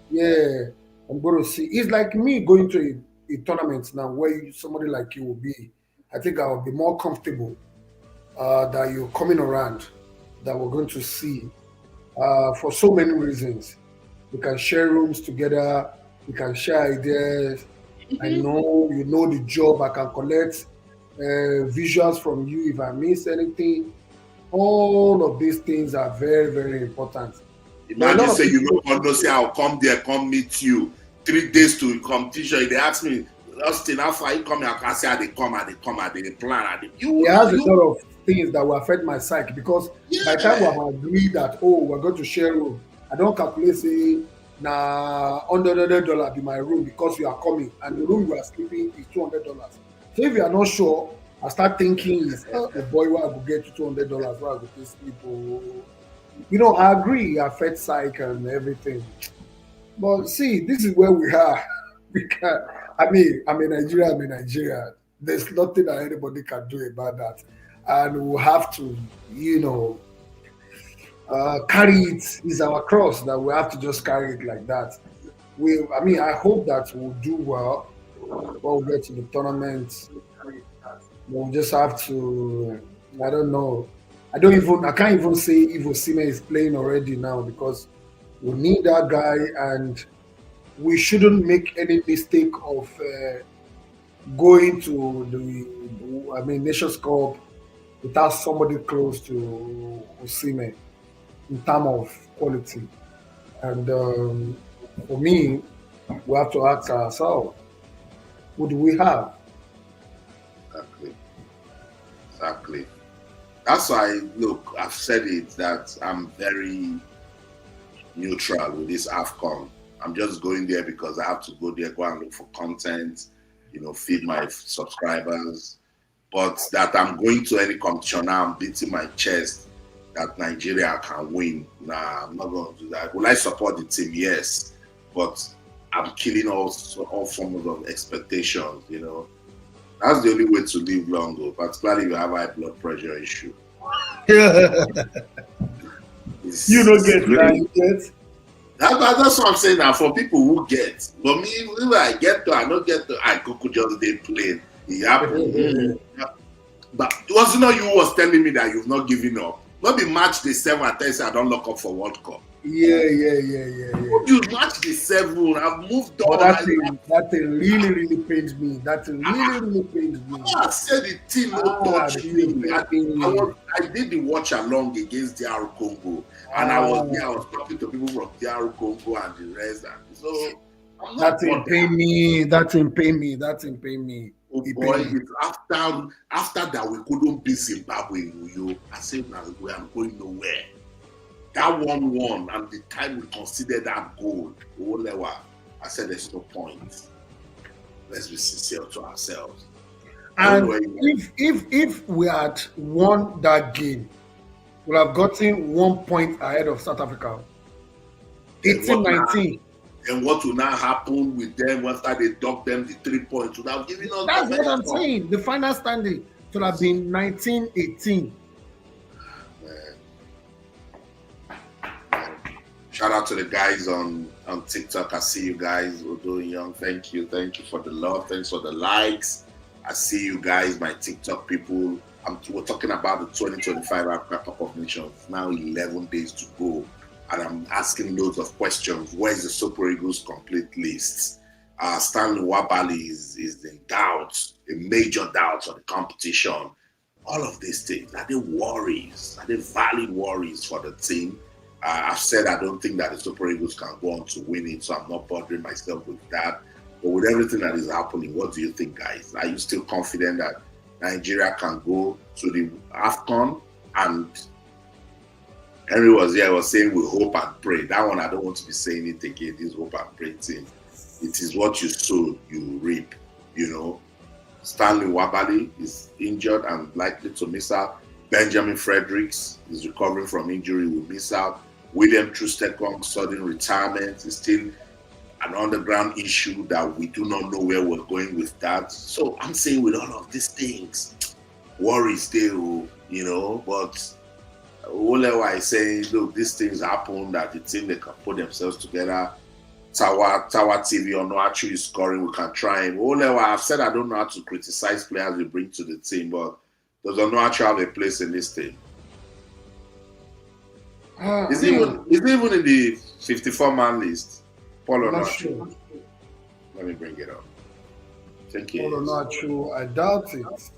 I'm going to see. It's like me going to a tournament now where somebody like you will be. I think I will be more comfortable that you're coming around, that we're going to see for so many reasons. We can share rooms together. We can share ideas. I know you know the job. I can collect visuals from you if I miss anything. All of these things are very, very important. Imagine say you know, say I'll come there, come meet you. 3 days to competition. They ask me, Austin, how far you come here? I can say they come and they plan. It has a lot of things that will affect my psyche because by the time we have agreed that we're going to share room, I don't calculate say $100 be my room because you are coming and the room you are sleeping is $200. So if you are not sure, I start thinking, the boy where I will get $200 where I will pay sleep. I agree, it affects psyche and everything. But see, this is where we are. We can. I'm in Nigeria. There's nothing that anybody can do about that, and we'll have to, carry it. Is our cross that we have to just carry it like that. I hope that we'll do well when we get to the tournament. We'll just have to. I don't know. I can't even say if Osimhen is playing already now because we need that guy and we shouldn't make any mistake of going to the Nations Cup without somebody close to Osimhen in terms of quality. And for me, we have to ask ourselves, who do we have? Exactly. That's why, look, I've said it that I'm very neutral with this AFCON. I'm just going there because I have to go there, go and look for content, feed my subscribers. But that I'm going to any competition now, I'm beating my chest that Nigeria can win. Nah, I'm not going to do that. Will I support the team? Yes. But I'm killing all forms of expectations, That's the only way to live long, though, particularly if you have high blood pressure issue. You don't get that. That's what I'm saying now. For people who get, but me, if I get to, I don't get to. I could just day playing. It happened. But it wasn't you who was telling me that you've not given up. Not be match the 7 and 10 say I don't lock up for World Cup. Yeah. You match the 7. I've moved on. That thing really, really pains me. That thing really pains me. I said the team no touch me. I did the watch along against DR Congo. And I was talking to people from DR Congo and the rest. And so that thing pain me. Oh boy, it's after that we couldn't beat Zimbabwe in Uyo. I said now we are going nowhere. That 1-1 and the time we considered that goal, I said there's no point. Let's be sincere to ourselves. And if we had won that game, we would have gotten 1 point ahead of South Africa. 18-19. And what will now happen with them after they dock them the 3 points? Would have given us. That's what I'm saying. The final standing should have been 19-18. Shout out to the guys on TikTok. I see you guys. We're doing young. Thank you for the love. Thanks for the likes. I see you guys, my TikTok people. We're talking about the 2025 Africa Cup of Nations. Now 11 days to go. And I'm asking loads of questions. Where's the Super Eagles complete list? Stanley Nwabali is in doubt, a major doubt on the competition. All of these things, are they worries? Are they valid worries for the team? I've said I don't think that the Super Eagles can go on to win it, so I'm not bothering myself with that. But with everything that is happening, what do you think, guys? Are you still confident that Nigeria can go to the AFCON? And Henry was here, was saying we hope and pray. That one, I don't want to be saying it again, this hope and pray thing. It is what you sow, you reap, you know. Stanley Nwabali is injured and likely to miss out. Benjamin Fredericks is recovering from injury, will miss out. William Trustekong, sudden retirement, is still an underground issue that we do not know where we're going with that. So I'm saying with all of these things, worries still, you know, but Olewa is saying, look, these things happen, that the team, they can put themselves together. Tower TV or no actually scoring, we can try him. Olewa, I've said I don't know how to criticize players we bring to the team, but does Onuachu have a place in this team? Is he even in the 54-man list? Paul Onuachu. Sure. Let me bring it up. Thank you. Paul Onuachu, I doubt it.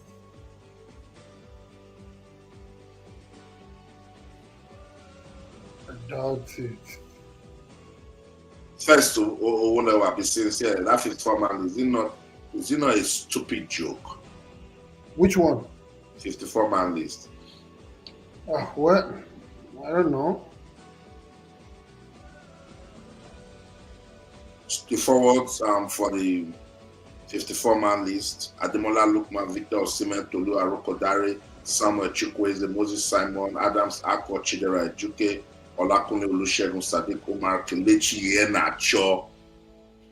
First, I wonder what be sincere. That 54-man is it not a stupid joke? Which one? 54-man list. What? I don't know. The forwards for the 54-man list: Ademola Lookman, Victor Osimhen, Tolu Arokodare, Samuel Chukwueze, Moses Simon, Adams Akko, Chidera Ejuke, Olakunle Olusegun, Sadiq Umar, Kelechi Iheanacho,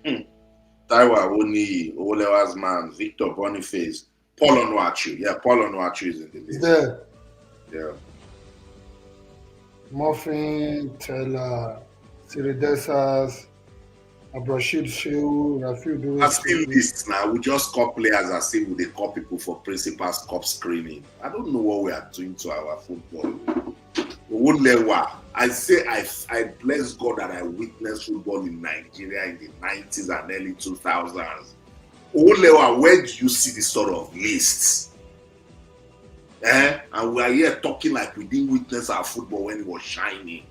Taiwo Awoniyi, Owolewa's man, Victor Boniface, Paul Onuachu. Yeah, Paul Onuachu is in the list. There. Yeah. Muffin, Chelle, Siridesas, Abrashid Shehu, Rafiu Duru. I've seen lists now. We just call players as if they call people for Principal's Cup screening. I don't know what we are doing to our football. I say I bless God that I witnessed football in Nigeria in the 90s and early 2000s. Where do you see this sort of lists? And we are here talking like we didn't witness our football when it was shining.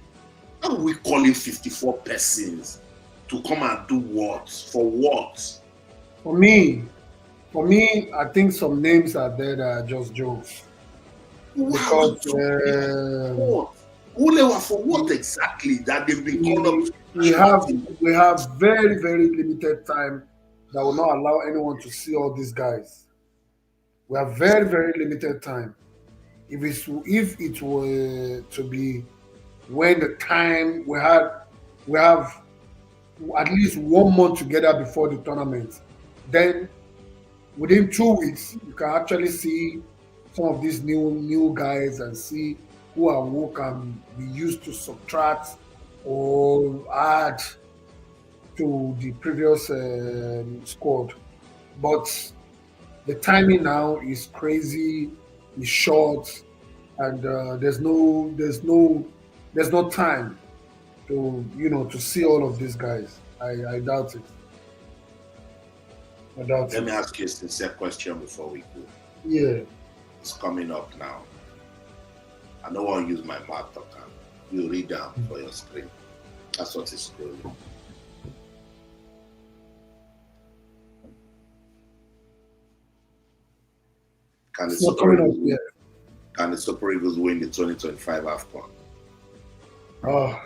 How are we calling 54 persons to come and do what? For what? For me, I think some names are there that are just jokes. Wow, because for what exactly that they've been called up? We have very, very limited time that will not allow anyone to see all these guys. We have very, very limited time. If it were to be when the time we have at least 1 month together before the tournament, then within 2 weeks you can actually see some of these new guys and see who can be used to subtract or add to the previous squad. But the timing now is crazy, is short, and there's no time to see all of these guys. I doubt it. Let me ask you a sincere question before we go. Yeah. It's coming up now. I don't want to use my mouth to come. You read down for your screen. That's what it's scrolling. Can the Super Eagles win the 2025 AFCON? Oh,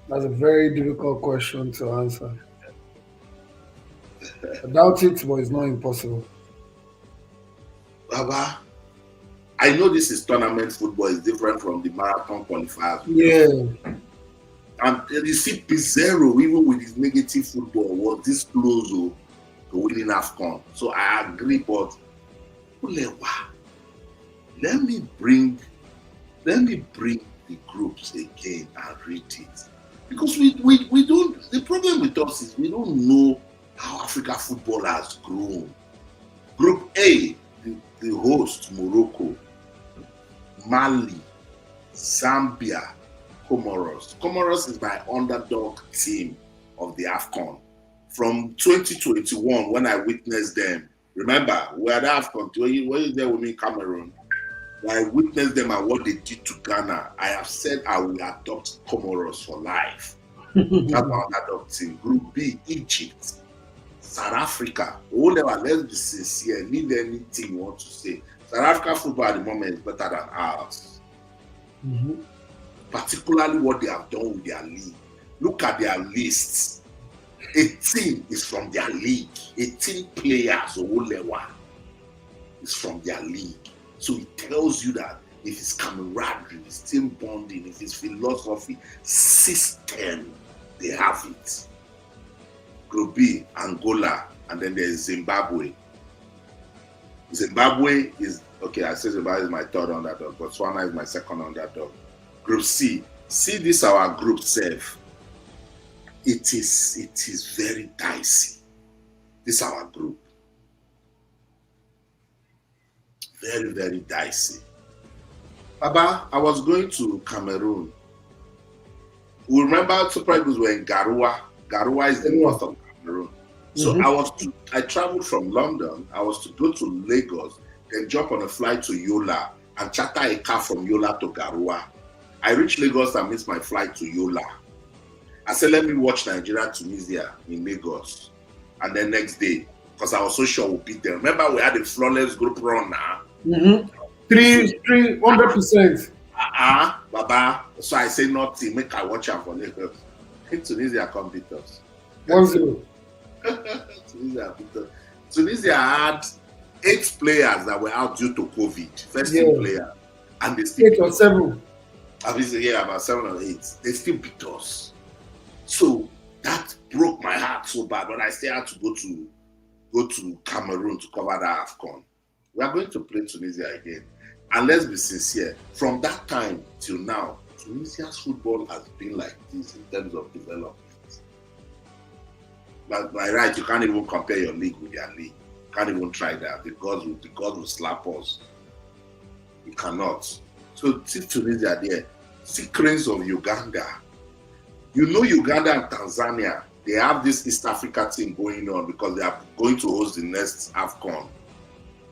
that's a very difficult question to answer. I doubt it, but it's not impossible. Baba, I know this is tournament football, is different from the marathon qualifiers. Yeah. And you see, Pizarro, even with his negative football, was this close to winning AFCON. So I agree, but let me bring the groups again and read it. Because we don't, the problem with us is we don't know how Africa football has grown. Group A, the host, Morocco, Mali, Zambia, Comoros. Comoros is my underdog team of the AFCON. From 2021, when I witnessed them, remember, we had AFCON, were you there with me in Cameroon? I witnessed them and what they did to Ghana. I have said I will adopt Comoros for life. That's my underdog team. Group B, Egypt, South Africa. Let's be sincere. Leave anything you want to say. South Africa football at the moment is better than ours. Particularly what they have done with their league. Look at their lists. 18 is from their league. 18 players is from their league. So it tells you that if it's camaraderie, it's team bonding, if it's philosophy, system, they have it. Group B, Angola, and then there's Zimbabwe. Zimbabwe is, okay, I say Zimbabwe is my third underdog, but Botswana is my second underdog. Group C, see this our group self. It is very dicey. This is our group. Very, very dicey. Baba, I was going to Cameroon. We remember Super Eagles were in Garoua. Garoua is the north of Cameroon. So I traveled from London. I was to go to Lagos, then jump on a flight to Yola and charter a car from Yola to Garoua. I reached Lagos and missed my flight to Yola. I said, let me watch Nigeria, Tunisia in Lagos. And then next day, because I was so sure we'll beat them. Remember, we had a flawless group run now. 300%. Baba. So I say nothing, make I watch out for Lagos. In Tunisia come beat us. 1-0. Tunisia beat us. Tunisia had 8 players that were out due to COVID. First team players. And they still 8 or 7. About 7 or 8. They still beat us. So that broke my heart so bad, but I still had to go to Cameroon to cover the AFCON. We are going to play Tunisia again. And let's be sincere, from that time till now, Tunisia's football has been like this in terms of development. But by right, you can't even compare your league with their league. You can't even try that. The gods will slap us. You cannot. So see Tunisia there. See cranes of Uganda. You know Uganda and Tanzania, they have this East Africa thing going on because they are going to host the next AFCON.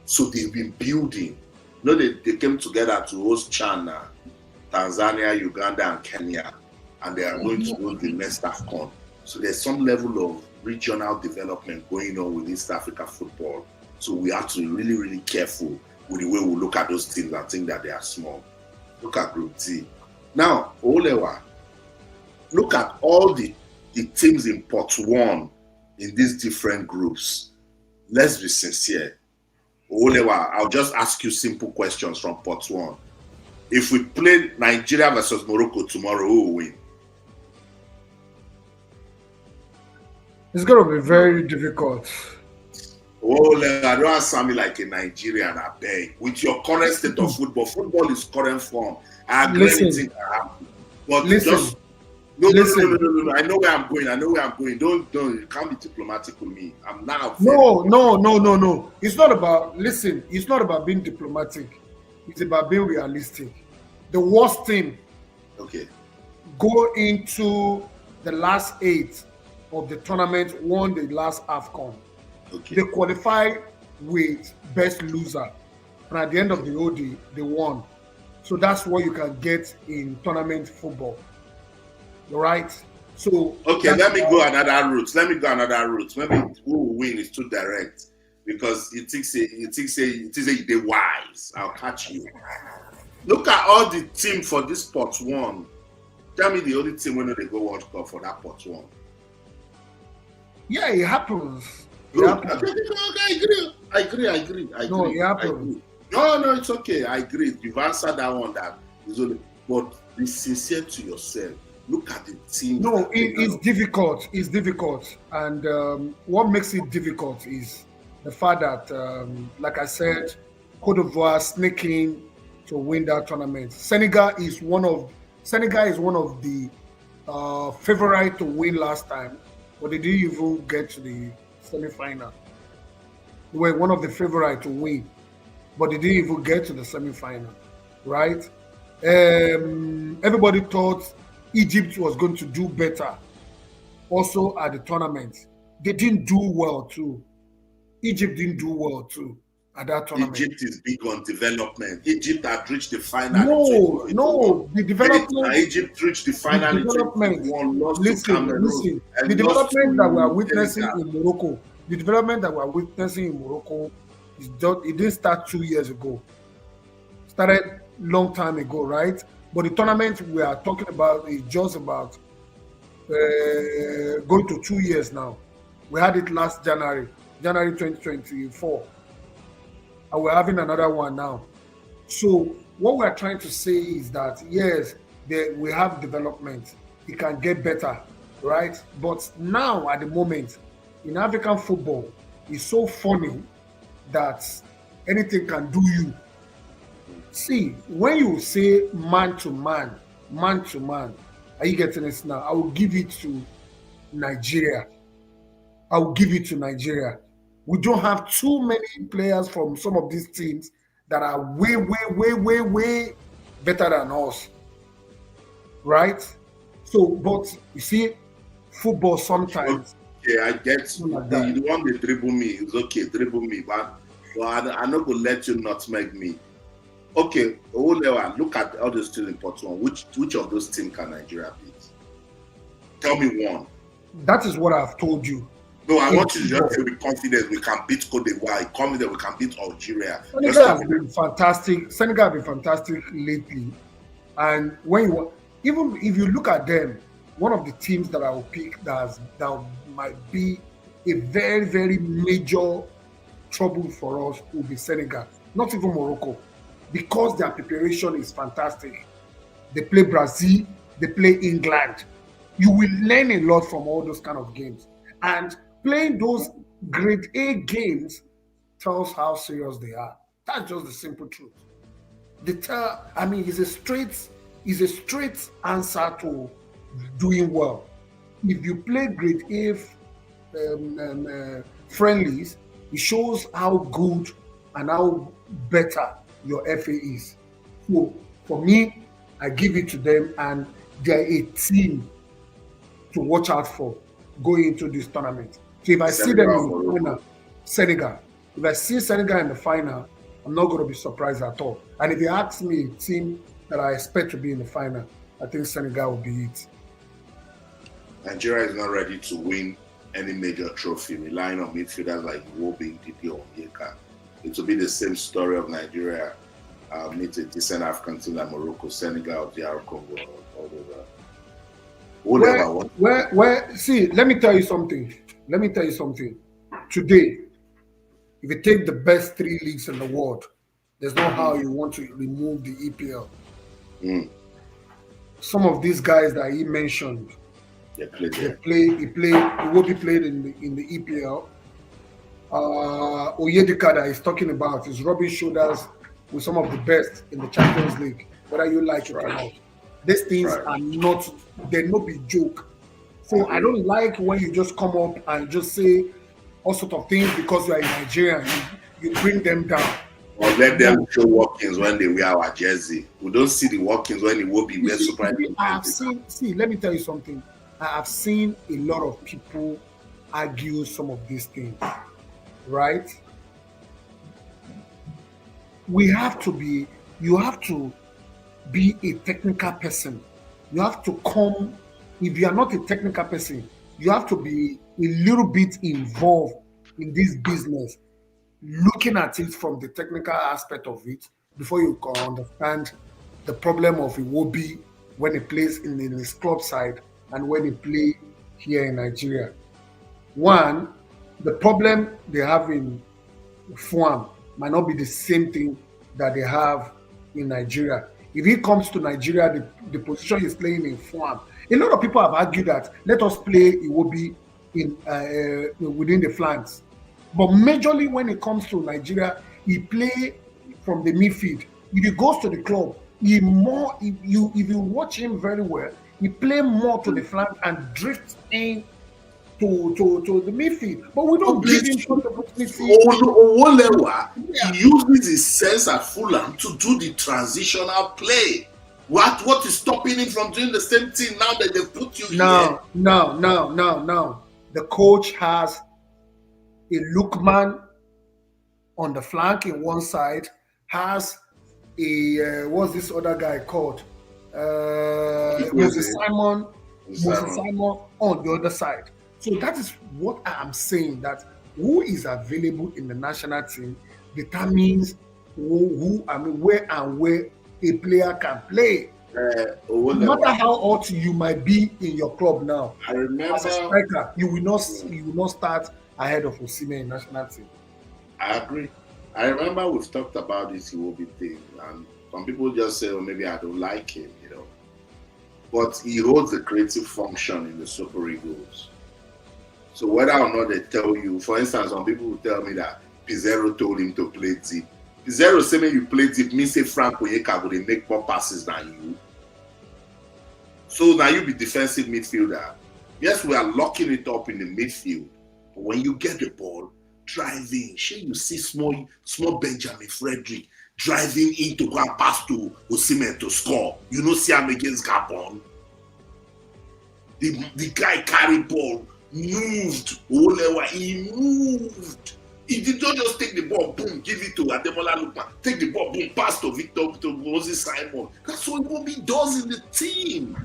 So they've been building. You know, they came together to host China, Tanzania, Uganda, and Kenya. And they are going to host the next AFCON. So there's some level of regional development going on with East Africa football. So we have to be really, really careful with the way we look at those teams and think that they are small. Look at Group D. Now, Olewa, look at all the teams in Pot 1 in these different groups. Let's be sincere. Olewa, I'll just ask you simple questions from Pot 1. If we play Nigeria versus Morocco tomorrow, who will win? It's going to be very difficult. Olewa, don't answer me like a Nigerian, I beg. With your current state of football is current form. I agree anything that happens. But just no. I know where I'm going. Don't. You can't be diplomatic with me. I'm now. No. It's not about. Listen. It's not about being diplomatic. It's about being realistic. The worst team. Okay. Go into the last 8 of the tournament. Won the last AFCON. Okay. They qualify with best loser, and at the end of the OD, they won. So that's what you can get in tournament football. Right? So okay, let me go another route. Maybe who will win is too direct because it is a wise. I'll catch you. Look at all the team for this Pot 1. Tell me the only team when they go World Cup for that Pot 1. Yeah, it happens. Okay, I agree. No, it happens. No, it's okay. I agree. You've answered that one. That is only, but be sincere to yourself. Look at the team. No, it's difficult. It's difficult, and what makes it difficult is the fact that, like I said, Cote d'Ivoire sneaking to win that tournament. Senegal is one of the favorite to win last time, but they didn't even get to the semi-final. They were one of the favorite to win, but they didn't even get to the semi-final, right? Everybody thought Egypt was going to do better also at the tournament. They didn't do well too. Egypt didn't do well too. at that tournament. Egypt is big on development. Egypt had reached the final. No, the development. Egypt reached the final in 2021, lost to Cameroon. The development that we are witnessing in Morocco, it didn't start 2 years ago. It started long time ago, right? But the tournament we are talking about is just about going to 2 years now. We had it last January 2024. And we're having another one now. So what we're trying to say is that, yes, we have development. It can get better, right? But now, at the moment, in African football, it's so funny that anything can do you. See, when you say man to man, are you getting this now? I will give it to Nigeria. We don't have too many players from some of these teams that are way better than us, right? So, but you see, football sometimes. Okay, I get you. Like the one they dribble me, it's okay, dribble me, but I'm not gonna let you not make me. Okay, look at all those teams in Pot 1. Which of those teams can Nigeria beat? Tell me one. That is what I've told you. No, I want you to just say with confidence we can beat Cote d'Ivoire, confident we can beat Algeria. Senegal has been fantastic lately. And even if you look at them, one of the teams that I will pick that might be a very major trouble for us will be Senegal, not even Morocco, because their preparation is fantastic. They play Brazil, they play England. You will learn a lot from all those kind of games. And playing those grade A games tells how serious they are. That's just the simple truth. It's a straight answer to doing well. If you play grade A friendlies, it shows how good and how better your FA is. So for me, I give it to them, and they're a team to watch out for going into this tournament. So if I see them in the final, Senegal, if I see Senegal in the final, I'm not going to be surprised at all. And if you ask me a team that I expect to be in the final, I think Senegal will be it. Nigeria is not ready to win any major trophy, relying on midfielders like Iwobi, Didi, or Onyeka. It will be the same story of Nigeria meet a decent African team like Morocco, Senegal, DR Congo, all of that. See, let me tell you something. Today, if you take the best 3 leagues in the world, there's no how you want to remove the EPL. Some of these guys that he mentioned, he will be played in the EPL. Oyedika that he's talking about is rubbing shoulders with some of the best in the Champions League, whether you like it or not. These things are not, they're not be joke. So I don't like when you just come up and just say all sorts of things because you are in Nigeria, you bring them down. Or let them show workings when they wear our jersey. We don't see the workings when it will be wear super. Let me tell you something. I have seen a lot of people argue some of these things, right? You have to be a technical person. You have to come, if you are not a technical person, you have to be a little bit involved in this business, looking at it from the technical aspect of it before you can understand the problem of Iwobi when he plays in his club side and when he plays here in Nigeria. One, the problem they have in FUAM might not be the same thing that they have in Nigeria. If he comes to Nigeria, the position he's playing in FUAM, a lot of people have argued that let us play Iwobi within the flanks. But majorly when it comes to Nigeria, he play from the midfield. If he goes to the club, if you watch him very well, he play more to the flank and drifts in to the midfield. But we don't give him the opportunity. He uses his sense at Fulham to do the transitional play. What is stopping him from doing the same thing now that they put you here? No. The coach has a Lookman on the flank in one side, has a what's this other guy called? Moses Equally, Simon, Moses Simon. Simon on the other side. So that is what I am saying, that who is available in the national team determines I mean, where and where a player can play. No matter Owolewa. how hot you might be in your club now, I as a remember. striker, you will not start ahead of Osimhen in national team. I agree. I remember we've talked about this Iwobi thing, and some people just say, "Oh, maybe I don't like him," But he holds a creative function in the Super Eagles. So whether or not they tell you, for instance, some people will tell me that Pizarro told him to play deep. Pizarro say when you play deep, means say Frank Onyeka will make more passes than you. So now you be defensive midfielder. Yes, we are locking it up in the midfield, but when you get the ball, driving, you see small Benjamin Frederick driving in to go and pass to Osimhen to score. You know, see him against Gabon. The guy carried ball, moved. Olewa, he moved. He did not just take the ball, boom, give it to Ademola Lookman. Take the ball, boom, pass to Victor, to Moses Simon. That's what Iwobi does in the team.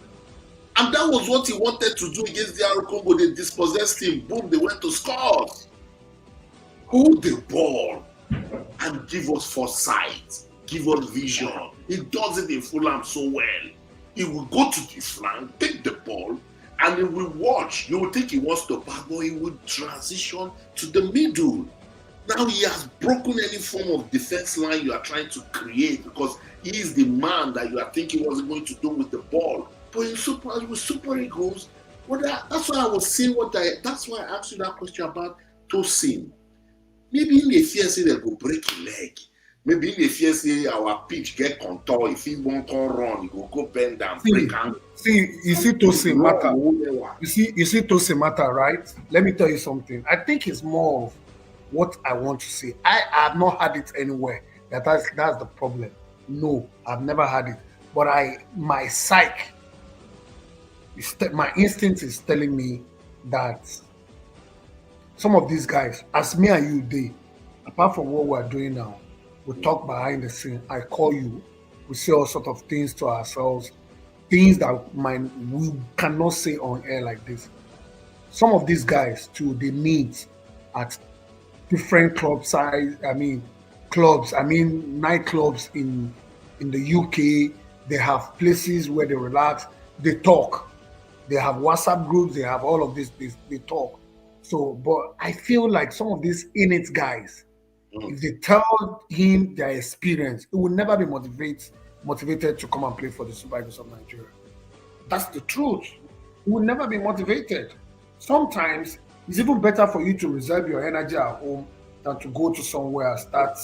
And that was what he wanted to do against the DR Congo. They dispossessed him. Boom, they went to score. Hold the ball and give us foresight, give us vision. He does it in Fulham so well. He will go to the flank, take the ball, and he will watch. You will think he wants to back, but he will transition to the middle. Now he has broken any form of defense line you are trying to create, because he is the man that you are thinking was going to do with the ball. But with Super Eagles, that's why I was saying that's why I asked you that question about Tosin. Maybe in the fear say they go break his leg. Maybe in the fear say our pitch get contour. If he won't run, he will go bend and break ankle. You see Tosin matter. You see Tosin matter, right? Let me tell you something. I think it's more of what I want to say. I have not had it anywhere. That's the problem. No, I've never had it. But my psyche, my instinct is telling me that some of these guys, as me and you did, apart from what we're doing now, we talk behind the scene. I call you, we say all sort of things to ourselves, things that we cannot say on air like this. Some of these guys too, they meet at different nightclubs in the UK. They have places where they relax, they talk. They have WhatsApp groups, they have all of this, they talk. So, but I feel like some of these innate guys, if they tell him their experience, it will never be motivated to come and play for the Super Eagles of Nigeria. That's the truth. It will never be motivated. Sometimes it's even better for you to reserve your energy at home than to go to somewhere and start,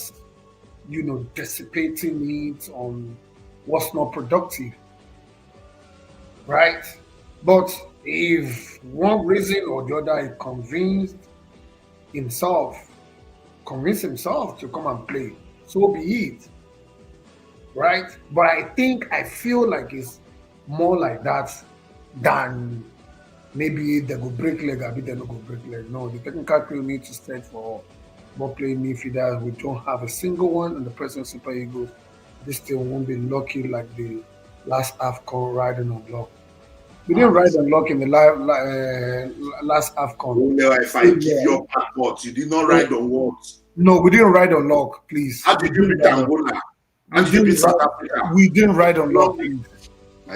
dissipating it on what's not productive. Right? But if one reason or the other he convinced himself to come and play, so be it. Right? But I feel like it's more like that than maybe they go break leg, maybe they don't go break leg. No, the technical crew need to stand for more playing midfielders. We don't have a single one in the present Super Eagles. This still won't be lucky like the last AFCON riding on luck. We didn't ride on luck in the last AFCON. If I give your passport, you did not ride on what? No, we didn't ride on luck, please. How did you beat Angola? How did you beat South Africa? We didn't ride on luck, please.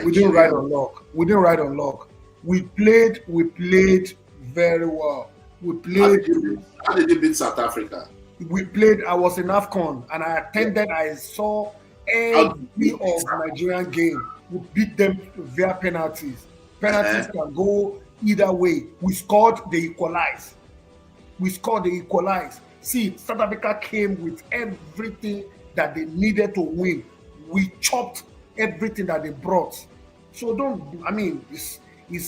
We didn't ride on luck. We didn't ride on luck. We played very well. How did you beat South Africa? We played. I was in AFCON and I attended. I saw every of Nigerian game. We beat them via penalties. Penalties can go either way. We scored, they equalized. See, South Africa came with everything that they needed to win. We chopped everything that they brought. So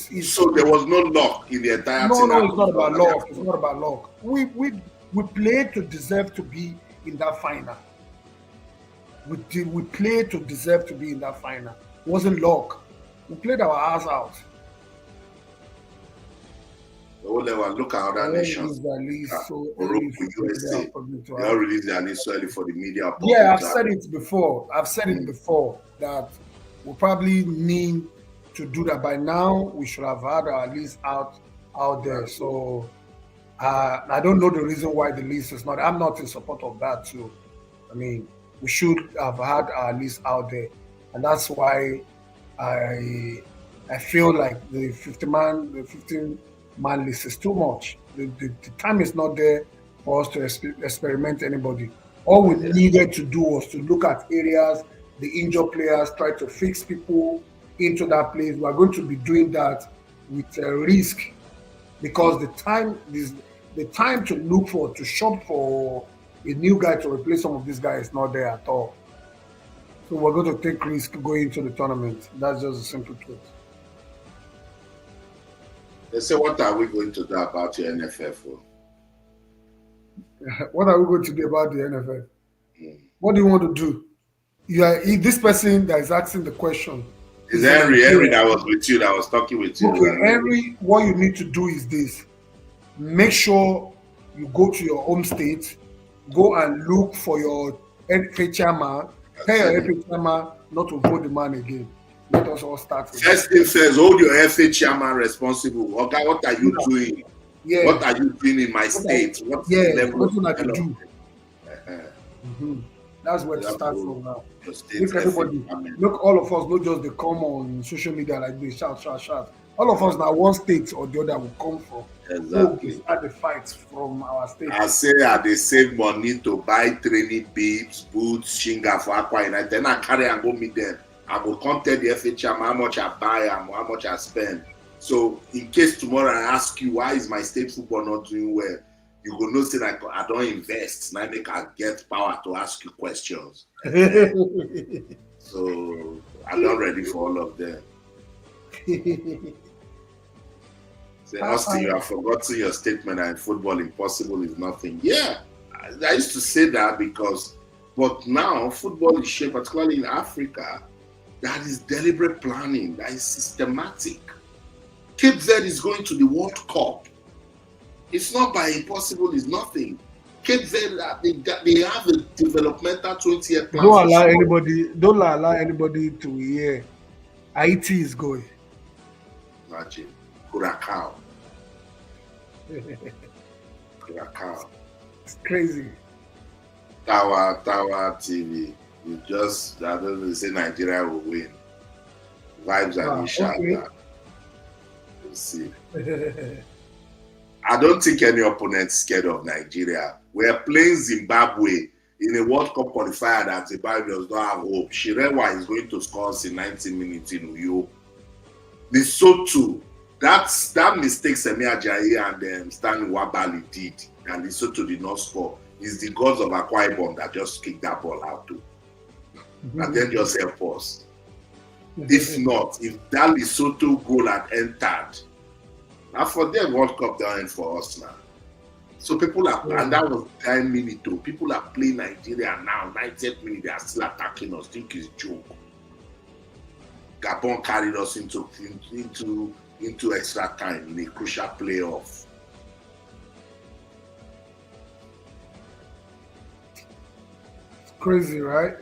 so there was no luck in the entire thing. No, it's not about luck. It's not about luck. We played to deserve to be in that final. We played to deserve to be in that final. It wasn't luck. We played our ass out. The whole level, look at They other all nations. release their list so Morocco, early for USA. the public to They all have. release their list so early for the media Yeah, public I've to said it before. I've said it before that we probably need to do that by now. We should have had our list out there. So I don't know the reason why the list is not. I'm not in support of that too. I mean, we should have had our list out there, and that's why I feel like the 15-man list is too much. The time is not there for us to experiment anybody. All we needed to do was to look at areas, the injured players, try to fix people into that place. We are going to be doing that with a risk because the time to look for to shop for a new guy to replace some of these guys is not there at all. So we're going to take risk going into the tournament. That's just a simple truth. They say, what are we going to do about your NFF? What are we going to do about the NFL? What do you want to do? This person that is asking the question. Is Henry that was with you, that was talking with you? Okay, Henry, what you need to do is this. Make sure you go to your home state, go and look for your FA chairman, tell your FA chairman not to vote the man again. Let us all start with First thing says, hold your FA chairman responsible. Okay, what are you doing? Yeah. What are you doing in my state? What's the level of do? That's where it starts from now. Look, everybody, look, all of us, not just they come on social media like this, shout. All of us now, one state or the other will come from. Exactly. So we start the fights from our state. I say they save money to buy training bibs, boots, shinga for Aqua United. Then I carry and go meet them. I will come tell the FA chairman how much I buy and how much I spend. So in case tomorrow I ask you why is my state football not doing well, you will know that I don't invest. Now make I get power to ask you questions. So I'm not ready for all of them. Say, Austin, you have forgotten your statement that in football impossible is nothing. Yeah, I used to say that but now football is shaped, particularly in Africa, that is deliberate planning, that is systematic. Cape Verde is going to the World Cup. It's not by impossible, it's nothing. Cape Verde, they have a developmental 20-year plan. Don't allow anybody to hear. Haiti is going. Imagine. Curacao. It's crazy. Tower TV. You just, I don't know, say Nigeria will win. Vibes and Ishaka. We'll see. I don't think any opponent is scared of Nigeria. We're playing Zimbabwe in a World Cup qualifier that Zimbabwe does not have hope. Shirewa is going to score us in 90 minutes in Uyo. Lesotho, that mistake Semi Ajayi and Stanley Nwabali did, and Lesotho did not score, is the gods of Akwa Ibom that just kicked that ball out too. And then just help us. If not, if that Lesotho goal had entered, now for them World Cup don't end for us now. So people are, and that was 10 minutes too. People are playing Nigeria now, 90th minute, they are still attacking us. Think it's joke. Gabon carried us into extra time in a crucial playoff. It's crazy, right?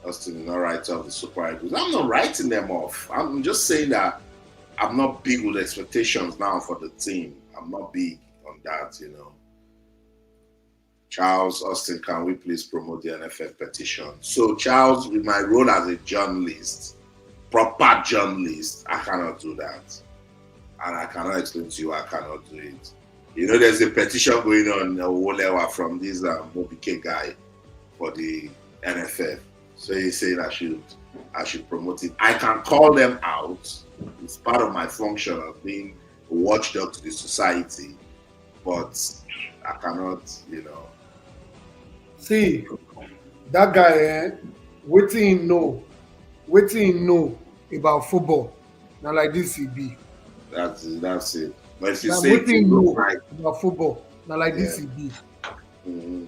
Austin, not write off the Super Eagles. I'm not writing them off. I'm just saying that I'm not big with expectations now for the team. I'm not big on that, you know. Charles, Austin, can we please promote the NFF petition? So, Charles, with my role as a journalist, proper journalist, I cannot do that. And I cannot explain to you, I cannot do it. You know, there's a petition going on Wolewa from this Mobike guy for the NFF. So he's saying I should promote it. I can call them out. It's part of my function of being a watchdog to the society. But I cannot, you know. See, that guy, waiting know about football. Now like this he be. That's it. But if you now say waiting know about football. Now like this he be. Mm-hmm.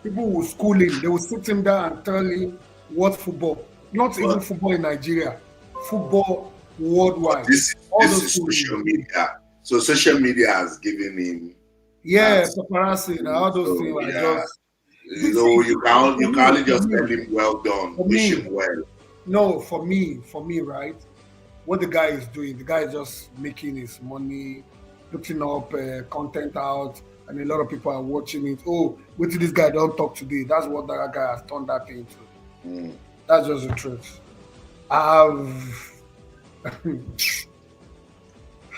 People will school him, they will sit him down and tell him what football. Not even football in Nigeria. Football worldwide. But this All is those things. social media. So social media has given him Yeah, that. paparazzi and all those So things. I yeah, just you can only just tell him well done, for wish me, him well. no, for me, right? What the guy is doing, the guy is just making his money, putting up content out, and a lot of people are watching it. Oh, wait till this guy don't talk today. That's what that guy has turned that into. Mm. That's just the truth. I've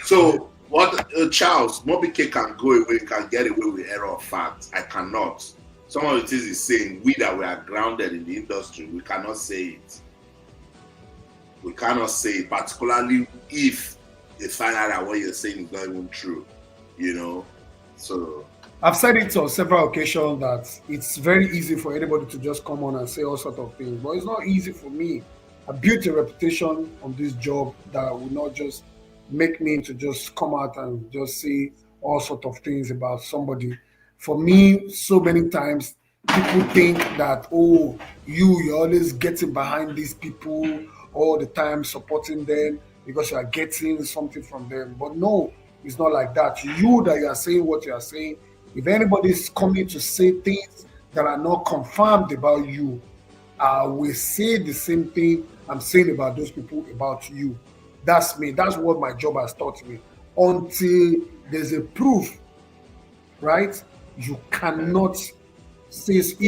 So what Charles Mobike can go away, can get away with error of fact. I cannot. Some of the things he's saying, we that we are grounded in the industry, we cannot say it. We cannot say it, particularly if they find out that what you're saying is not even true. You know? So I've said it on several occasions that it's very easy for anybody to just come on and say all sorts of things, but it's not easy for me. I built a reputation on this job that will not just make me to just come out and just say all sorts of things about somebody. For me, so many times people think that, oh, you're always getting behind these people all the time, supporting them because you are getting something from them. But no, it's not like that. You that you are saying what you are saying, if anybody is coming to say things that are not confirmed about you, I will say the same thing I'm saying about those people about you. That's me. That's what my job has taught me. Until there's a proof, right? You cannot say if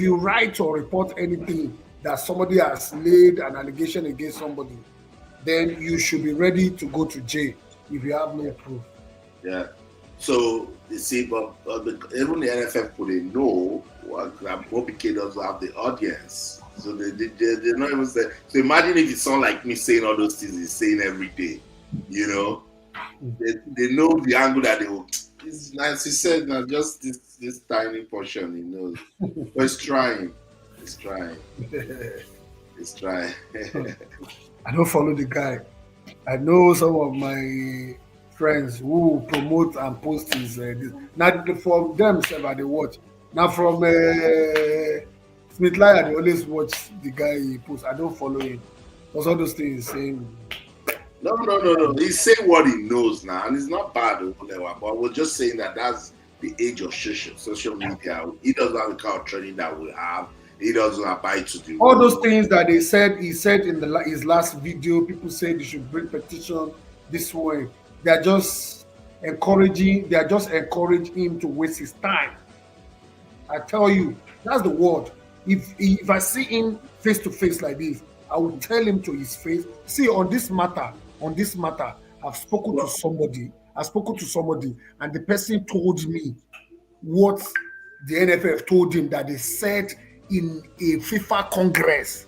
you write or report anything that somebody has laid an allegation against somebody, then you should be ready to go to jail if you have no proof. yeah. So you see, but even the NFF put a no. Mobike doesn't have the audience, so they're not even saying. So imagine if it's someone like me saying all those things he's saying every day. You know, they know the angle that they will. It's nice. He said, "Now just this tiny portion, he knows." But he's trying. He's trying. He's trying. I don't follow the guy. I know some of my friends who promote and post his this. Now from them they watch. Now from Smith Lion, they always watch the guy he posts. I don't follow him because all those things he's saying. No. He's saying what he knows now, and it's not bad, but we're just saying that that's the age of social media. He doesn't have the kind of training that we have. He doesn't abide to the All rules. those things that he said in his last video. People said you should bring petition this way. They are just encouraging. They are just encouraging him to waste his time. I tell you, that's the word. If I see him face to face like this, I will tell him to his face. See, on this matter, I've spoken to somebody. And the person told me what the NFF told him that they said in a FIFA Congress.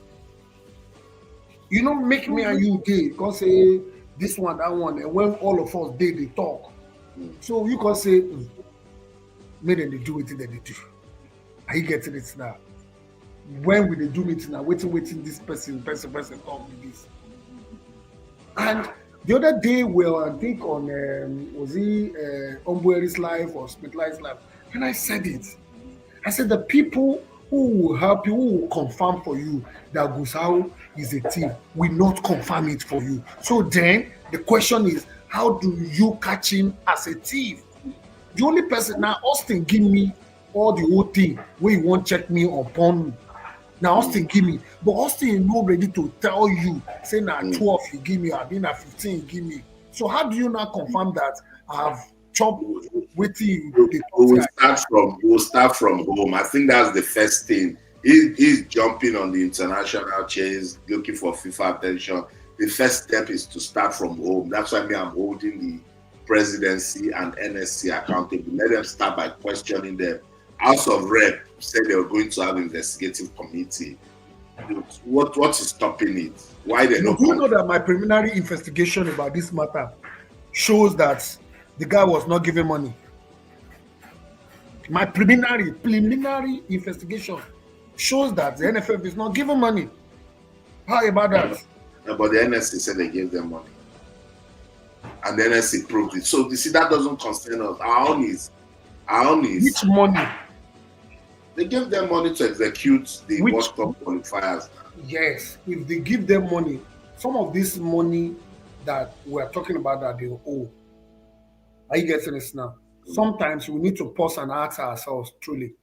You know, make me and you gay. Because say this one, that one, and when all of us they talk. So you can say, maybe they do it that they do. Are you getting it now? When will they do it now? Waiting, this person talk with this. And the other day, I think on was he Ombueri's life or Smith Light's life, and I said it. I said the people who will help you, who will confirm for you that Gusau is a thief, will not confirm it for you. So then the question is, how do you catch him as a thief? The only person now, Austin, give me all the whole thing where you won't check me upon. Now Austin give me, but Austin is not ready to tell you, say now 12 you give me, I've been at 15 you give me. So how do you now confirm that I've chopped with you? We'll start from home. I think that's the first thing. He's jumping on the international chains, looking for FIFA attention. The first step is to start from home. That's why I'm holding the presidency and NSC accountable. Let them start by questioning them. House of Rep said they were going to have investigative committee. What is stopping it? Why they not? You know that my preliminary investigation about this matter shows that the guy was not giving money. My preliminary investigation shows that the NFF is not giving money. How about that? Yeah, but the NSC said they gave them money, and the NSC proved it. So you see, that doesn't concern us. Our own is which money? They give them money to execute the World Cup qualifiers. Yes, if they give them money, some of this money that we're talking about that they owe. Are you getting this now? Sometimes we need to pause and ask ourselves truly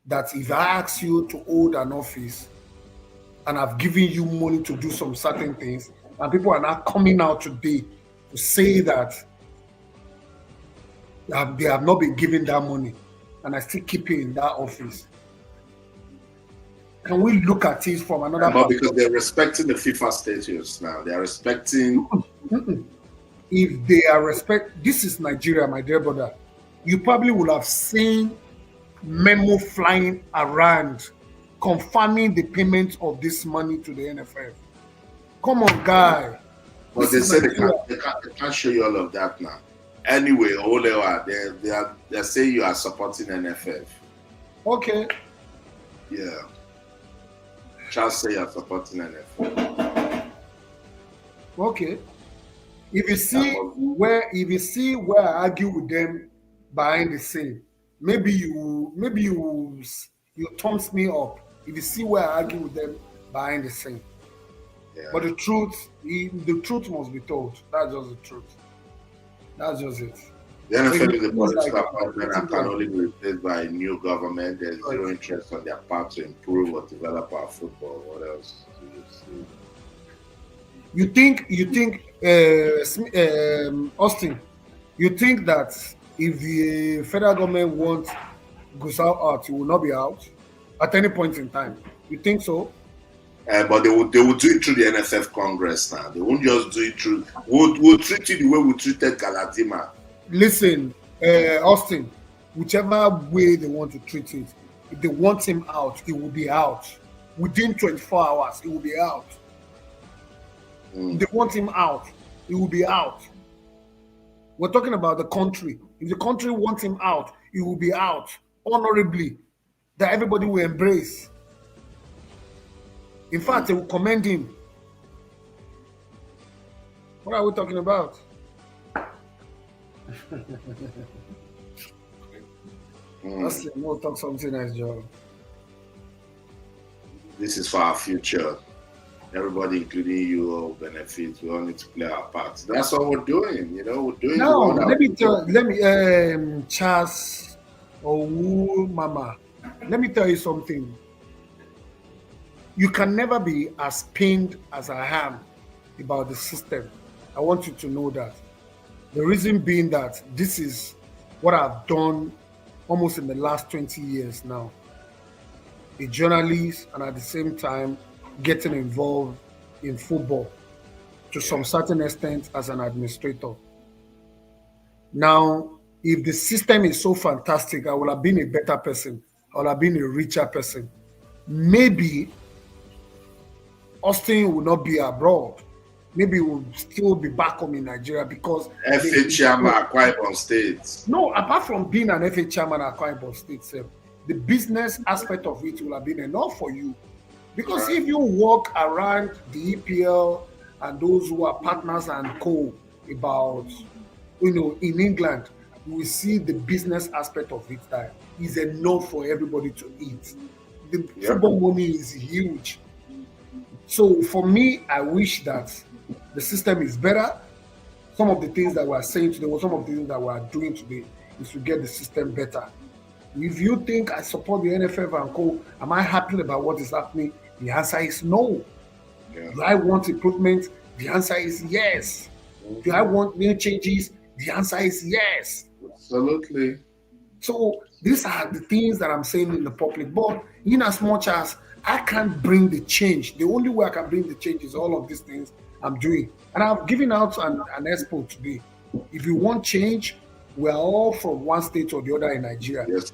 that if I ask you to hold an office and I've given you money to do some certain things, and people are now coming out today to say that they have not been given that money and I still keep you in that office. Can we look at it from another But because they're respecting the FIFA statutes now, they are respecting. If they are this is Nigeria, my dear brother. You probably would have seen memo flying around confirming the payment of this money to the NFF. Come on, guy. But they say they can't show you all of that now. Anyway, Olewa, they're saying you are supporting NFF. Okay. Yeah. Just say you're supporting NFF. Okay. If you see where I argue with them behind the scene, maybe you thumbs me up. If you see where I argue with them behind the scene. Yeah. But the truth must be told. That's just the truth. That's just it. The NFF is a political appointment and can only be replaced by a new government. There's zero interest on their part to improve or develop our football. What else do you see? You think, Austin, you think that if the federal government wants Gusau out, he will not be out at any point in time? You think so? But they will do it through the NFF Congress now. They won't just do it through. We'll treat you the way we treated Galadima. Listen, Austin, whichever way they want to treat it, if they want him out, he will be out. Within 24 hours, he will be out. If they want him out, he will be out. We're talking about the country. If the country wants him out, he will be out honorably, that everybody will embrace. In fact, they will commend him. What are we talking about? We'll talk something nice, Joe. This is for our future. Everybody, including you, will benefit. We all need to play our part. That's what we're doing. We're doing. No, Charles or Mama. Let me tell you something. You can never be as pained as I am about the system. I want you to know that. The reason being that this is what I've done almost in the last 20 years now. A journalist, and at the same time getting involved in football to some certain extent as an administrator. Now, if the system is so fantastic, I would have been a better person. I would have been a richer person. Maybe Austin will not be abroad. Maybe we'll still be back home in Nigeria because FA chairman Akwa Ibom State. No, apart from being an FA chairman at Akwa Ibom State, the business aspect of it will have been enough for you. Because if you walk around the EPL and those who are partners and co about, in England, you will see the business aspect of it that is enough for everybody to eat. The football money is huge. So for me, I wish that the system is better. Some of the things that we're saying today, or some of the things that we're doing today, is to get the system better. If you think I support the NFF and co, am I happy about what is happening? The answer is no. Yeah. Do I want improvement? The answer is yes. Do I want new changes? The answer is yes. Absolutely. So these are the things that I'm saying in the public. But in as much as I can't bring the change, the only way I can bring the change is all of these things I'm doing. And I've given out an expo today. If you want change, we're all from one state or the other in Nigeria. Yes,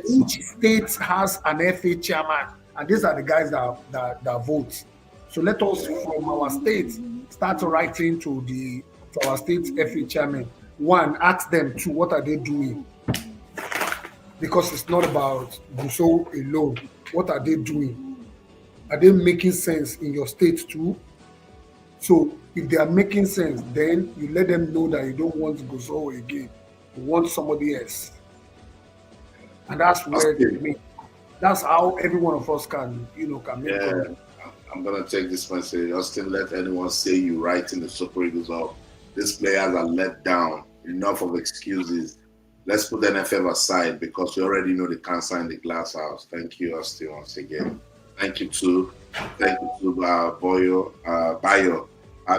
each state has an FA chairman, and these are the guys that vote. So let us, from our state, start writing to our state FA chairman. One, ask them, two, what are they doing? Because it's not about Gusau alone. What are they doing? Are they making sense in your state too? So if they are making sense, then you let them know that you don't want Gusau again. You want somebody else. And that's where they make. That's how every one of us can make it. I'm gonna take this message. Austin, let anyone say you right in the Super Eagles off. These players are let down. Enough of excuses. Let's put NFF aside because we already know they can't sign the glass house. Thank you, Austin, once again. Thank you to Bayo.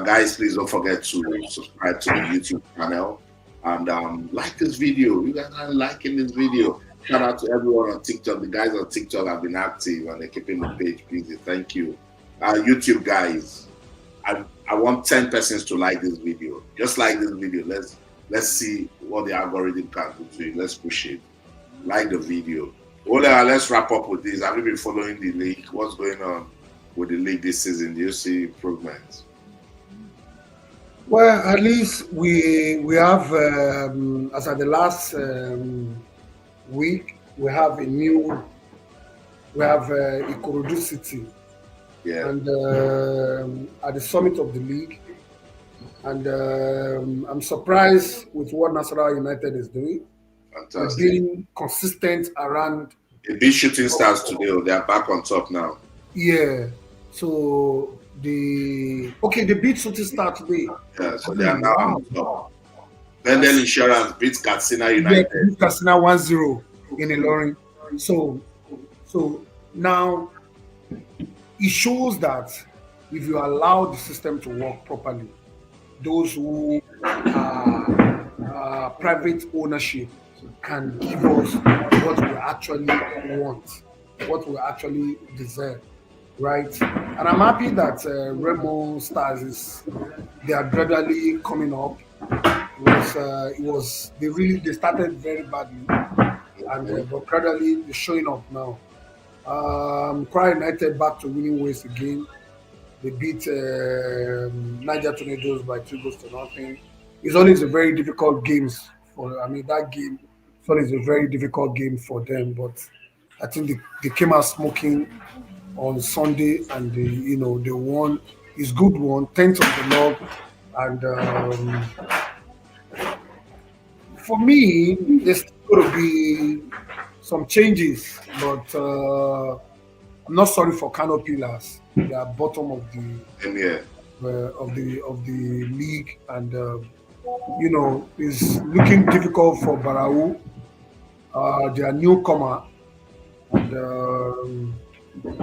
Guys, please don't forget to subscribe to the YouTube channel and like this video. You guys are liking this video. Shout out to everyone on TikTok. The guys on TikTok have been active and they're keeping the page busy. Thank you. YouTube guys, I want 10 persons to like this video. Just like this video. Let's see what the algorithm can do to it. Let's push it. Like the video. Well, let's wrap up with this. Have you been following the league? What's going on with the league this season? Do you see improvements? Well, at least we have as at the last week we have Ikorodu City, Yeah. and at the summit of the league, and I'm surprised with what Nasarawa United is doing. They're Fantastic. being consistent around. They beat Shooting Stars today. They are back on top now. Yeah. So they beat Shooting Star today. Yeah, so they are now on top. Bendel Insurance beats Katsina United. Yeah, beat Katsina 1-0 in Ilorin. So now it shows that if you allow the system to work properly, those who are private ownership can give us what we actually want, what we actually deserve, right? And I'm happy that Remo Stars they are gradually coming up. They started very badly, and but gradually they're showing up now. Kwara United back to winning ways again. They beat Niger Tornadoes by 2-0. It's always a very difficult games that game. It's always a very difficult game for them, but I think they came out smoking on Sunday and they won. It's good one, 10th of the log, and for me, there's going to be some changes, but I'm not sorry for Kano Pillars. They are bottom of the league, and it's looking difficult for Barau. They are newcomer, and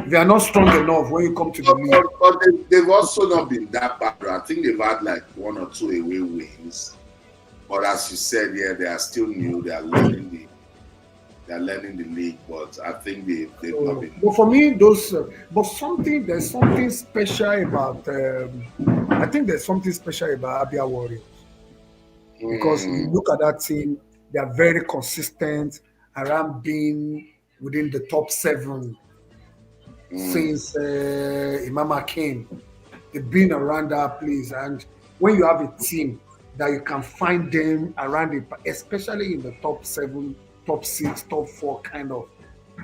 they are not strong enough when you come to the league. But they've also not been that bad. I think they've had like 1 or 2 away wins. But as you said, yeah, they are still new. They are learning the league. But I think they've not been. But for me, there's something special about. I think there's something special about Abia Warriors because you look at that team, they are very consistent around being within the top 7 since Imama came. They've been around that place, and when you have a team that you can find them around it, especially in the top 7, top 6, top 4 kind of.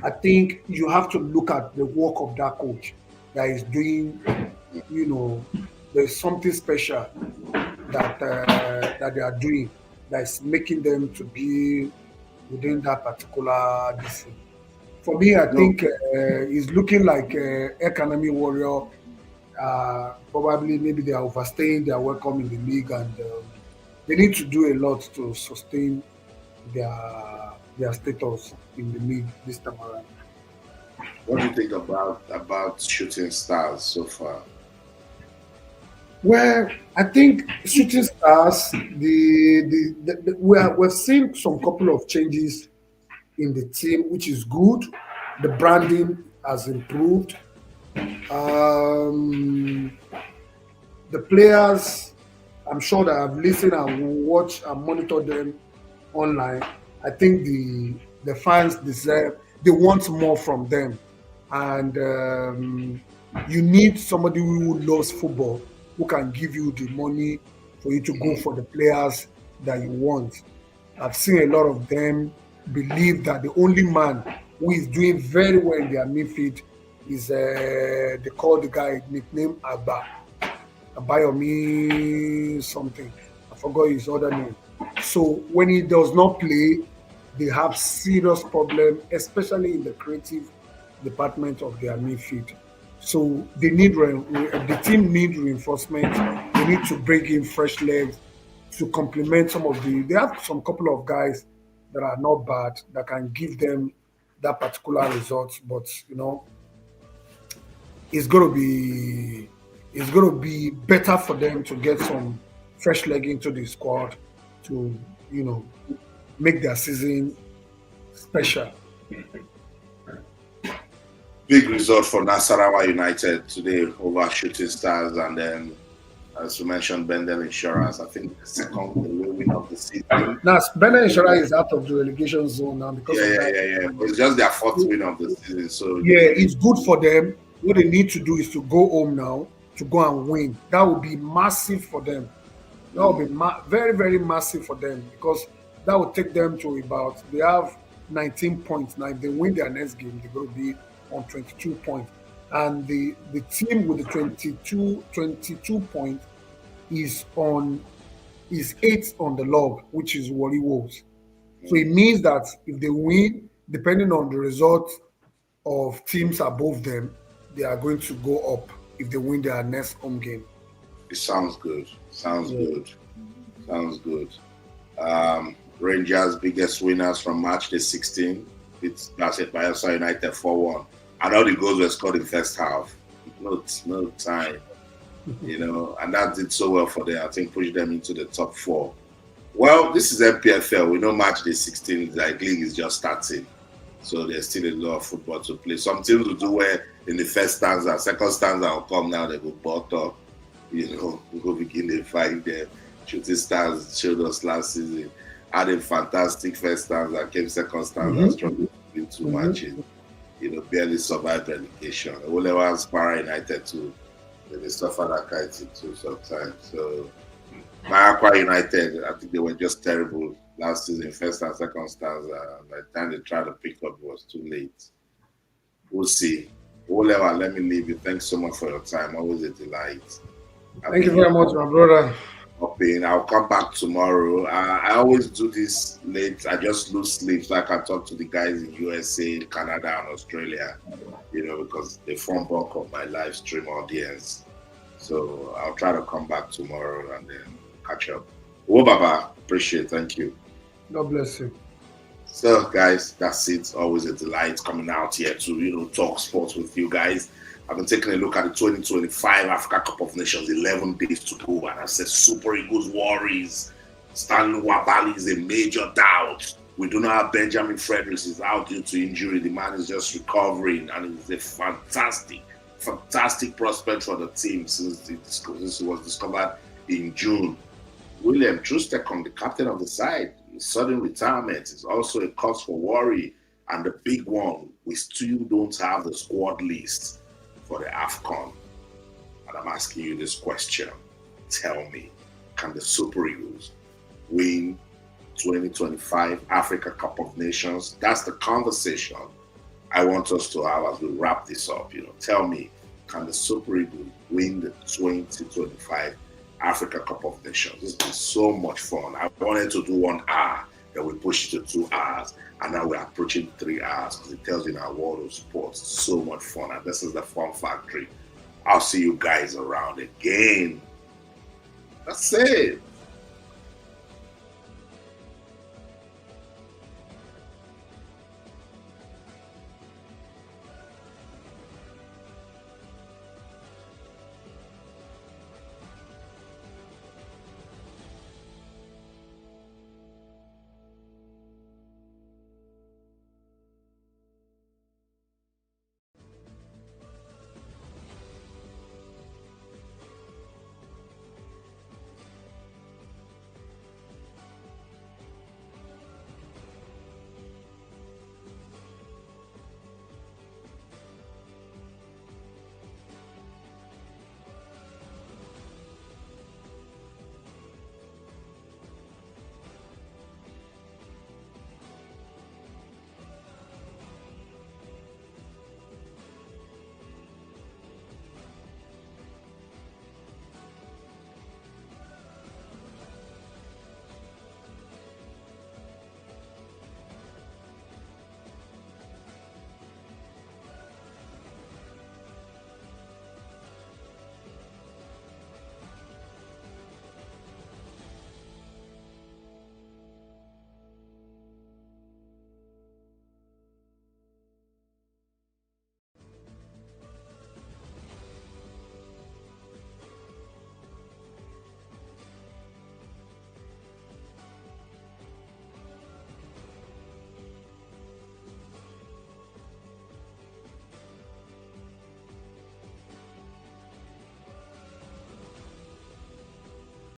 I think you have to look at the work of that coach that is doing, there's something special that they are doing that is making them to be within that particular discipline. For me, I think it's looking like Economy Warrior. Probably maybe they are overstaying their welcome in the league, and they need to do a lot to sustain their status in the league this time around. What do you think about Shooting Stars so far? Well, I think Shooting Stars, we've seen some couple of changes in the team, which is good. The branding has improved. The players, I'm sure that I've listened and watched and monitored them online. I think the fans they want more from them. And you need somebody who loves football, who can give you the money for you to go for the players that you want. I've seen a lot of them believe that the only man who is doing very well in their midfield is they call the guy nickname Abayomi something. I forgot his other name. So when he does not play, they have serious problem, especially in the creative department of their midfield. So they need the team need reinforcement. They need to bring in fresh legs to complement some of the. They have some couple of guys that are not bad that can give them that particular result. But it's gonna be better for them to get some fresh leg into the squad to make their season special. Big result for Nasarawa United today over Shooting Stars, and then, as you mentioned, Bendel Insurance. I think the second win of the season. Now, Bendel Insurance is out of the relegation zone now because of that. Yeah. But it's just their fourth win of the season. So it's good for them. What they need to do is to go home now to go and win. That would be massive for them. That would be very, very massive for them because that would take them to they have 19 points. Now, if they win their next game, they're going to be on 22 points. And the team with the 22 points is 8th on the log, which is Wally Wolves. So it means that if they win, depending on the result of teams above them, they are going to go up if they win their next home game. It sounds good. Sounds good. Rangers' biggest winners from matchday 16. It's Bayelsa United 4-1. And all the goals were scored in first half. No time. And that did so well for them. I think pushed them into the top 4. Well, this is MPFL. We know matchday 16, like league is just starting. So there's still a lot of football to play. Some teams will do well in the first stanza. Second stanza will come now, they go bottom. We go begin the fight there. Shooting Stars showed us last season. Had a fantastic first stanza, came second stanza, struggled in 2 matches. Barely survived relegation. Olewan's Para United too. They suffered that kind of thing too sometimes. So Aqua United, I think they were just terrible last season, first and second stanza. By the time they tried to pick up, it was too late. We'll see. Olewa, let me leave you. Thanks so much for your time. Always a delight. Thank you very much, my brother. I'll come back tomorrow. I always do this late. I just lose sleep so I can talk to the guys in USA, Canada, and Australia, because they form bulk of my live stream audience. So I'll try to come back tomorrow and then catch up. Oh, Baba, appreciate it. Thank you. God bless you. So, guys, that's it. Always a delight coming out here to, talk sports with you guys. I've been taking a look at the 2025 Africa Cup of Nations, 11 days to go, and I said Super Eagles worries. Stanley Nwabali is a major doubt. We do not have Benjamin Fredericks is out due to injury. The man is just recovering, and he's a fantastic prospect for the team since it was discovered in June. William Trustekong, the captain of the side, his sudden retirement is also a cause for worry. And the big one, we still don't have the squad list for the AFCON. And I'm asking you this question. Tell me, can the Super Eagles win 2025 Africa Cup of Nations? That's the conversation I want us to have as we wrap this up. Tell me, can the Super Eagles win the 2025 Africa Cup of Nations? It's been so much fun. I wanted to do 1 hour, then we pushed it to 2 hours. And now we're approaching 3 hours because it tells you in our world of sports, so much fun. And this is the fun factory. I'll see you guys around again. That's it.